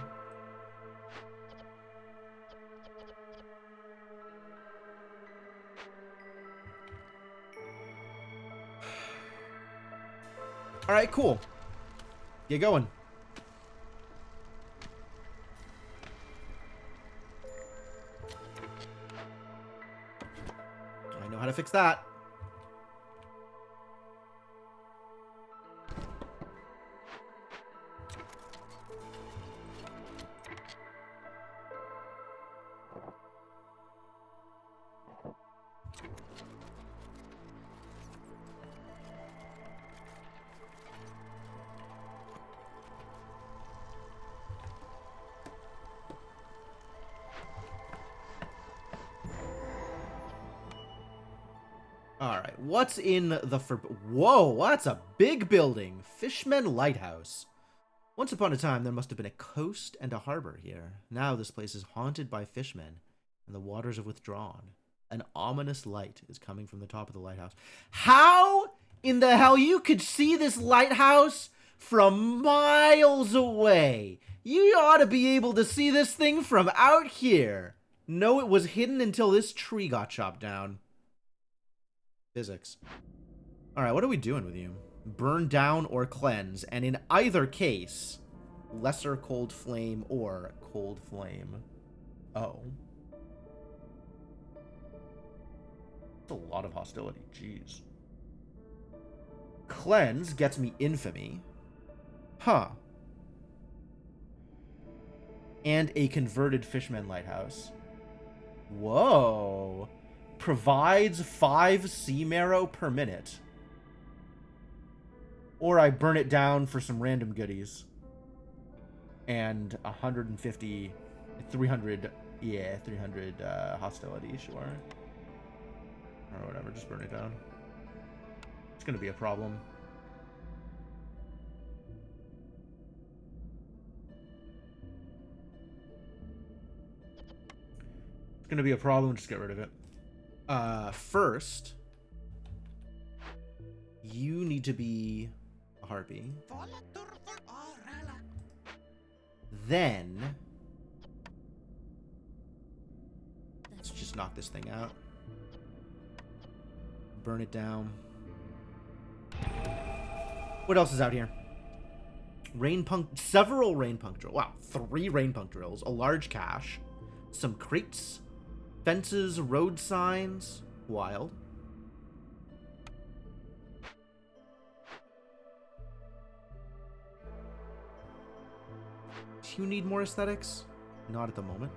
All right, cool. Get going. I know how to fix that. Alright, what's in the Whoa, that's a big building! Fishmen Lighthouse. Once upon a time, there must have been a coast and a harbor here. Now this place is haunted by fishmen, and the waters have withdrawn. An ominous light is coming from the top of the lighthouse. How in the hell you could see this lighthouse from miles away? You ought to be able to see this thing from out here. No, it was hidden until this tree got chopped down. Physics. Alright, what are we doing with you? Burn down or cleanse, and in either case, lesser cold flame or cold flame. Oh. That's a lot of hostility, jeez. Cleanse gets me infamy. Huh. And a converted Fishman Lighthouse. Whoa. Provides 5 sea marrow per minute. Or I burn it down for some random goodies. And 150, 300, yeah, 300 hostility, sure. Or whatever, just burn it down. It's gonna be a problem. It's gonna be a problem, just get rid of it. First, you need to be a harpy. then let's just knock this thing out. Burn it down. What else is out here? Several rain punk drills. Wow, 3 rain punk drills, a large cache, some crates, fences, road signs. Wild. Do you need more aesthetics? Not at the moment.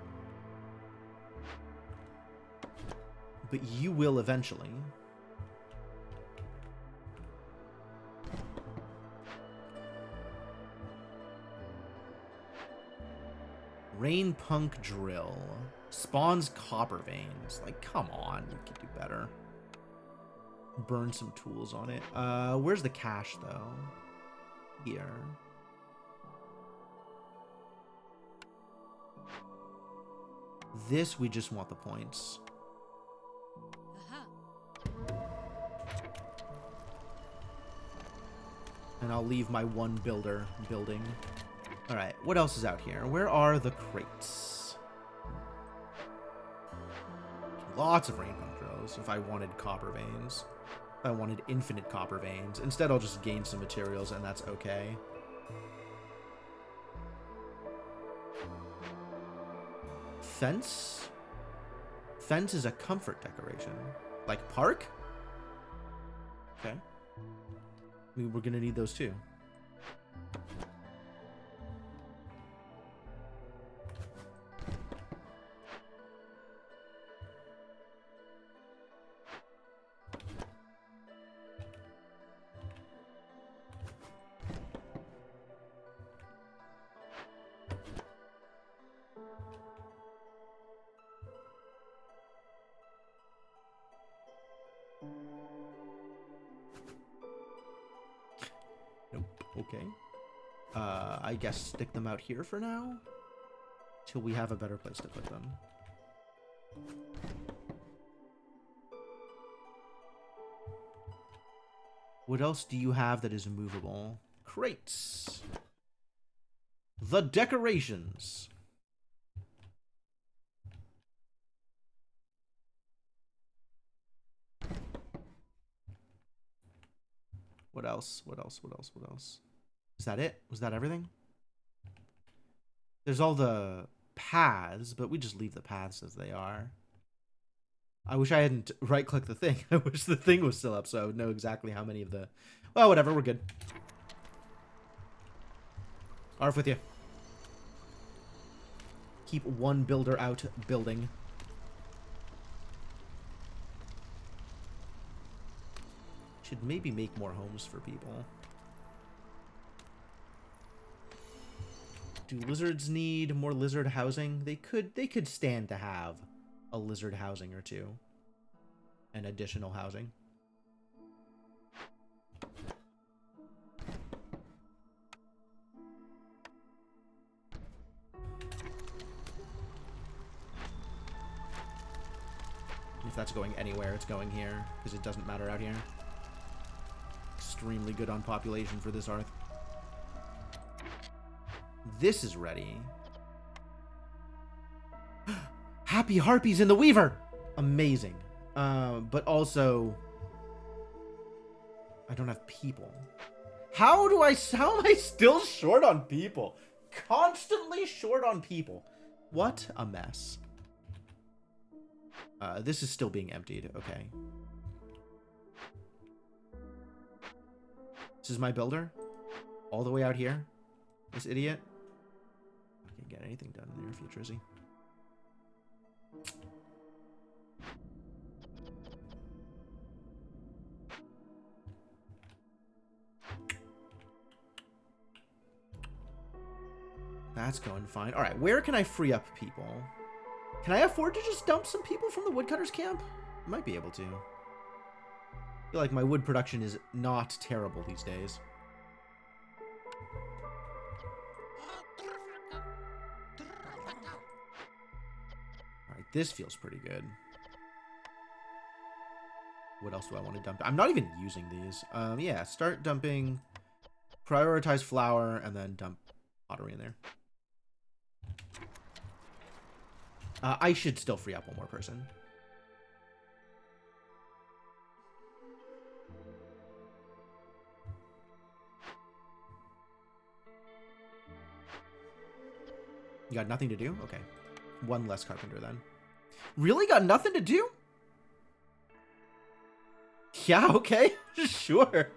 But you will eventually. Rain punk drill. Spawns copper veins. Like, come on. You can do better. Burn some tools on it. Where's the cache, though? Here. This, we just want the points. And I'll leave my one builder building. Alright, what else is out here? Where are the crates? Lots of rain punk drills if I wanted copper veins. If I wanted infinite copper veins. Instead, I'll just gain some materials, and that's okay. Fence? Fence is a comfort decoration. Like park? Okay. We're gonna need those too. Okay. I guess stick them out here for now. Till we have a better place to put them. What else do you have that is movable? Crates. The decorations. What else? What else? What else? What else? Is that it? Was that everything? There's all the paths, but we just leave the paths as they are. I wish I hadn't right-clicked the thing. I wish the thing was still up so I would know exactly how many of the... Well, whatever. We're good. Arf with you. Keep one builder out building. Should maybe make more homes for people. Do lizards need more lizard housing? They could stand to have a lizard housing or two. And additional housing. If that's going anywhere, it's going here, because it doesn't matter out here. Extremely good on population for this Arth. This is ready. Happy Harpies in the Weaver! Amazing. But also... I don't have people. How am I still short on people? Constantly short on people. What a mess. This is still being emptied. Okay. This is my builder? All the way out here? This idiot? I can't get anything done in the near future, is he? That's going fine. Alright, where can I free up people? Can I afford to just dump some people from the woodcutters camp? I might be able to. I feel like my wood production is not terrible these days. Alright, this feels pretty good. What else do I want to dump? I'm not even using these. Yeah, start dumping. Prioritize flour and then dump pottery in there. I should still free up one more person. You got nothing to do? Okay. One less carpenter then. Really? Got nothing to do? Yeah, okay. Sure.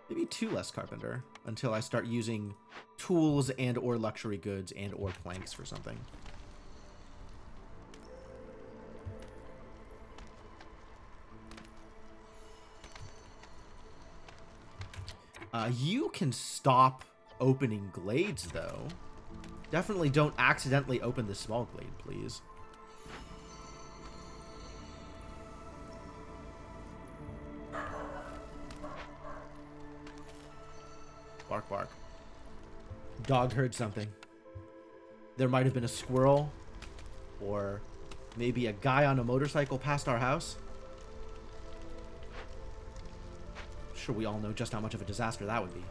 Maybe 2 less carpenter until I start using tools and or luxury goods and or planks for something. You can stop opening glades, though. Definitely don't accidentally open the small glade, please. Bark, bark. Dog heard something. There might have been a squirrel, or maybe a guy on a motorcycle past our house. Sure, we all know just how much of a disaster that would be.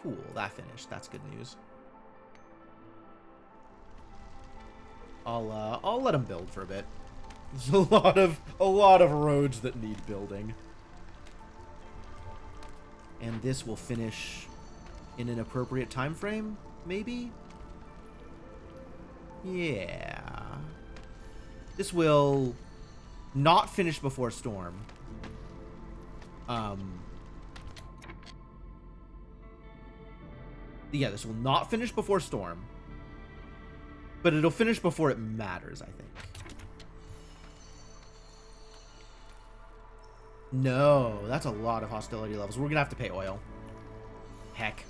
Cool, that finished. That's good news. I'll let him build for a bit. There's a lot of roads that need building. And this will finish in an appropriate time frame, maybe? Yeah. This will not finish before storm. Yeah, this will not finish before storm. But it'll finish before it matters, I think. No, that's a lot of hostility levels. We're gonna have to pay oil. Heck.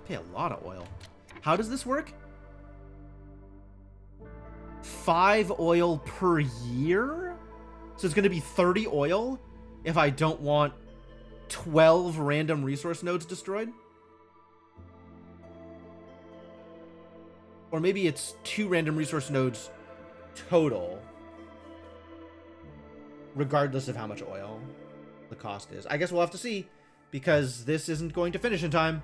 Pay a lot of oil. How does this work? 5 oil per year? So it's gonna be 30 oil if I don't want 12 random resource nodes destroyed? Or maybe it's 2 random resource nodes total, regardless of how much oil the cost is. I guess we'll have to see, because this isn't going to finish in time.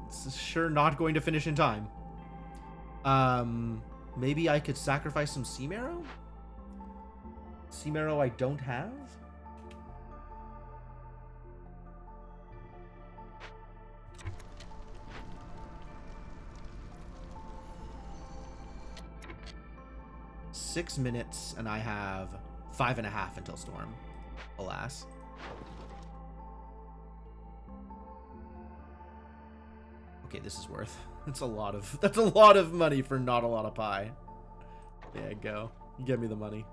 It's sure not going to finish in time. Maybe I could sacrifice some sea marrow? Sea marrow I don't have? Six minutes, and I have 5.5 until storm. Alas. Okay, this is worth. That's a lot of money for not a lot of pie. There you go. Give me the money.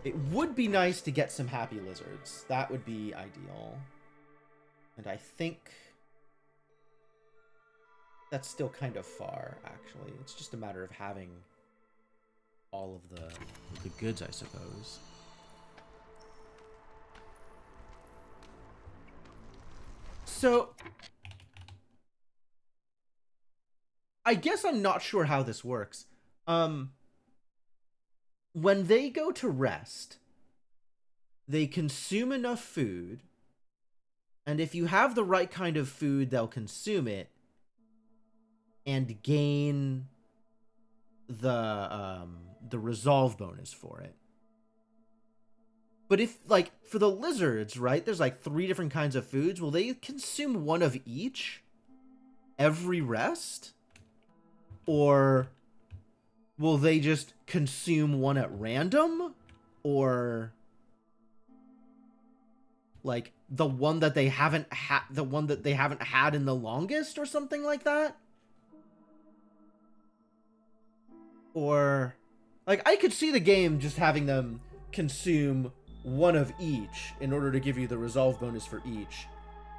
It would be nice to get some happy lizards. That would be ideal. And I think that's still kind of far, actually. It's just a matter of having all of the goods, I suppose. So I guess I'm not sure how this works. When they go to rest, they consume enough food, and if you have the right kind of food, they'll consume it and gain the resolve bonus for it. But if, like, for the lizards, right, there's like 3 different kinds of foods. Will they consume one of each every rest? Or will they just consume one at random? Or like the one that they haven't had in the longest or something like that? Or like I could see the game just having them consume one of each in order to give you the resolve bonus for each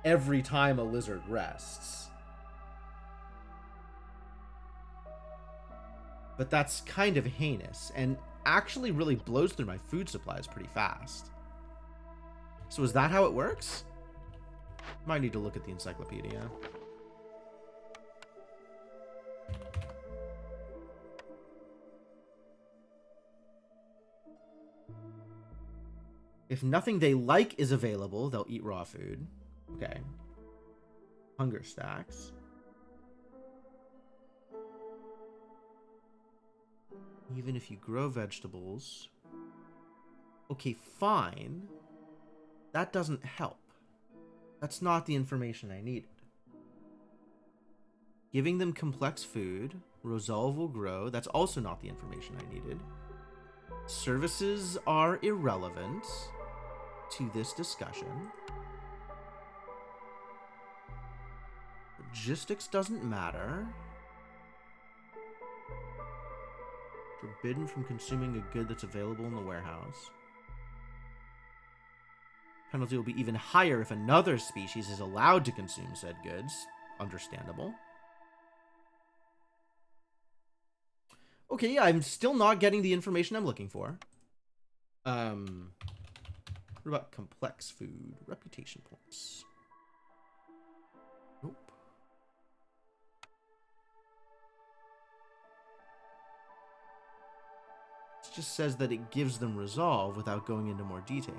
every time a lizard rests. But that's kind of heinous and actually really blows through my food supplies pretty fast. So is that how it works? Might need to look at the encyclopedia. If nothing they like is available, they'll eat raw food. Okay. Hunger stacks. Even if you grow vegetables. Okay, fine. That doesn't help. That's not the information I needed. Giving them complex food. Resolve will grow. That's also not the information I needed. Services are irrelevant to this discussion. Logistics doesn't matter. Forbidden from consuming a good that's available in the warehouse. Penalty will be even higher if another species is allowed to consume said goods. Understandable. Okay, I'm still not getting the information I'm looking for. What about complex food? Reputation points. Nope. It just says that it gives them resolve without going into more detail.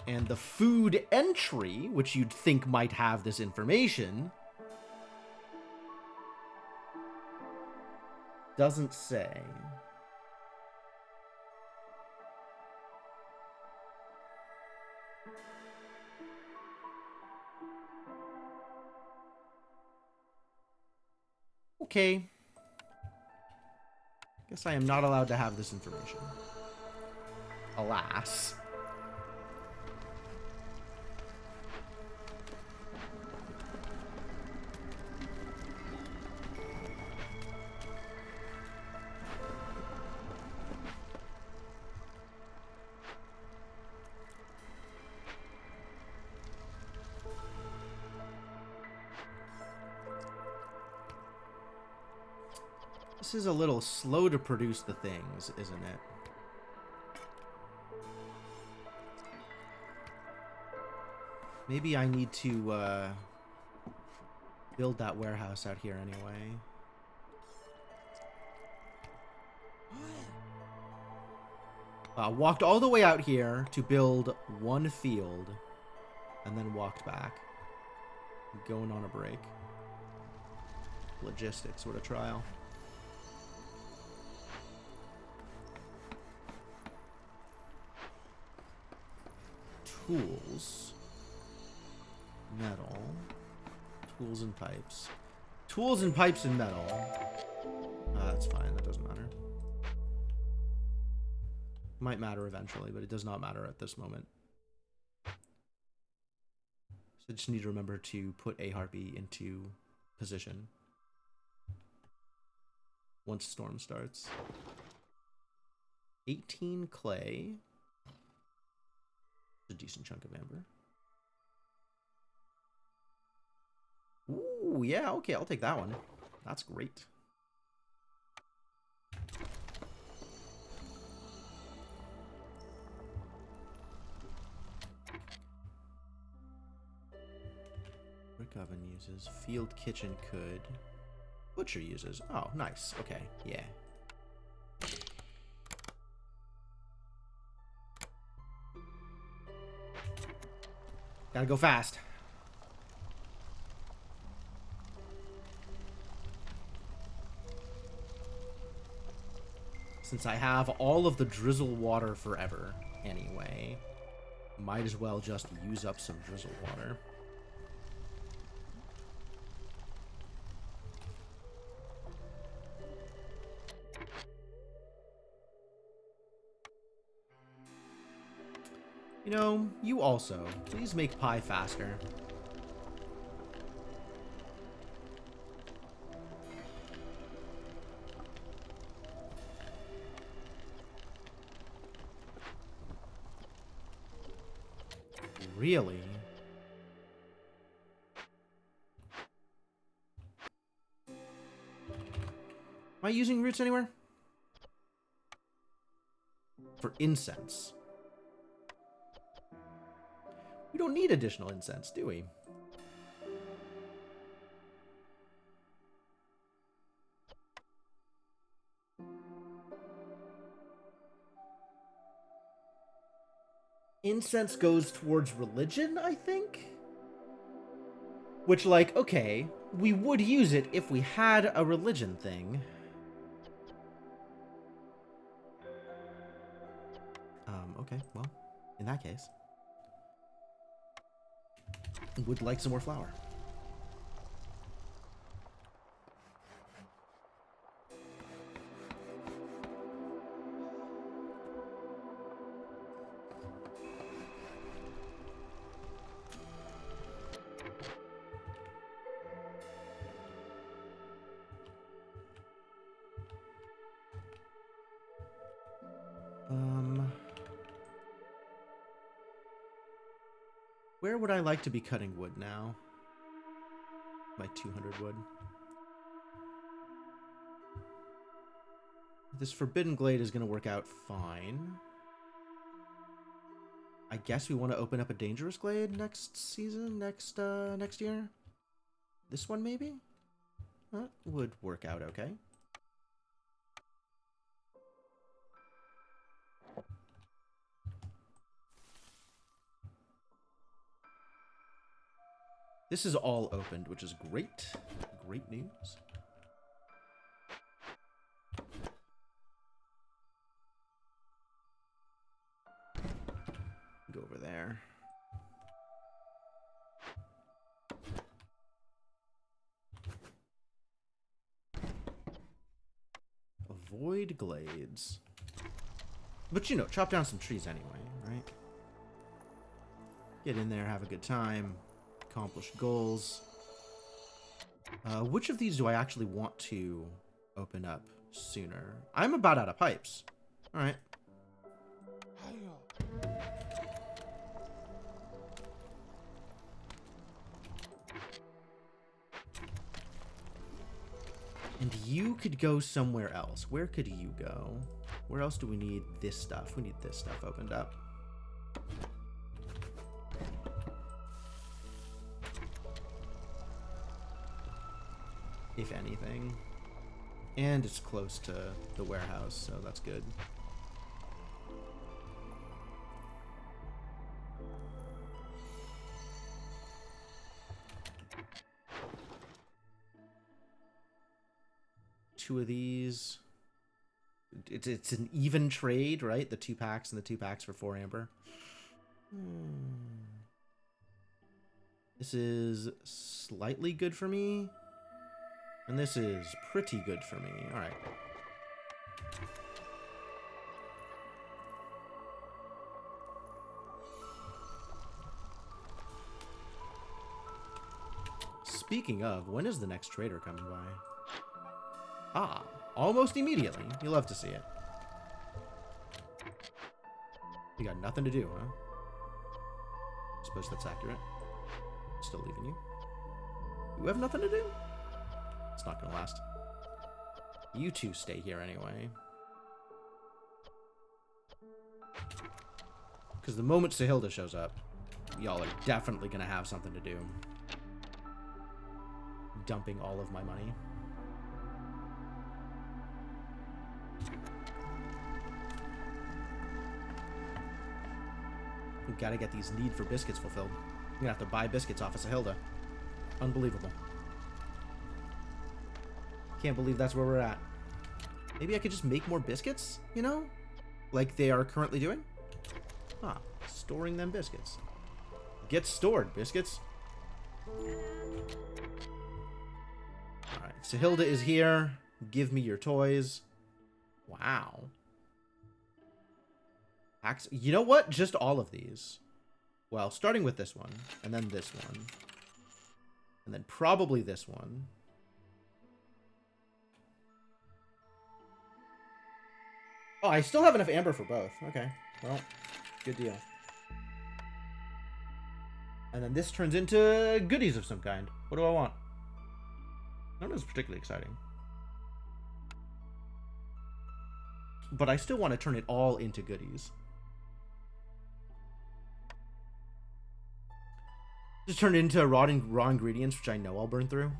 And the food entry, which you'd think might have this information, doesn't say. Okay. Guess I am not allowed to have this information. Alas. This is a little slow to produce the things, isn't it? Maybe I need to build that warehouse out here anyway. Walked all the way out here to build one field and then walked back. Going on a break. Logistics, what a trial. Tools. Metal. Tools and pipes. Tools and pipes and metal. That's fine, that doesn't matter. Might matter eventually, but it does not matter at this moment. So I just need to remember to put a harpy into position once storm starts. 18 clay. A decent chunk of amber. Ooh, yeah, okay, I'll take that one. That's great. Brick oven uses. Field kitchen could. Butcher uses. Oh, nice. Okay, yeah. Gotta go fast. Since I have all of the drizzle water forever anyway, might as well just use up some drizzle water. You know, you also. Please make pie faster. Really? Am I using roots anywhere? for incense. We don't need additional incense, do we? Incense goes towards religion, I think? Which, like, okay, we would use it if we had a religion thing. Okay, well, in that case, would like some more flour. Where would I like to be cutting wood now? My 200 wood. This Forbidden Glade is going to work out fine. I guess we want to open up a Dangerous Glade next season, next year. This one maybe? That would work out okay. This is all opened, which is great. Great news. Go over there. Avoid glades. But you know, chop down some trees anyway, right? Get in there, have a good time. Accomplish goals. Which of these do I actually want to open up sooner? I'm about out of pipes. Alright. And you could go somewhere else. Where could you go? Where else do we need this stuff? We need this stuff opened up. If anything. And it's close to the warehouse, so that's good. Two of these. It's an even trade, right? The 2 packs and the 2 packs for 4 amber. This is slightly good for me. And this is pretty good for me. Alright. Speaking of, when is the next trader coming by? Ah, almost immediately. You love to see it. You got nothing to do, huh? Suppose that's accurate. Still leaving you. You have nothing to do? It's not gonna last. You two stay here anyway. Because the moment Sahilda shows up, y'all are definitely gonna have something to do. Dumping all of my money. We've got to get these need for biscuits fulfilled. I'm gonna have to buy biscuits off of Sahilda. Unbelievable. Can't believe that's where we're at. Maybe I could just make more biscuits, you know? Like they are currently doing? Ah, storing them biscuits. Get stored, biscuits. Alright, Sahilda is here. Give me your toys. Wow. You know what? Just all of these. Well, starting with this one, and then this one. And then probably this one. Oh, I still have enough amber for both. Okay, well, good deal. And then this turns into goodies of some kind. What do I want? None of this is particularly exciting. But I still want to turn it all into goodies. Just turn it into raw ingredients, which I know I'll burn through.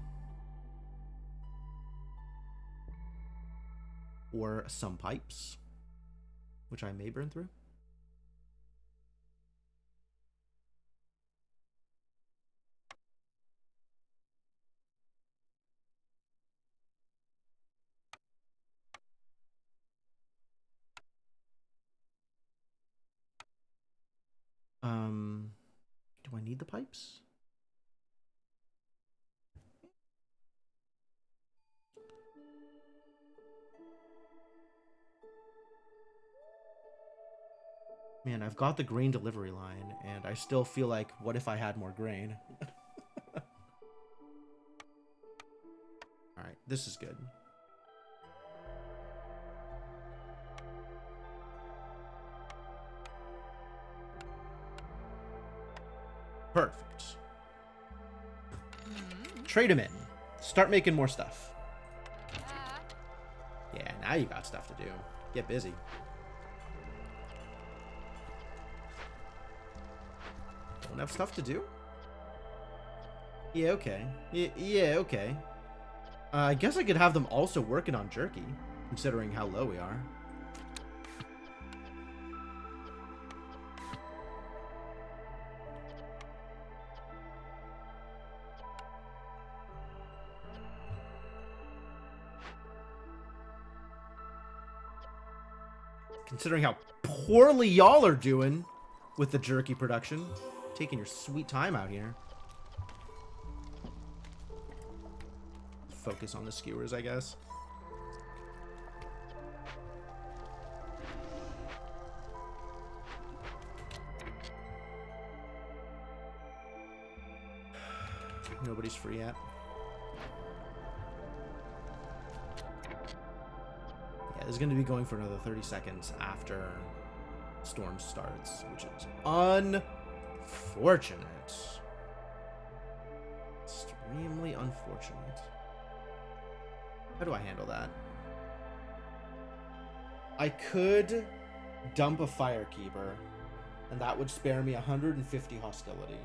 Or some pipes, which I may burn through. Do I need the pipes? Man, I've got the grain delivery line, and I still feel like, what if I had more grain? Alright, this is good. Perfect. Trade them in. Start making more stuff. Yeah, now you got stuff to do. Get busy. Don't have stuff to do? Yeah, okay. Yeah, okay. I guess I could have them also working on jerky, considering how low we are. Considering how poorly y'all are doing with the jerky production. Taking your sweet time out here. Focus on the skewers, I guess. Nobody's free yet. Yeah, this is going to be going for another 30 seconds after storm starts, which is unfortunate. Extremely unfortunate. How do I handle that? I could dump a firekeeper, and that would spare me 150 hostility.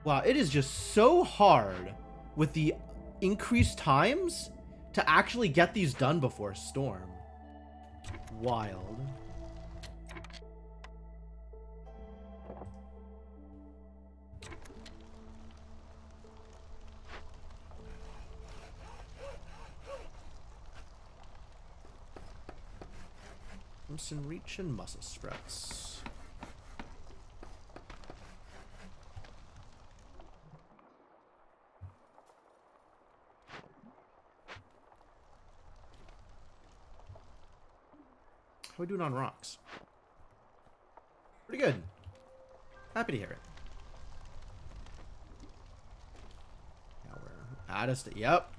Wow, it is just so hard with the increased times to actually get these done before storm. Wild. Crimson Reach and Muscle Sprouts. How are we doing on rocks? Pretty good. Happy to hear it. Now we're out of yep.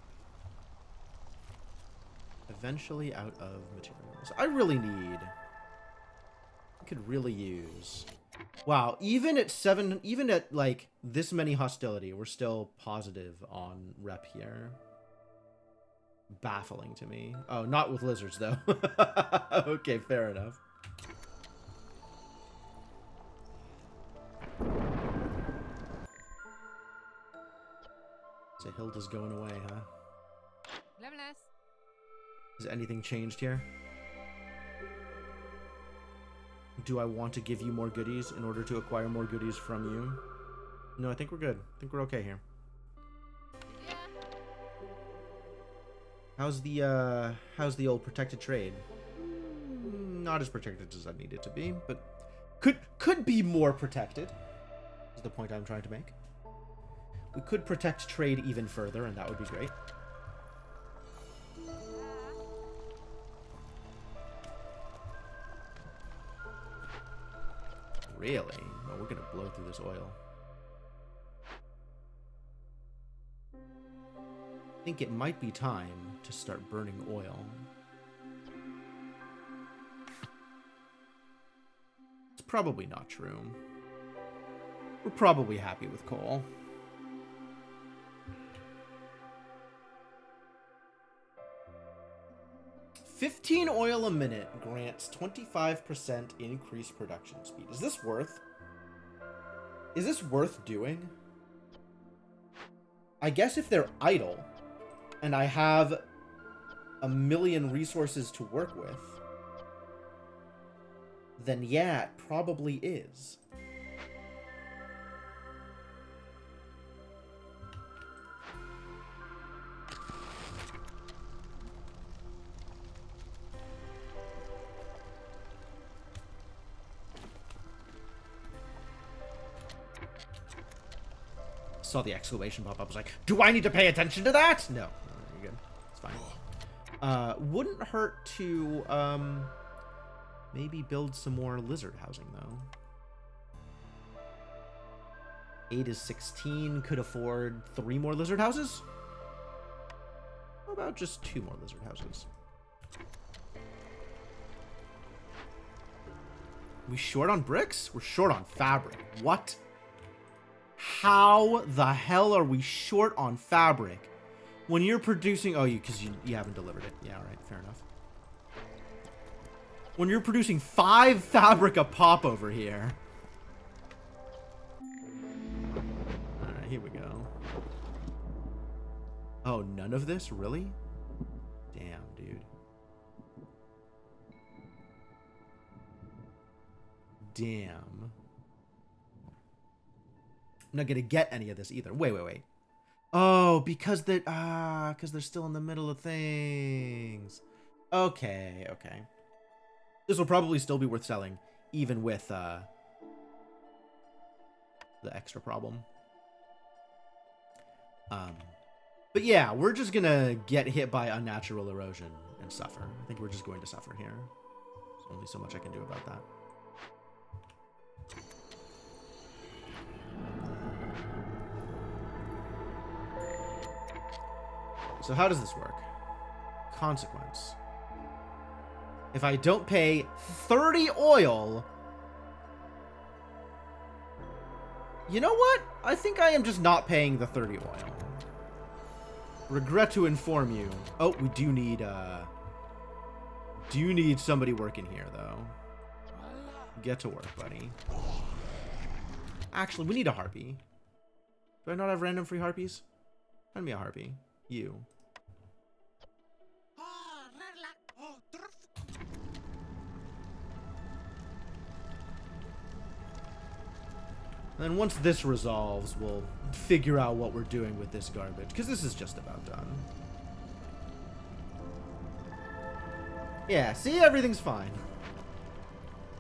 Eventually out of materials. I really need... I could really use... Wow, even at like this many hostility, we're still positive on rep here. Baffling to me. Oh, not with lizards though. Okay, fair enough. So Hilda's going away, huh? Has anything changed here? Do I want to give you more goodies in order to acquire more goodies from you? No, I think we're good. I think we're okay here. How's the old protected trade? Not as protected as I need it to be, but could be more protected. Is the point I'm trying to make. We could protect trade even further, and that would be great. Really? Well, we're gonna blow through this oil. I think it might be time to start burning oil. It's probably not true. We're probably happy with coal. $15 oil a minute grants 25% increased production speed. Is this worth doing? I guess if they're idle and I have a million resources to work with, then yeah, it probably is. Saw the exclamation pop up. I was like, do I need to pay attention to that? No, you're good. It's fine. Wouldn't hurt to maybe build some more lizard housing though. 8 is 16. Could afford 3 more lizard houses. How about just 2 more lizard houses? We short on bricks? We're short on fabric. What? How the hell are we short on fabric when you're producing... Oh, because you haven't delivered it. Yeah, all right, fair enough. When you're producing 5 fabric a pop over here. All right, here we go. Oh, none of this? Really? Damn, dude. Damn. I'm not gonna get any of this either. Wait. Oh, because they're still in the middle of things. Okay. This will probably still be worth selling, even with the extra problem. But yeah, we're just gonna get hit by unnatural erosion and suffer. I think we're just going to suffer here. There's only so much I can do about that. So how does this work? Consequence. If I don't pay 30 oil... You know what? I think I am just not paying the 30 oil. Regret to inform you. Oh, we do need somebody working here, though. Get to work, buddy. Actually, we need a harpy. Do I not have random free harpies? Find me a harpy. You. And then once this resolves, we'll figure out what we're doing with this garbage, because this is just about done. Yeah, see, everything's fine.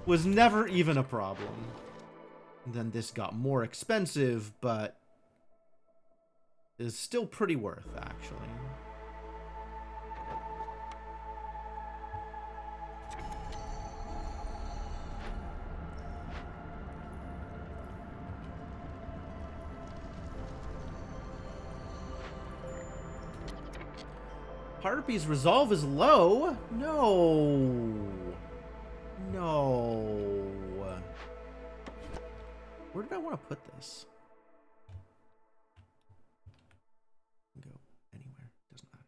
Was never even a problem. And then this got more expensive, but is still pretty worth, actually. Harpy's resolve is low? No. Where did I want to put this? Go anywhere. Doesn't matter.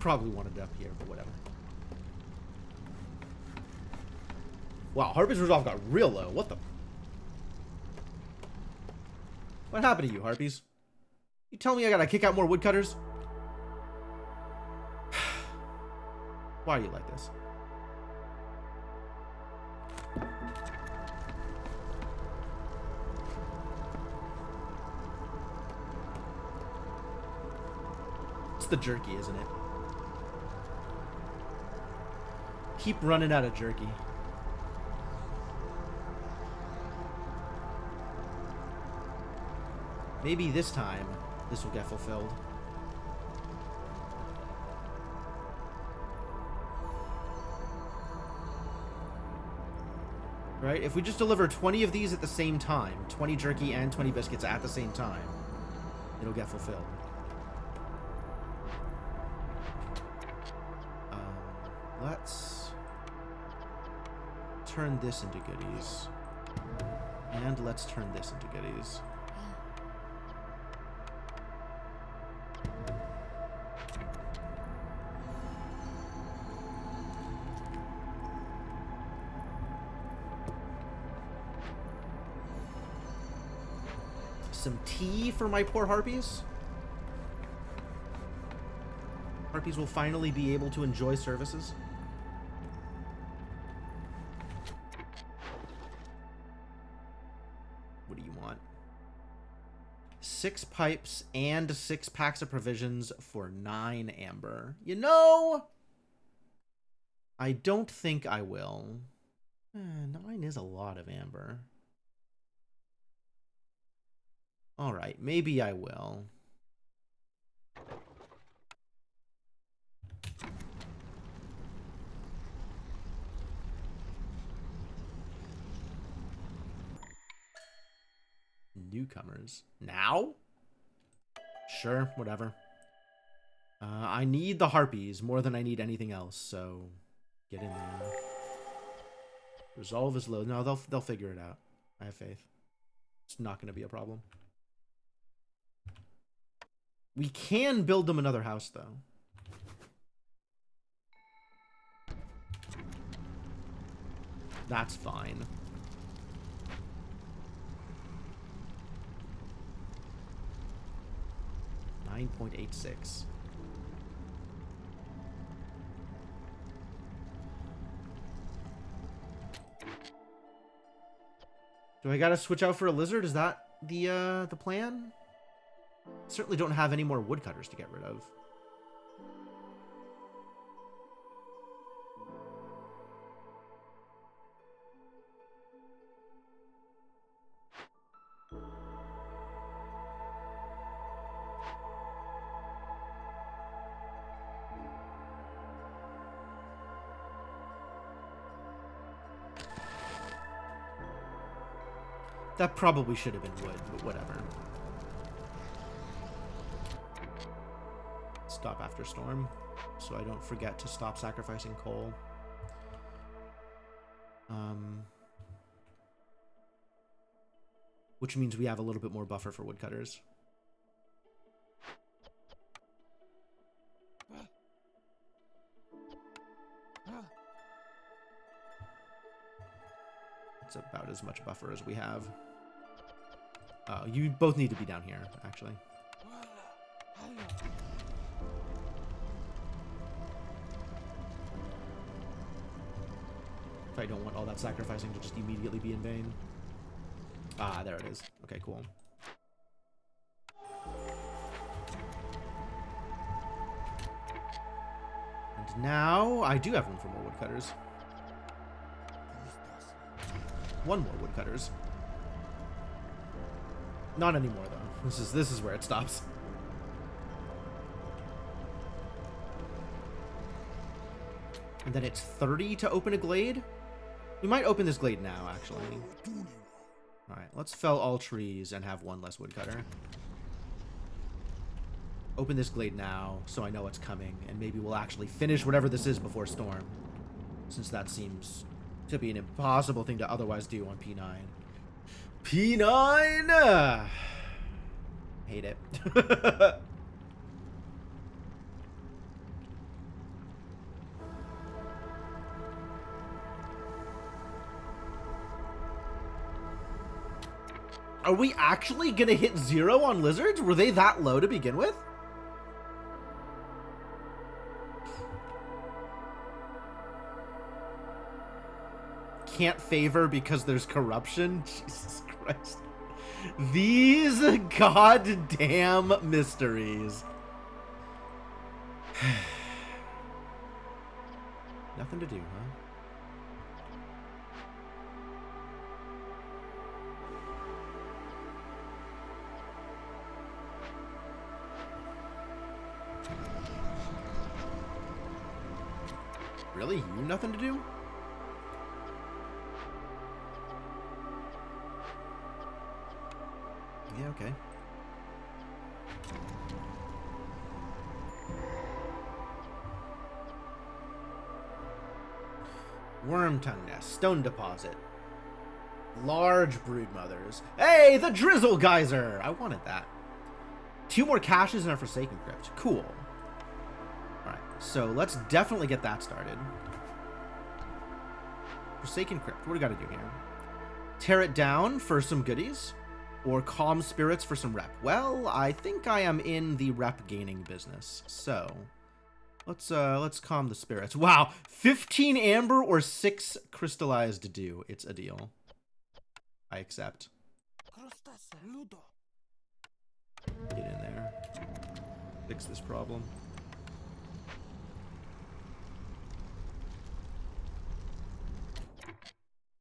Probably wanted it up here, but whatever. Wow, Harpy's resolve got real low. What the? What happened to you, Harpies? You tell me I gotta kick out more woodcutters? Why are you like this? It's the jerky, isn't it? Keep running out of jerky. Maybe this time, this will get fulfilled. Right? If we just deliver 20 of these at the same time, 20 jerky and 20 biscuits at the same time, it'll get fulfilled. turn this into goodies. And let's turn this into goodies. Some tea for my poor harpies. Harpies will finally be able to enjoy services. What do you want? 6 pipes and 6 packs of provisions for 9 amber. You know, I don't think I will. 9 is a lot of amber. Alright, maybe I will. Newcomers. Now? Sure, whatever. I need the harpies more than I need anything else, so get in there. Resolve is low. No, they'll figure it out. I have faith. It's not going to be a problem. We can build them another house, though. That's fine. $9.86. Do I gotta switch out for a lizard? Is that the plan? Certainly don't have any more woodcutters to get rid of. That probably should have been wood, but whatever. Stop after storm, so I don't forget to stop sacrificing coal. Which means we have a little bit more buffer for woodcutters. It's about as much buffer as we have. You both need to be down here, actually. If I don't want all that sacrificing to just immediately be in vain. Ah, there it is. Okay, cool. And now I do have room for more woodcutters. 1 more woodcutters. Not anymore though. This is where it stops. And then it's 30 to open a glade. We might open this glade now, actually. Alright, let's fell all trees and have 1 less woodcutter. Open this glade now, so I know it's coming, and maybe we'll actually finish whatever this is before storm. Since that seems to be an impossible thing to otherwise do on P9. P9! Hate it. Are we actually gonna hit 0 on lizards? Were they that low to begin with? Can't favor because there's corruption? Jesus Christ. These goddamn mysteries. Nothing to do, huh? Really? You nothing to do? Yeah, okay. Worm tongue nest. Stone deposit. Large brood mothers. Hey, the drizzle geyser! I wanted that. 2 more caches and a Forsaken Crypt. Cool. Alright, so let's definitely get that started. Forsaken Crypt. What do we gotta do here? Tear it down for some goodies? Or calm spirits for some rep? Well, I think I am in the rep gaining business. So, let's calm the spirits. Wow, 15 amber or 6 crystallized dew. It's a deal. I accept. Get in there. Fix this problem.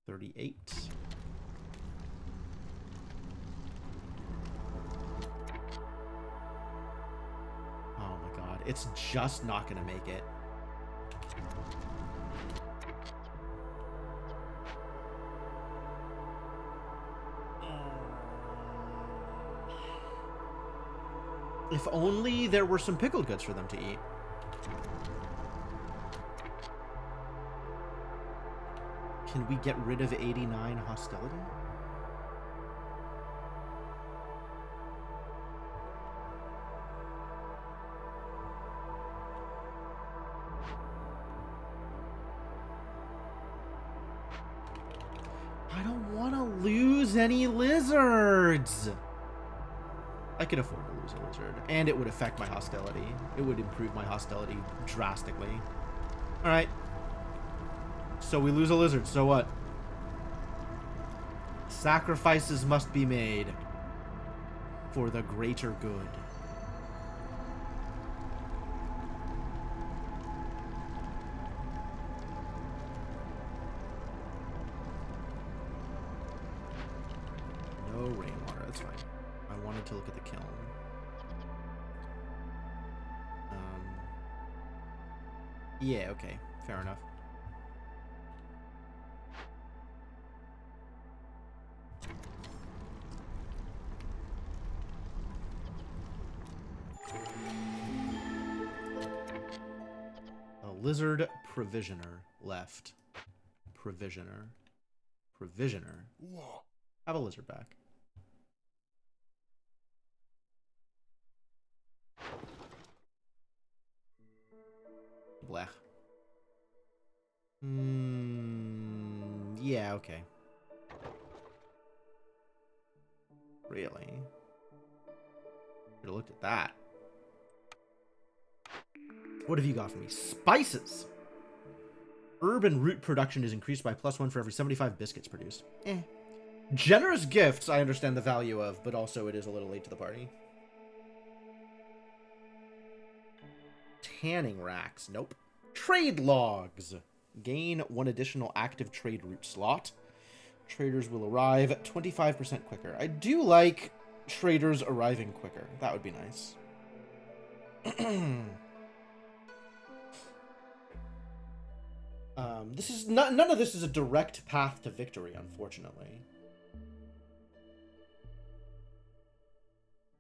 $38. Oh my god, it's just not gonna make it. If only there were some pickled goods for them to eat. Can we get rid of 89 hostility? I don't want to lose any lizards. I could afford to lose a lizard, and it would affect my hostility. It would improve my hostility drastically. All right. So we lose a lizard, so what? Sacrifices must be made for the greater good. No rainwater, that's fine. I wanted to look at the kiln. Yeah, okay, fair enough. A lizard provisioner left. Provisioner. Provisioner. Have a lizard back. Blech. Yeah, okay. Really? Should have looked at that. What have you got for me? Spices! Herb and root production is increased by +1 for every 75 biscuits produced. Generous gifts, I understand the value of, but also it is a little late to the party. Tanning racks. Nope. Trade logs. Gain 1 additional active trade route slot. Traders will arrive 25% quicker. I do like traders arriving quicker. That would be nice. This is not, none of this is a direct path to victory, unfortunately.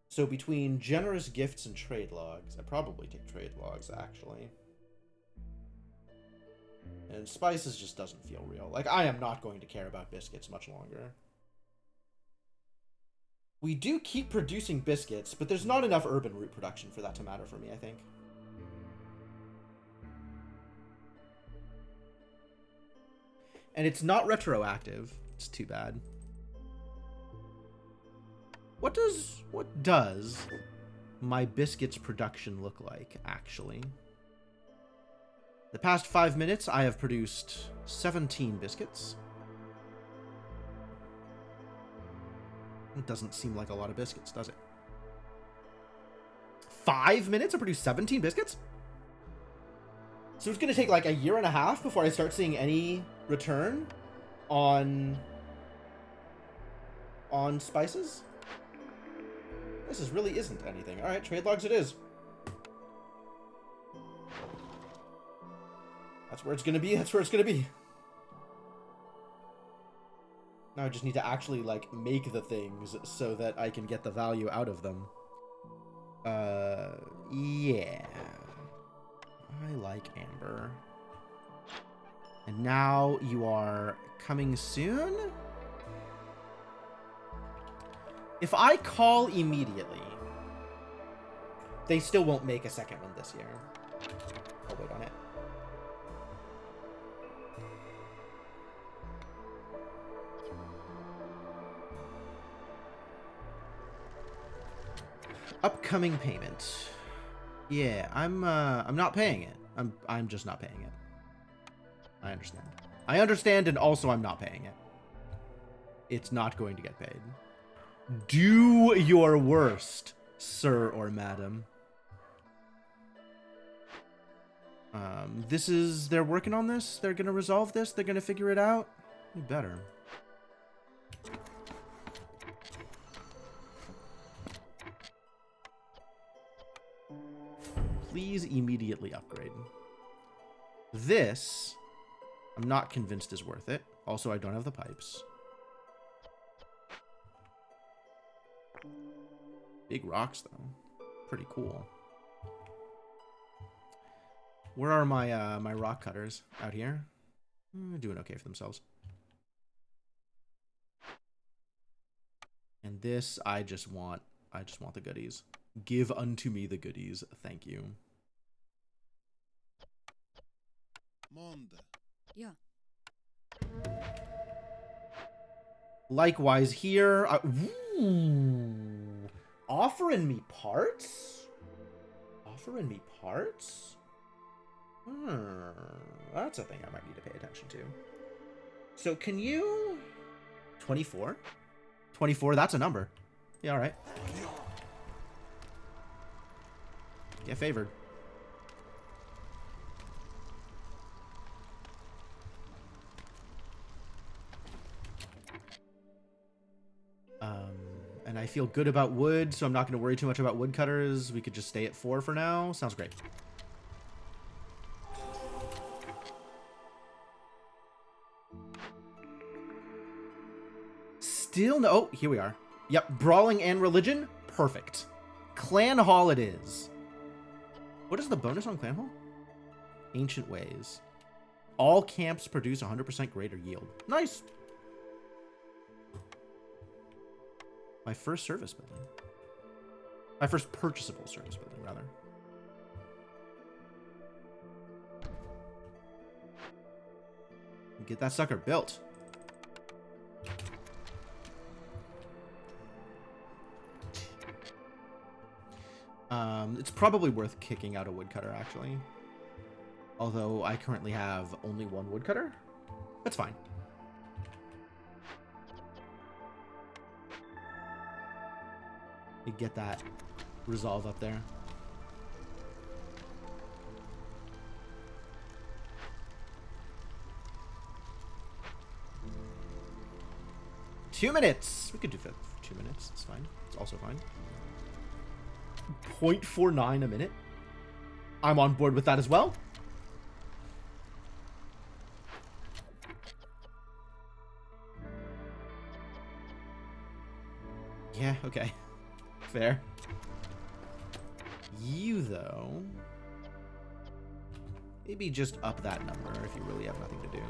So between generous gifts and trade logs, I probably take trade logs, actually. And spices just doesn't feel real. Like, I am not going to care about biscuits much longer. We do keep producing biscuits, but there's not enough urban root production for that to matter for me, I think. And it's not retroactive. It's too bad. What does my biscuits production look like, actually? The past 5 minutes, I have produced 17 biscuits. It doesn't seem like a lot of biscuits, does it? 5 minutes to produce 17 biscuits? So it's going to take like 1.5 years before I start seeing any return on spices? This really isn't anything. All right, trade logs it is. That's where it's going to be. That's where it's going to be. Now I just need to actually, like, make the things so that I can get the value out of them. Yeah. I like amber. And now you are coming soon? If I call immediately, they still won't make a second one this year. I'll wait on it. Upcoming payment. Yeah, I'm not paying it. I'm just not paying it. I understand. I understand, and also I'm not paying it. It's not going to get paid. Do your worst, sir or madam. They're working on this. They're gonna resolve this. They're gonna figure it out. You better. Please immediately upgrade. This, I'm not convinced is worth it. Also, I don't have the pipes. Big rocks, though. Pretty cool. Where are my my rock cutters? Out here? Doing okay for themselves. And this, I just want the goodies. Give unto me the goodies. Thank you. Monde. Yeah. Likewise here. Ooh. Offering me parts? Offering me parts? That's a thing I might need to pay attention to. So can you... 24? 24, that's a number. Yeah, alright. Get favored. And I feel good about wood, so I'm not going to worry too much about woodcutters. We could just stay at 4 for now. Sounds great. Still no... Oh, here we are. Yep, brawling and religion. Perfect. Clan Hall it is. What is the bonus on Clan Hall? Ancient Ways. All camps produce 100% greater yield. Nice. My first service building. My first purchasable service building, rather. Get that sucker built. It's probably worth kicking out a woodcutter, actually. Although I currently have only one woodcutter. That's fine. You get that resolve up there. Two minutes. We could do that for 2 minutes. It's fine. It's also fine. 0.49 a minute. I'm on board with that as well. Yeah, okay. Fair. You, though... maybe just up that number if you really have nothing to do.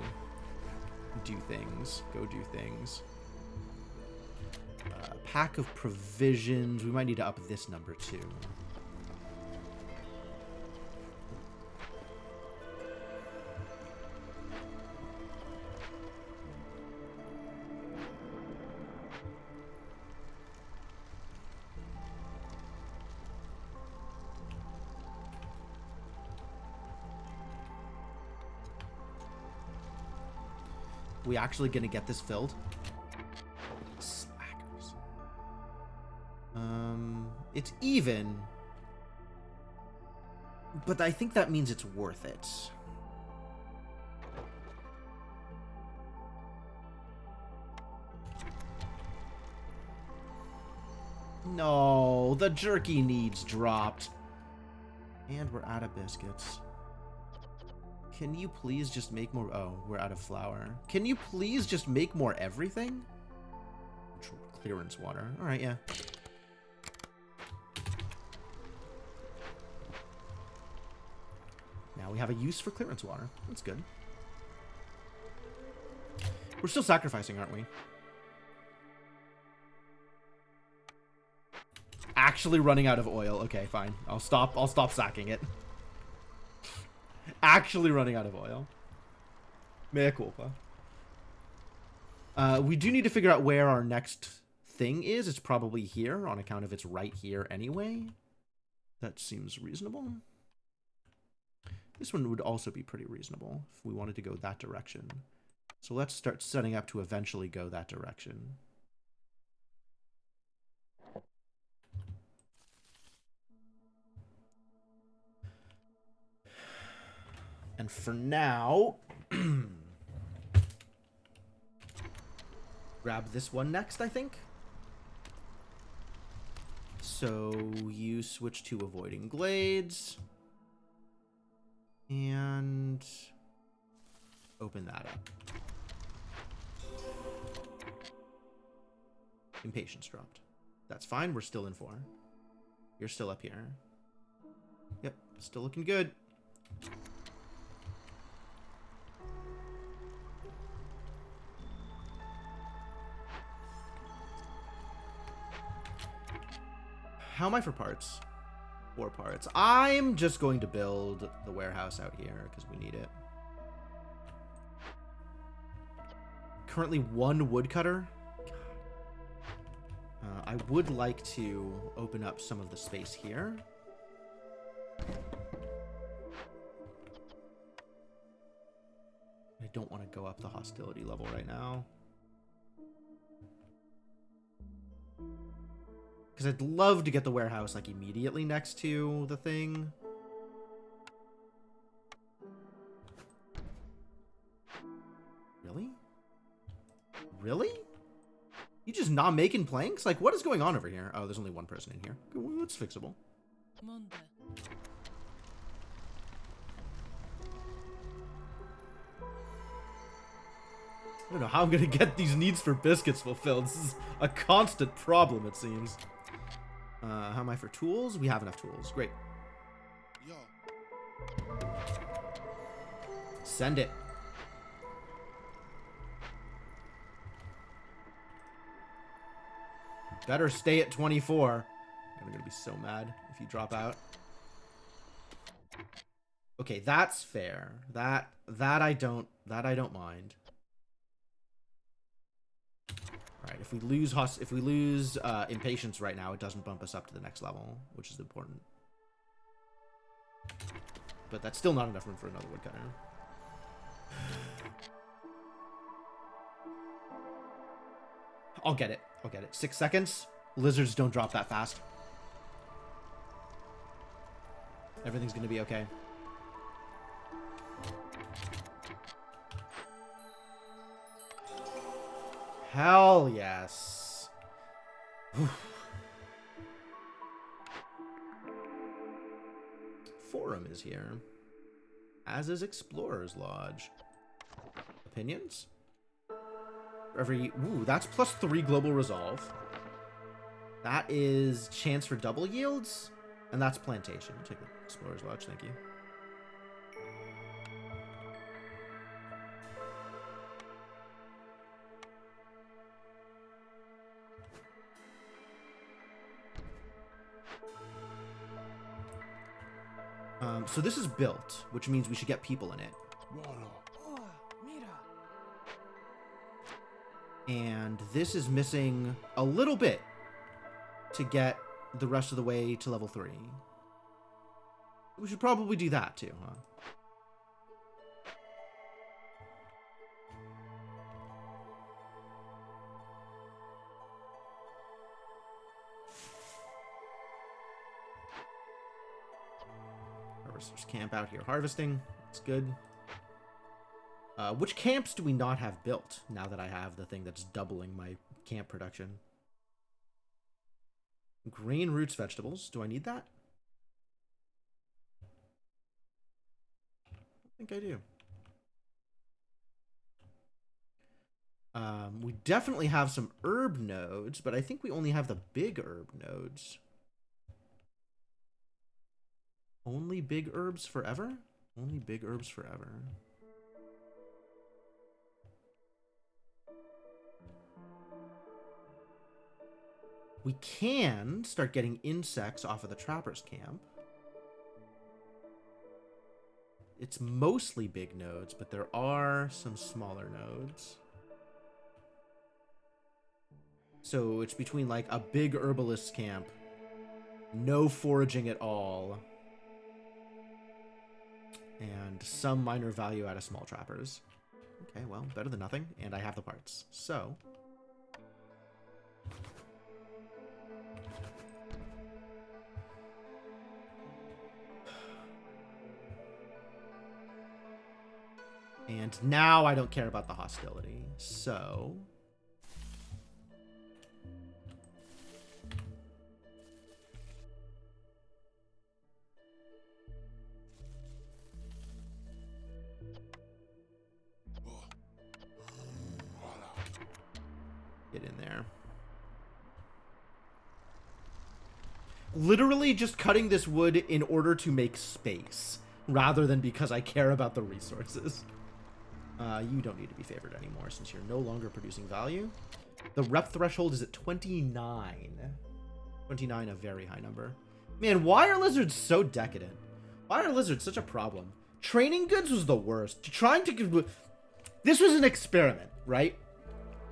Do things. Go do things. Pack of provisions. We might need to up this number, too. We actually gonna get this filled? Slackers. It's even. But I think that means it's worth it. No, the jerky needs dropped. And we're out of biscuits. Can you please just make more... oh, we're out of flour. Can you please just make more everything? Clearance water. Alright, yeah. Now we have a use for clearance water. That's good. We're still sacrificing, aren't we? Actually running out of oil. Okay, fine. I'll stop sacking it. Actually running out of oil. Mea culpa. We do need to figure out where our next thing is. It's probably here on account of it's right here anyway. That seems reasonable. This one would also be pretty reasonable if we wanted to go that direction. So let's start setting up to eventually go that direction. And for now, grab this one next, I think. So you switch to avoiding glades. And open that up. Impatience dropped. That's fine. We're still in 4. You're still up here. Yep. Still looking good. How am I for parts? 4 parts. I'm just going to build the warehouse out here because we need it. Currently 1 woodcutter. I would like to open up some of the space here. I don't want to go up the hostility level right now. Because I'd love to get the warehouse, like, immediately next to the thing. Really? Really? You just not making planks? Like, what is going on over here? Oh, there's only 1 person in here. Well, that's fixable. Monde. I don't know how I'm going to get these needs for biscuits fulfilled. This is a constant problem, it seems. How am I for tools? We have enough tools. Great. Ja. Send it. Better stay at 24. I'm gonna be so mad if you drop out. Okay, that's fair. That I don't mind. Right, if we lose impatience right now, it doesn't bump us up to the next level, which is important. But that's still not enough room for another woodcutter. I'll get it. 6 seconds. Lizards don't drop that fast. Everything's gonna be okay. Hell yes. Forum is here. As is Explorer's Lodge. Opinions? Ooh, that's +3 global resolve. That is chance for double yields. And that's plantation. Take the Explorer's Lodge, thank you. So this is built, which means we should get people in it. Oh, mira. And this is missing a little bit to get the rest of the way to level 3. We should probably do that too, huh? Harvesters camp out here harvesting. That's good. Which camps do we not have built now that I have the thing that's doubling my camp production? Green roots vegetables. Do I need that? I think I do. We definitely have some herb nodes, but I think we only have the big herb nodes. Only big herbs forever? Only big herbs forever. We can start getting insects off of the trapper's camp. It's mostly big nodes, but there are some smaller nodes. So it's between like a big herbalist camp, no foraging at all, and some minor value out of small trappers. Okay, well, better than nothing, and I have the parts. So and now I don't care about the hostility. So get in there. Literally just cutting this wood in order to make space, rather than because I care about the resources. You don't need to be favored anymore since you're no longer producing value. The rep threshold is at 29. 29, a very high number. Man, why are lizards so decadent? Why are lizards such a problem? Training goods was the worst. Trying to... This was an experiment, right?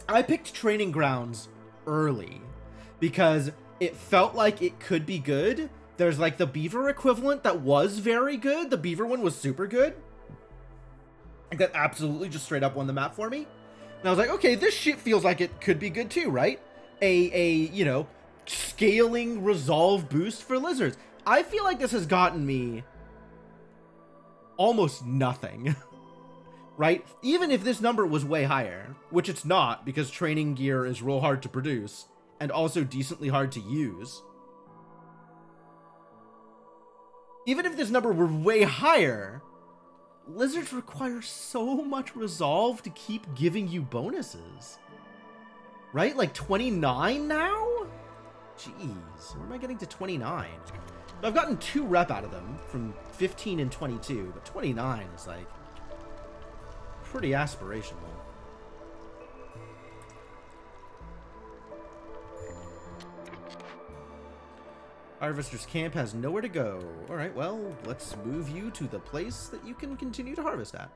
I picked training grounds early because it felt like it could be good. There's like the beaver equivalent that was very good. The beaver one was super good. That absolutely just straight up won the map for me. And I was like, okay, this shit feels like it could be good too, right? You know, scaling resolve boost for lizards. I feel like this has gotten me almost nothing, right? Even if this number was way higher, which it's not because training gear is real hard to produce and also decently hard to use. Even if this number were way higher, lizards require so much resolve to keep giving you bonuses. Right? Like 29 now? Jeez, where am I getting to 29? I've gotten 2 rep out of them from 15 and 22, but 29 is like pretty aspirational. Harvester's camp has nowhere to go. All right, well, let's move you to the place that you can continue to harvest at.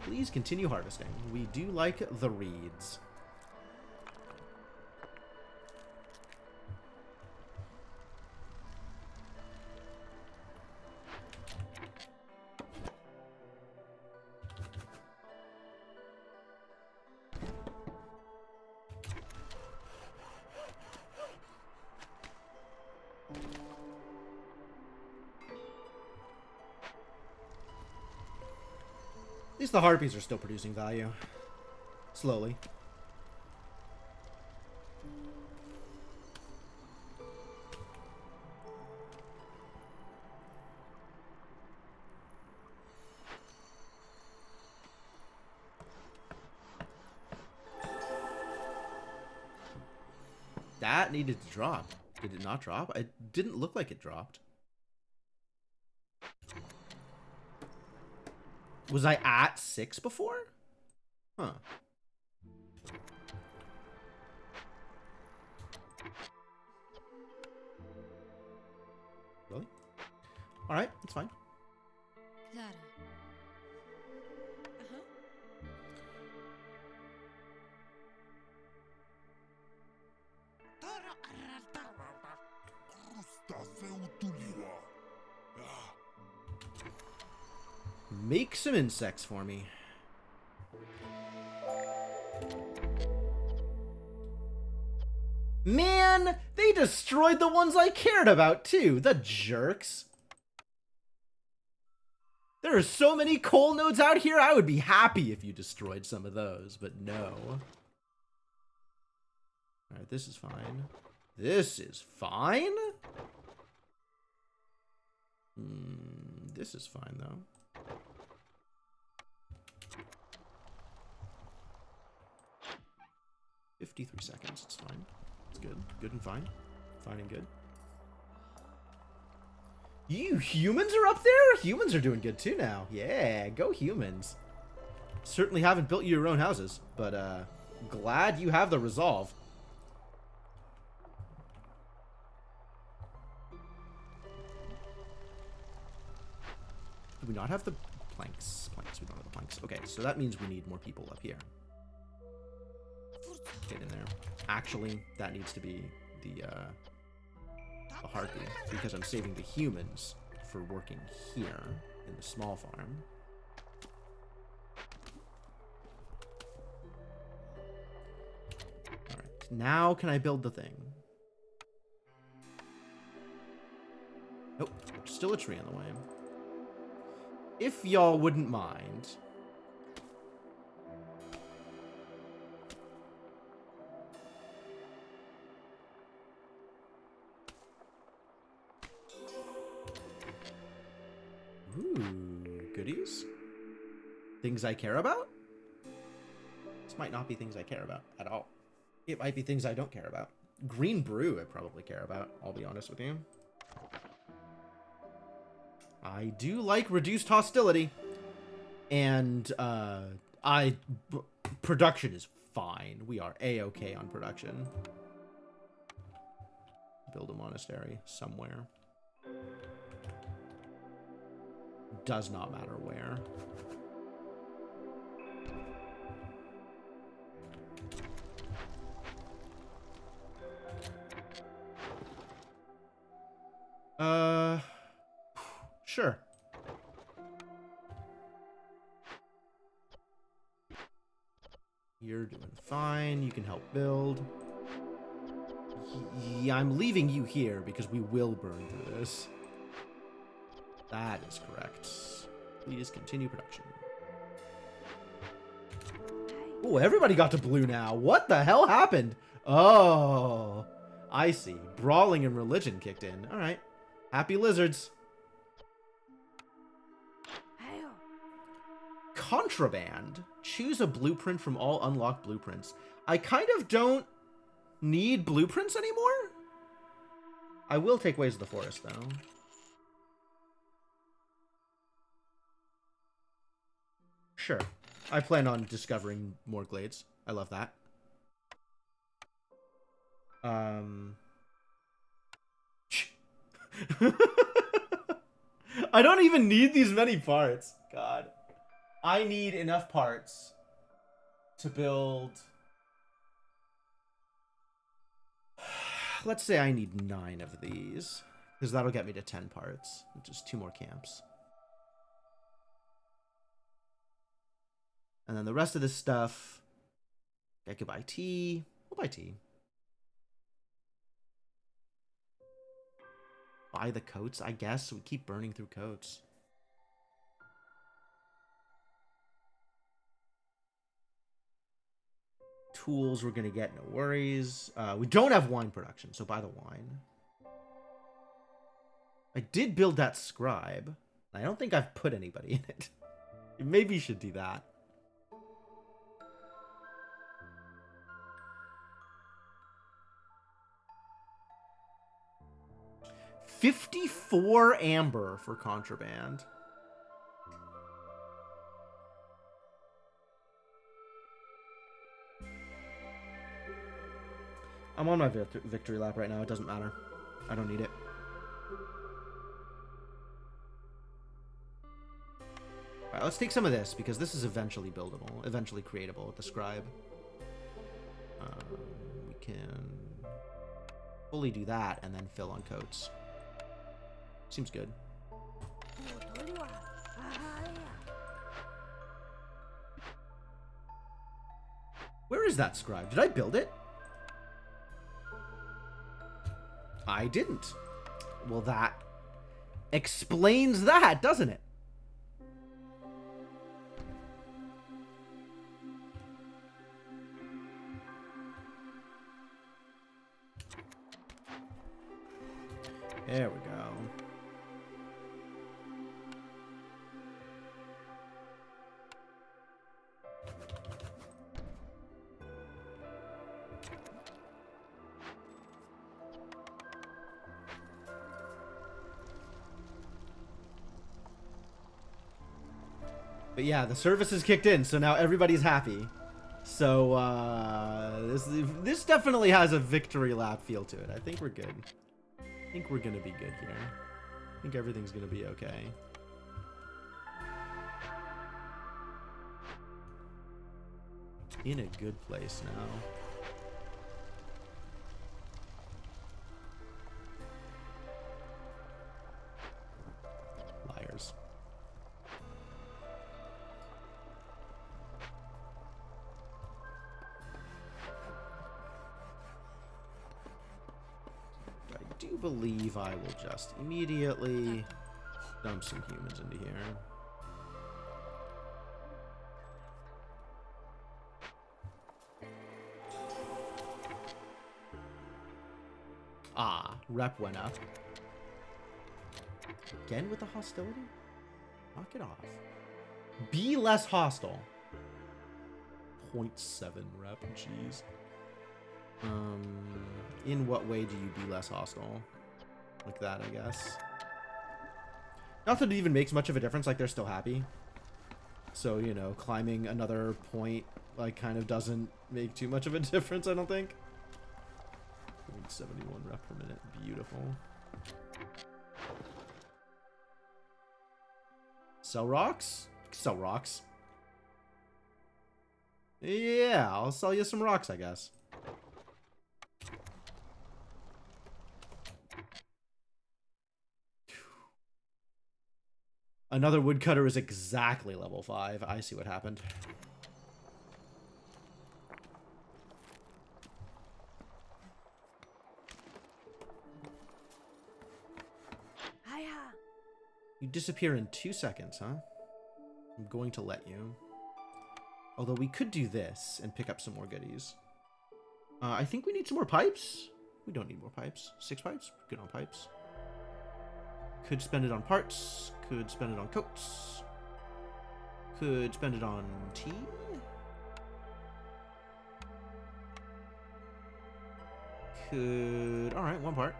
Please continue harvesting. We do like the reeds. At least the harpies are still producing value. Slowly. That needed to drop. Did it not drop? It didn't look like it dropped. Was I at 6 before? Huh. Really? Alright, it's fine. Clara. Make some insects for me. Man, they destroyed the ones I cared about too, the jerks. There are so many coal nodes out here, I would be happy if you destroyed some of those, but no. Alright, this is fine. This is fine? This is fine though. 53 seconds, it's fine. It's good. Good and fine. Fine and good. You humans are up there? Humans are doing good too now. Yeah, go humans. Certainly haven't built you your own houses, but glad you have the resolve. Do we not have the planks? Planks, we don't have the planks. Okay, so that means we need more people up here. Get in there. Actually, that needs to be the heartbeat, because I'm saving the humans for working here in the small farm. Alright, now can I build the thing? Nope, still a tree on the way. If y'all wouldn't mind. Ooh, goodies? Things I care about? This might not be things I care about at all. It might be things I don't care about. Green brew I probably care about, I'll be honest with you. I do like reduced hostility. And, production is fine. We are A-okay on production. Build a monastery somewhere. Does not matter where. Sure. You're doing fine. You can help build. Yeah, I'm leaving you here because we will burn through this. That is correct. Please continue production. Oh, everybody got to blue now. What the hell happened? Oh, I see. Brawling and religion kicked in. All right. Happy lizards. Contraband. Choose a blueprint from all unlocked blueprints. I kind of don't need blueprints anymore. I will take Ways of the Forest, though. Sure. I plan on discovering more glades. I love that. I don't even need these many parts. God. I need enough parts to build... Let's say I need 9 of these, because that'll get me to 10 parts, which is 2 more camps. And then the rest of this stuff, I could buy tea. We'll buy tea. Buy the coats, I guess. We keep burning through coats. Tools we're going to get, no worries. We don't have wine production, so buy the wine. I did build that scribe. I don't think I've put anybody in it. Maybe you should do that. $54 amber for contraband. I'm on my victory lap right now. It doesn't matter. I don't need it. Alright, let's take some of this, because this is eventually buildable, eventually creatable with the scribe. We can fully do that and then fill on coats. Seems good. Where is that scribe? Did I build it? I didn't. Well, that explains that, doesn't it? There we go. But yeah, the service has kicked in, so now everybody's happy. So, this definitely has a victory lap feel to it. I think we're good. I think we're gonna be good here. I think everything's gonna be okay. In a good place now. Liars. I do believe I will just immediately dump some humans into here. Ah, rep went up. Again with the hostility? Knock it off. Be less hostile. 0.7 rep, jeez. In what way do you be less hostile? Like that, I guess. Not that it even makes much of a difference, like they're still happy. So, you know, climbing another point, like, kind of doesn't make too much of a difference, I don't think. 0.71 rep per minute, beautiful. Sell rocks? Sell rocks. Yeah, I'll sell you some rocks, I guess. Another woodcutter is exactly level 5. I see what happened. You disappear in 2 seconds, huh? I'm going to let you. Although we could do this and pick up some more goodies. I think we need some more pipes. We don't need more pipes. 6 pipes? Good on pipes. Could spend it on parts. Could spend it on coats. Could spend it on tea. Could... Alright, 1 part.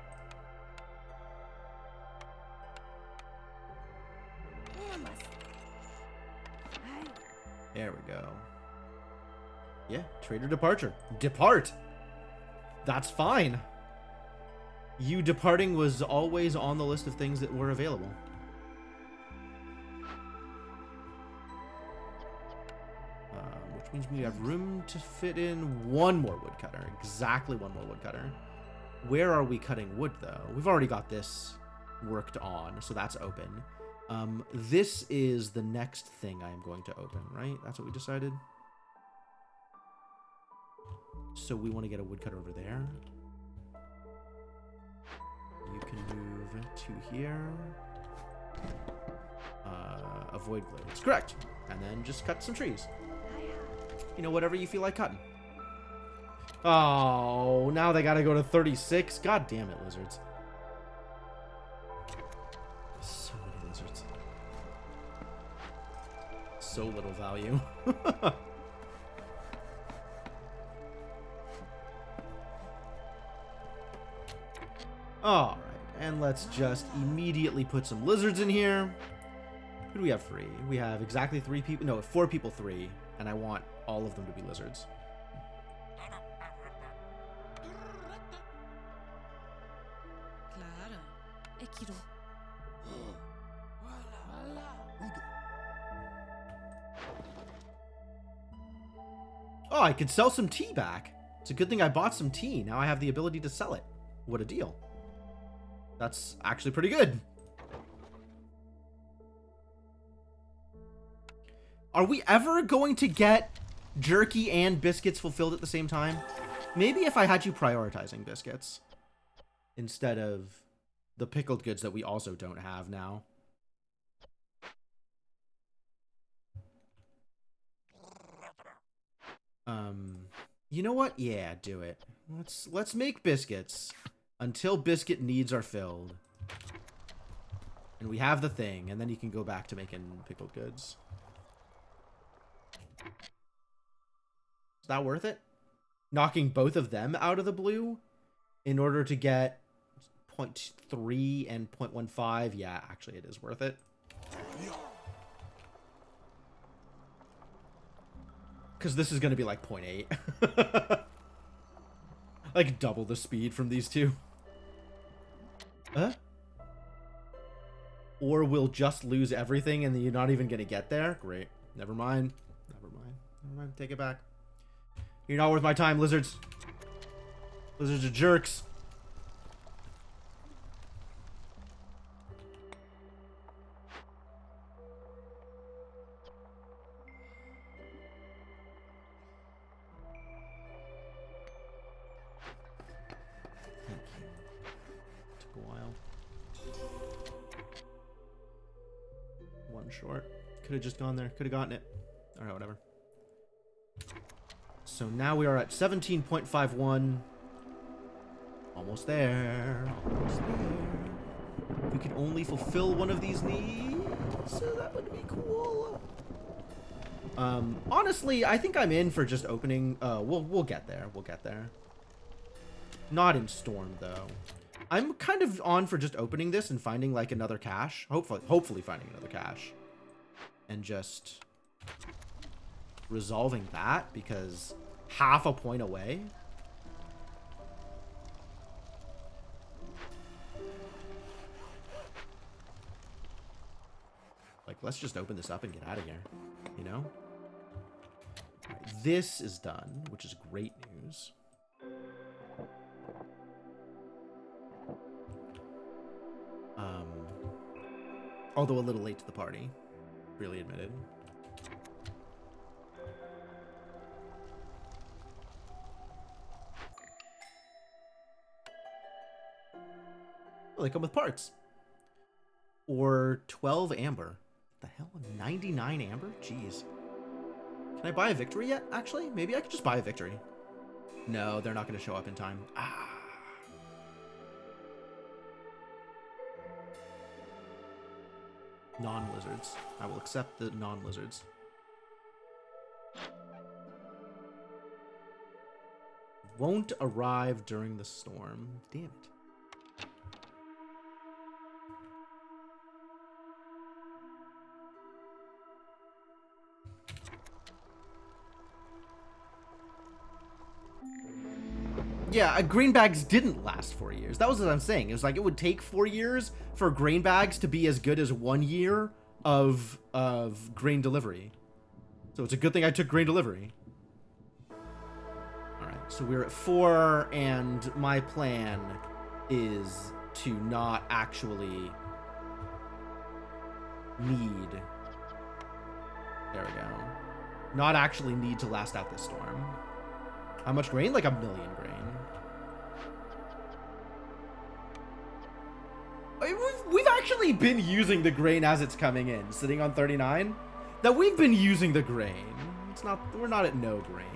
There we go. Yeah, trader departure. Depart! That's fine. You departing was always on the list of things that were available. Which means we have room to fit in 1 more woodcutter. Exactly 1 more woodcutter. Where are we cutting wood, though? We've already got this worked on, so that's open. This is the next thing I am going to open, right? That's what we decided. So we want to get a woodcutter over there. You can move to here. Avoid glades. Correct. And then just cut some trees. You know, whatever you feel like cutting. Oh, now they gotta go to 36. God damn it, lizards. So many lizards. So little value. Alright, and let's just immediately put some lizards in here. Who do we have free? We have exactly 3 people. No, 4 people 3. And I want all of them to be lizards. Claro. Ekiro. Oh, I could sell some tea back. It's a good thing I bought some tea. Now I have the ability to sell it. What a deal. That's actually pretty good. Are we ever going to get jerky and biscuits fulfilled at the same time? Maybe if I had you prioritizing biscuits instead of the pickled goods that we also don't have now. You know what? Yeah, do it. Let's make biscuits until biscuit needs are filled. And we have the thing, and then you can go back to making pickled goods. Is that worth it? Knocking both of them out of the blue in order to get 0.3 and 0.15? Yeah, actually it is worth it. because this is going to be like 0.8. Like double the speed from these two. Huh? Or we'll just lose everything and then you're not even going to get there? Great. Never mind. Never mind. Never mind. Take it back. You're not worth my time, lizards. Lizards are jerks. Short. Could have just gone there. Could have gotten it. Alright, whatever. So now we are at 17.51. Almost there. Almost there. We can only fulfill one of these needs, so that would be cool. Honestly, I think I'm in for just opening. We'll get there. We'll get there. Not in Storm, though. I'm kind of on for just opening this and finding like another cache. Hopefully finding another cache. And just resolving that, because half a point away. Like, let's just open this up and get out of here, you know? All right, this is done, which is great news. Although a little late to the party. Really admitted. Oh, they come with parts. Or 12 amber. What the hell? 99 amber? Jeez. Can I buy a victory yet, actually? Maybe I could just buy a victory. No, they're not going to show up in time. Ah. Non-lizards. I will accept the non-lizards. Won't arrive during the storm. Damn it. Yeah, green bags didn't last 4 years. That was what I'm saying. It was like it would take 4 years for grain bags to be as good as 1 year of grain delivery. So it's a good thing I took grain delivery. All right, so we're at 4, and my plan is to not actually need. There we go. Not actually need to last out this storm. How much grain? Like 1 million grain. We've actually been using the grain as it's coming in, sitting on 39. That we've been using the grain. It's not. We're not at no grain.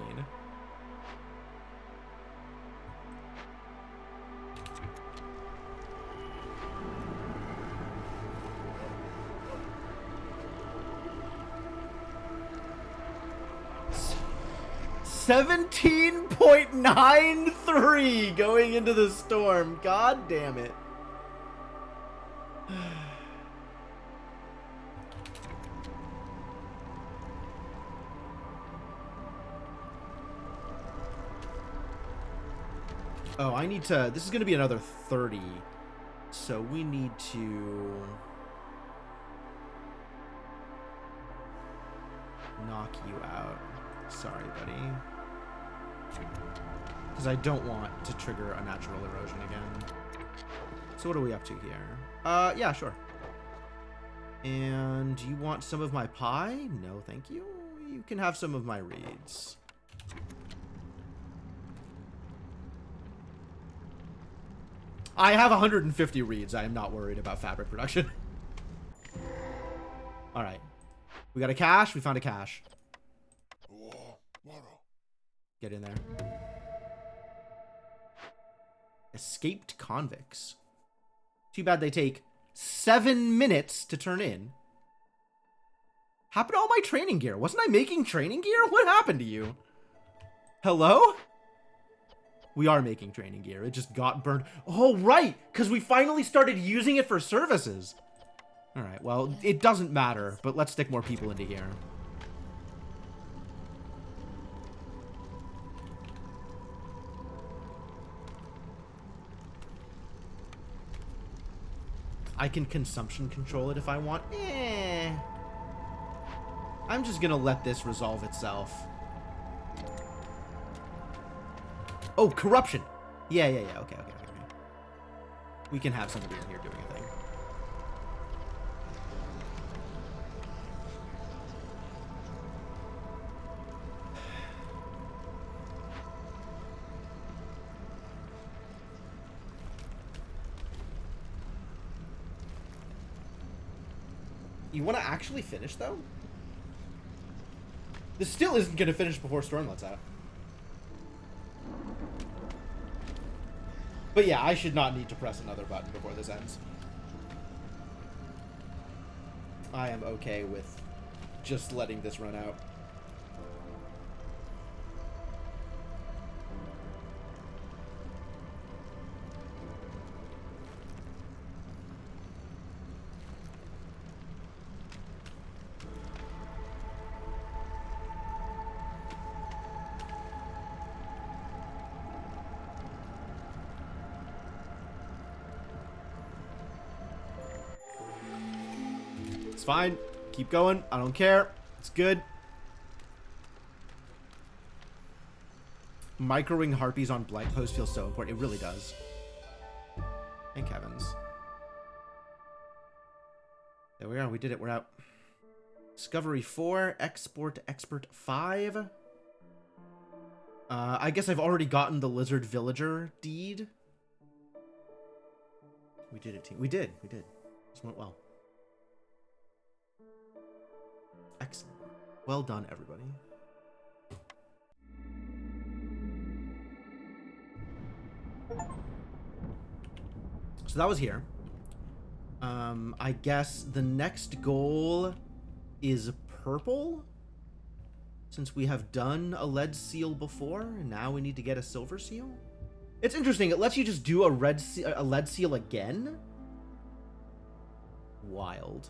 $17.93 going into the storm. God damn it. Oh, I need to. This is going to be another 30. So we need to knock you out. Sorry, buddy. Because I don't want to trigger a natural erosion again. So what are we up to here? Yeah, sure. And you want some of my pie? No, thank you. You can have some of my reeds. I have 150 reeds. I am not worried about fabric production. All right. We got a cache. We found a cache. Get in there. Escaped convicts. Too bad they take 7 minutes to turn in. Happened to all my training gear. Wasn't I making training gear? What happened to you? Hello? We are making training gear. It just got burned. Oh, right. Because we finally started using it for services. All right. Well, it doesn't matter. But let's stick more people into here. I can consumption control it if I want. I'm just gonna let this resolve itself. Oh, corruption. Yeah. Okay. We can have somebody in here doing a thing. You want to actually finish, though? This still isn't going to finish before Storm lets out. But yeah, I should not need to press another button before this ends. I am okay with just letting this run out. It's fine. Keep going. I don't care. It's good. Microwing harpies on Blight Post feels so important. It really does. Thank heavens. There we are. We did it. We're out. Discovery 4. Export Expert 5. I guess I've already gotten the Lizard Villager deed. We did it, team. We did. This went well. Excellent. Well done, everybody. So that was here. I guess the next goal is purple. Since we have done a lead seal before, and now we need to get a silver seal. It's interesting. It lets you just do a lead seal again. Wild.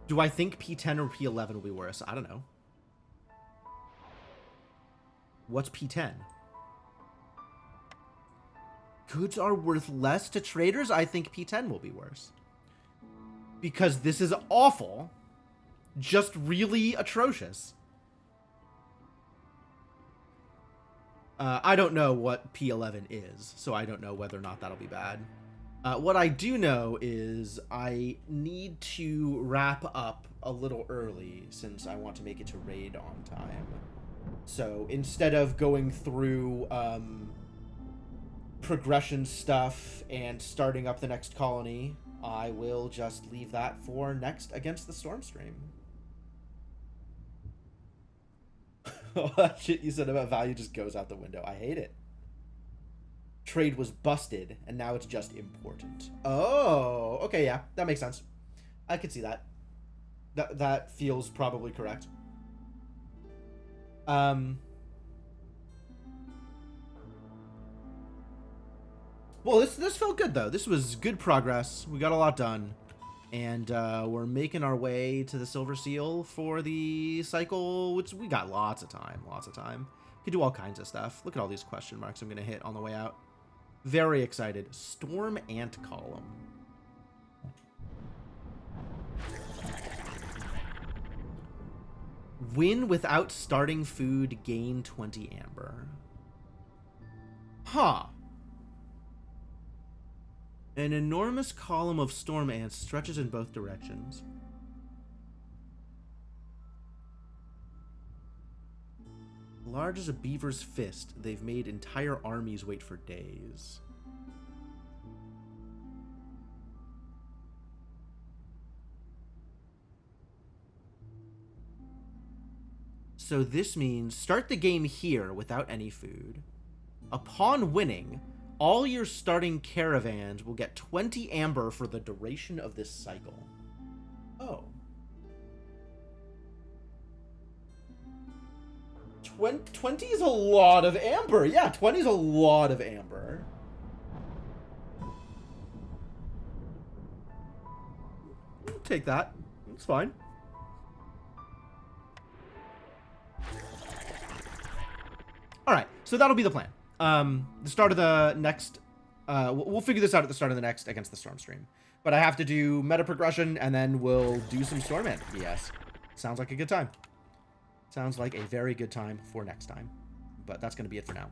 Do I think P10 or P11 will be worse? I don't know. What's P10? Goods are worth less to traders? I think P10 will be worse. Because this is awful. Just really atrocious. I don't know what P11 is, so I don't know whether or not that'll be bad. What I do know is I need to wrap up a little early since I want to make it to raid on time. So instead of going through progression stuff and starting up the next colony, I will just leave that for next Against the Stormstream. All that shit you said about value just goes out the window. I hate it. Trade was busted, and now it's just important. Oh, okay, yeah, that makes sense. I could see that. That feels probably correct. Well, this felt good though. This was good progress. We got a lot done, and we're making our way to the Silver Seal for the cycle, which we got lots of time. Lots of time. Could do all kinds of stuff. Look at all these question marks I'm gonna hit on the way out. Very excited. Storm Ant Column. Win without starting food, gain 20 amber. Huh. An enormous column of storm ants stretches in both directions. Large as a beaver's fist, they've made entire armies wait for days. So this means start the game here without any food. Upon winning, all your starting caravans will get 20 amber for the duration of this cycle. Oh. 20 is a lot of amber. Yeah, 20 is a lot of amber. I'll take that. It's fine. All right, so that'll be the plan. The start of the next We'll figure this out at the start of the next Against the Storm stream. But I have to do meta progression, and then we'll do some Stormant BS. Sounds like a good time. Sounds like a very good time for next time. But that's going to be it for now.